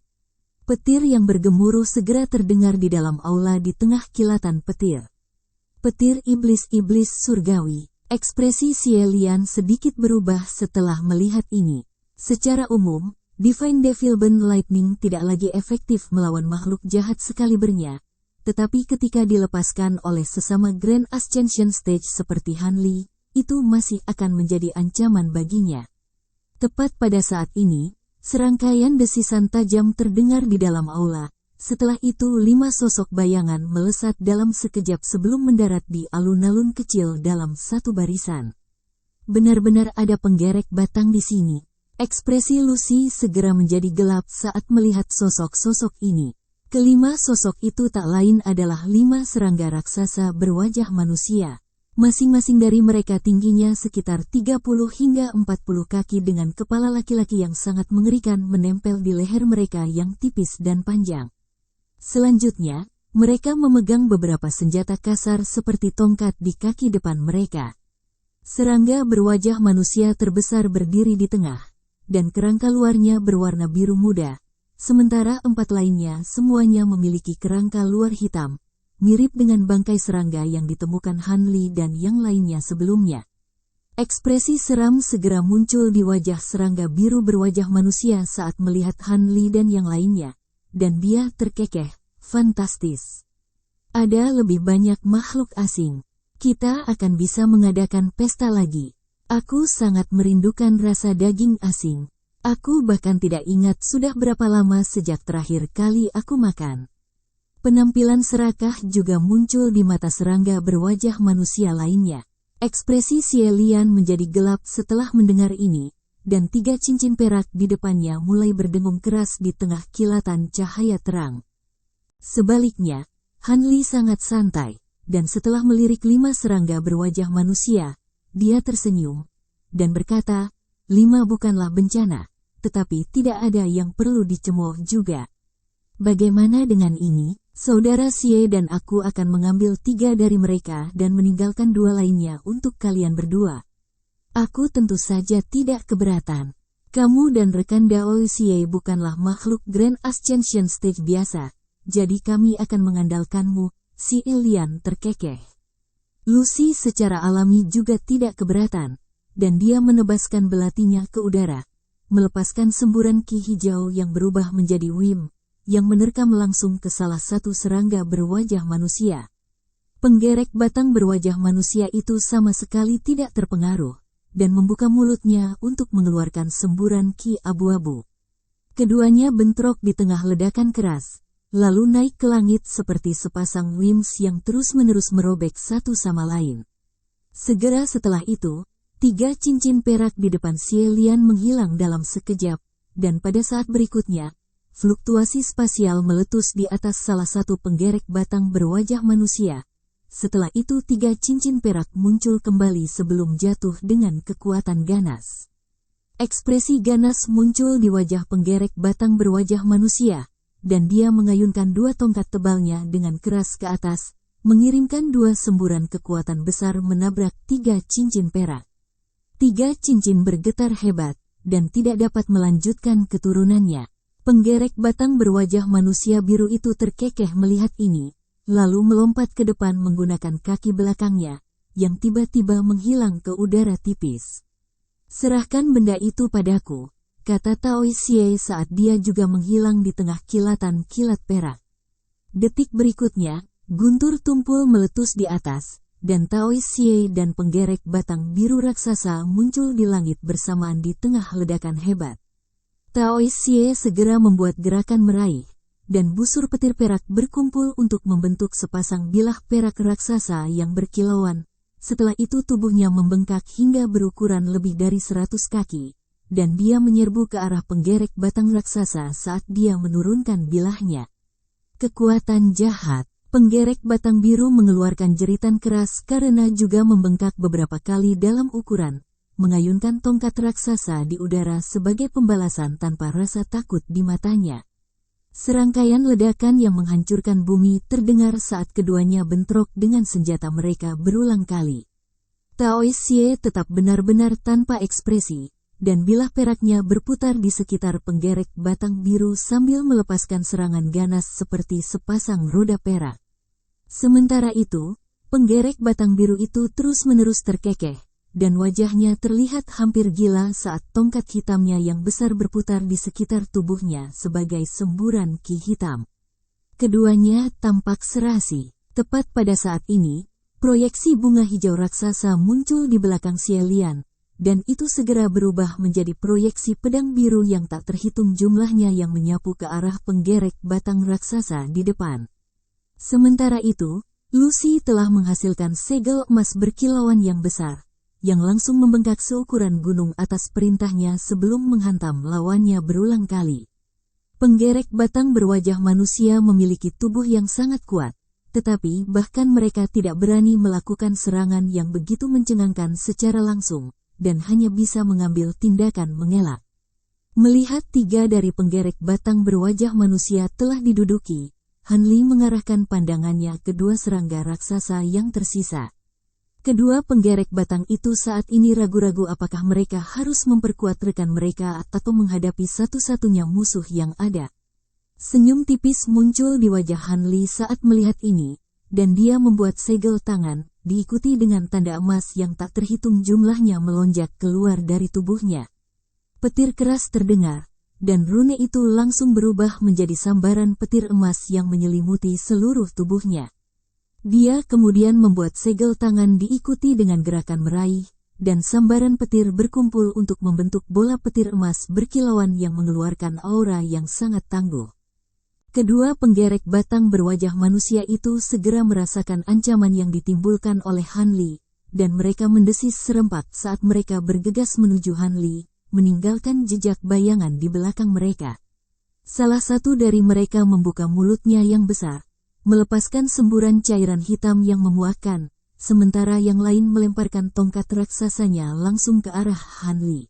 Petir yang bergemuruh segera terdengar di dalam aula di tengah kilatan petir. Petir iblis-iblis surgawi. Ekspresi Xie Lian sedikit berubah setelah melihat ini. Secara umum, Divine Devilment Lightning tidak lagi efektif melawan makhluk jahat sekalibernya, tetapi ketika dilepaskan oleh sesama Grand Ascension Stage seperti Han Li, itu masih akan menjadi ancaman baginya. Tepat pada saat ini, serangkaian desisan tajam terdengar di dalam aula. Setelah itu 5 sosok bayangan melesat dalam sekejap sebelum mendarat di alun-alun kecil dalam satu barisan. Benar-benar ada penggerek batang di sini. Ekspresi Lucy segera menjadi gelap saat melihat sosok-sosok ini. Kelima sosok itu tak lain adalah 5 serangga raksasa berwajah manusia. Masing-masing dari mereka tingginya sekitar 30 hingga 40 kaki dengan kepala laki-laki yang sangat mengerikan menempel di leher mereka yang tipis dan panjang. Selanjutnya, mereka memegang beberapa senjata kasar seperti tongkat di kaki depan mereka. Serangga berwajah manusia terbesar berdiri di tengah, dan kerangka luarnya berwarna biru muda, sementara 4 lainnya semuanya memiliki kerangka luar hitam, mirip dengan bangkai serangga yang ditemukan Han Li dan yang lainnya sebelumnya. Ekspresi seram segera muncul di wajah serangga biru berwajah manusia saat melihat Han Li dan yang lainnya, dan dia terkekeh, fantastis. Ada lebih banyak makhluk asing. Kita akan bisa mengadakan pesta lagi. Aku sangat merindukan rasa daging asing. Aku bahkan tidak ingat sudah berapa lama sejak terakhir kali aku makan. Penampilan serakah juga muncul di mata serangga berwajah manusia lainnya. Ekspresi Xie Lian menjadi gelap setelah mendengar ini, dan 3 cincin perak di depannya mulai berdengung keras di tengah kilatan cahaya terang. Sebaliknya, Han Li sangat santai, dan setelah melirik 5 serangga berwajah manusia, dia tersenyum, dan berkata, 5 bukanlah bencana, tetapi tidak ada yang perlu dicemooh juga. Bagaimana dengan ini? Saudara Xie dan aku akan mengambil 3 dari mereka dan meninggalkan 2 lainnya untuk kalian berdua. Aku tentu saja tidak keberatan. Kamu dan rekan Dao Xie bukanlah makhluk Grand Ascension Stage biasa, jadi kami akan mengandalkanmu, Xie Lian terkekeh. Lucy secara alami juga tidak keberatan, dan dia menebaskan belatinya ke udara, melepaskan semburan ki hijau yang berubah menjadi Wim, yang menerkam langsung ke salah satu serangga berwajah manusia. Penggerek batang berwajah manusia itu sama sekali tidak terpengaruh, dan membuka mulutnya untuk mengeluarkan semburan ki abu-abu. Keduanya bentrok di tengah ledakan keras, lalu naik ke langit seperti sepasang Wims yang terus-menerus merobek satu sama lain. Segera setelah itu, 3 cincin perak di depan Xie Lian menghilang dalam sekejap, dan pada saat berikutnya, fluktuasi spasial meletus di atas salah satu penggerek batang berwajah manusia, Setelah itu 3 cincin perak muncul kembali sebelum jatuh dengan kekuatan ganas. Ekspresi ganas muncul di wajah penggerek batang berwajah manusia, dan dia mengayunkan 2 tongkat tebalnya dengan keras ke atas, mengirimkan 2 semburan kekuatan besar menabrak 3 cincin perak. 3 cincin bergetar hebat, dan tidak dapat melanjutkan keturunannya. Penggerek batang berwajah manusia biru itu terkekeh melihat ini, lalu melompat ke depan menggunakan kaki belakangnya, yang tiba-tiba menghilang ke udara tipis. "Serahkan benda itu padaku," kata Tao Xie saat dia juga menghilang di tengah kilatan kilat perak. Detik berikutnya, guntur tumpul meletus di atas, dan Tao Xie dan penggerek batang biru raksasa muncul di langit bersamaan di tengah ledakan hebat. Tao Xie segera membuat gerakan meraih, dan busur petir perak berkumpul untuk membentuk sepasang bilah perak raksasa yang berkilauan. Setelah itu tubuhnya membengkak hingga berukuran lebih dari 100 kaki, dan dia menyerbu ke arah penggerek batang raksasa saat dia menurunkan bilahnya. Kekuatan jahat. Penggerek batang biru mengeluarkan jeritan keras karena juga membengkak beberapa kali dalam ukuran, mengayunkan tongkat raksasa di udara sebagai pembalasan tanpa rasa takut di matanya. Serangkaian ledakan yang menghancurkan bumi terdengar saat keduanya bentrok dengan senjata mereka berulang kali. Tao Xie tetap benar-benar tanpa ekspresi, dan bilah peraknya berputar di sekitar penggerek batang biru sambil melepaskan serangan ganas seperti sepasang roda perak. Sementara itu, penggerek batang biru itu terus-menerus terkekeh, dan wajahnya terlihat hampir gila saat tongkat hitamnya yang besar berputar di sekitar tubuhnya sebagai semburan ki hitam. Keduanya tampak serasi. Tepat pada saat ini, proyeksi bunga hijau raksasa muncul di belakang Xie Lian, dan itu segera berubah menjadi proyeksi pedang biru yang tak terhitung jumlahnya yang menyapu ke arah penggerek batang raksasa di depan. Sementara itu, Lucy telah menghasilkan segel emas berkilauan yang besar, yang langsung membengkak seukuran gunung atas perintahnya sebelum menghantam lawannya berulang kali. Penggerek batang berwajah manusia memiliki tubuh yang sangat kuat, tetapi bahkan mereka tidak berani melakukan serangan yang begitu mencengangkan secara langsung, dan hanya bisa mengambil tindakan mengelak. Melihat 3 dari penggerek batang berwajah manusia telah diduduki, Han Li mengarahkan pandangannya ke 2 serangga raksasa yang tersisa. Kedua penggerek batang itu saat ini ragu-ragu apakah mereka harus memperkuat rekan mereka atau menghadapi satu-satunya musuh yang ada. Senyum tipis muncul di wajah Han Li saat melihat ini, dan dia membuat segel tangan, diikuti dengan tanda emas yang tak terhitung jumlahnya melonjak keluar dari tubuhnya. Petir keras terdengar, dan rune itu langsung berubah menjadi sambaran petir emas yang menyelimuti seluruh tubuhnya. Dia kemudian membuat segel tangan diikuti dengan gerakan meraih, dan sambaran petir berkumpul untuk membentuk bola petir emas berkilauan yang mengeluarkan aura yang sangat tangguh. Kedua penggerek batang berwajah manusia itu segera merasakan ancaman yang ditimbulkan oleh Han Li, dan mereka mendesis serempak saat mereka bergegas menuju Han Li, meninggalkan jejak bayangan di belakang mereka. Salah satu dari mereka membuka mulutnya yang besar, melepaskan semburan cairan hitam yang memuakkan, sementara yang lain melemparkan tongkat raksasanya langsung ke arah Han Li.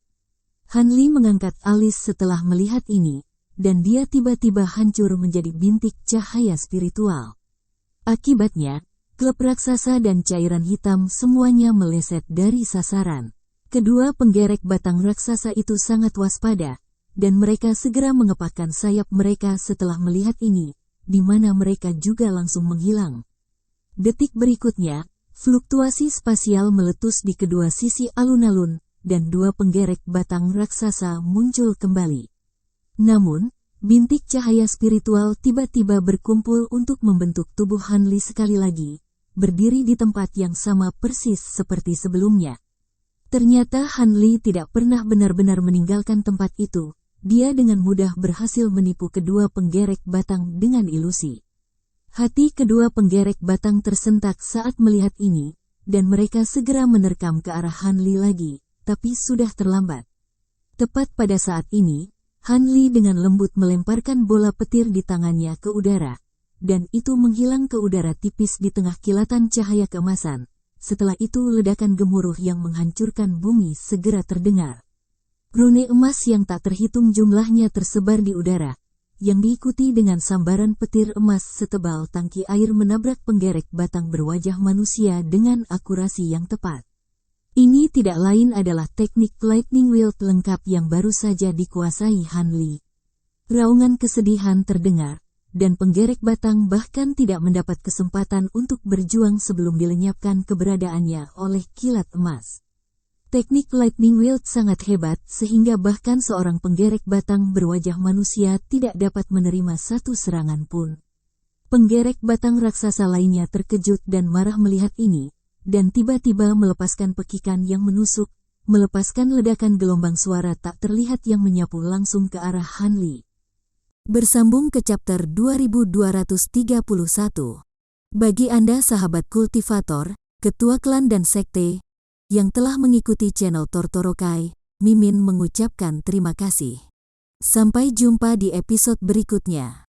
Han Li mengangkat alis setelah melihat ini, dan dia tiba-tiba hancur menjadi bintik cahaya spiritual. Akibatnya, klub raksasa dan cairan hitam semuanya meleset dari sasaran. Kedua penggerek batang raksasa itu sangat waspada, dan mereka segera mengepakkan sayap mereka setelah melihat ini, di mana mereka juga langsung menghilang. Detik berikutnya, fluktuasi spasial meletus di kedua sisi alun-alun, dan 2 penggerek batang raksasa muncul kembali. Namun, bintik cahaya spiritual tiba-tiba berkumpul untuk membentuk tubuh Han Li sekali lagi, berdiri di tempat yang sama persis seperti sebelumnya. Ternyata Han Li tidak pernah benar-benar meninggalkan tempat itu. Dia dengan mudah berhasil menipu kedua penggerek batang dengan ilusi. Hati kedua penggerek batang tersentak saat melihat ini, dan mereka segera menerkam ke arah Han Li lagi, tapi sudah terlambat. Tepat pada saat ini, Han Li dengan lembut melemparkan bola petir di tangannya ke udara, dan itu menghilang ke udara tipis di tengah kilatan cahaya keemasan. Setelah itu ledakan gemuruh yang menghancurkan bumi segera terdengar. Rune emas yang tak terhitung jumlahnya tersebar di udara, yang diikuti dengan sambaran petir emas setebal tangki air menabrak penggerek batang berwajah manusia dengan akurasi yang tepat. Ini tidak lain adalah teknik lightning wield lengkap yang baru saja dikuasai Han Li. Raungan kesedihan terdengar, dan penggerek batang bahkan tidak mendapat kesempatan untuk berjuang sebelum dilenyapkan keberadaannya oleh kilat emas. Teknik lightning wield sangat hebat sehingga bahkan seorang penggerek batang berwajah manusia tidak dapat menerima satu serangan pun. Penggerek batang raksasa lainnya terkejut dan marah melihat ini, dan tiba-tiba melepaskan pekikan yang menusuk, melepaskan ledakan gelombang suara tak terlihat yang menyapu langsung ke arah Han Li. Bersambung ke chapter 2231. Bagi Anda sahabat kultivator, ketua klan dan sekte, yang telah mengikuti channel Tortorokai, Mimin mengucapkan terima kasih. Sampai jumpa di episode berikutnya.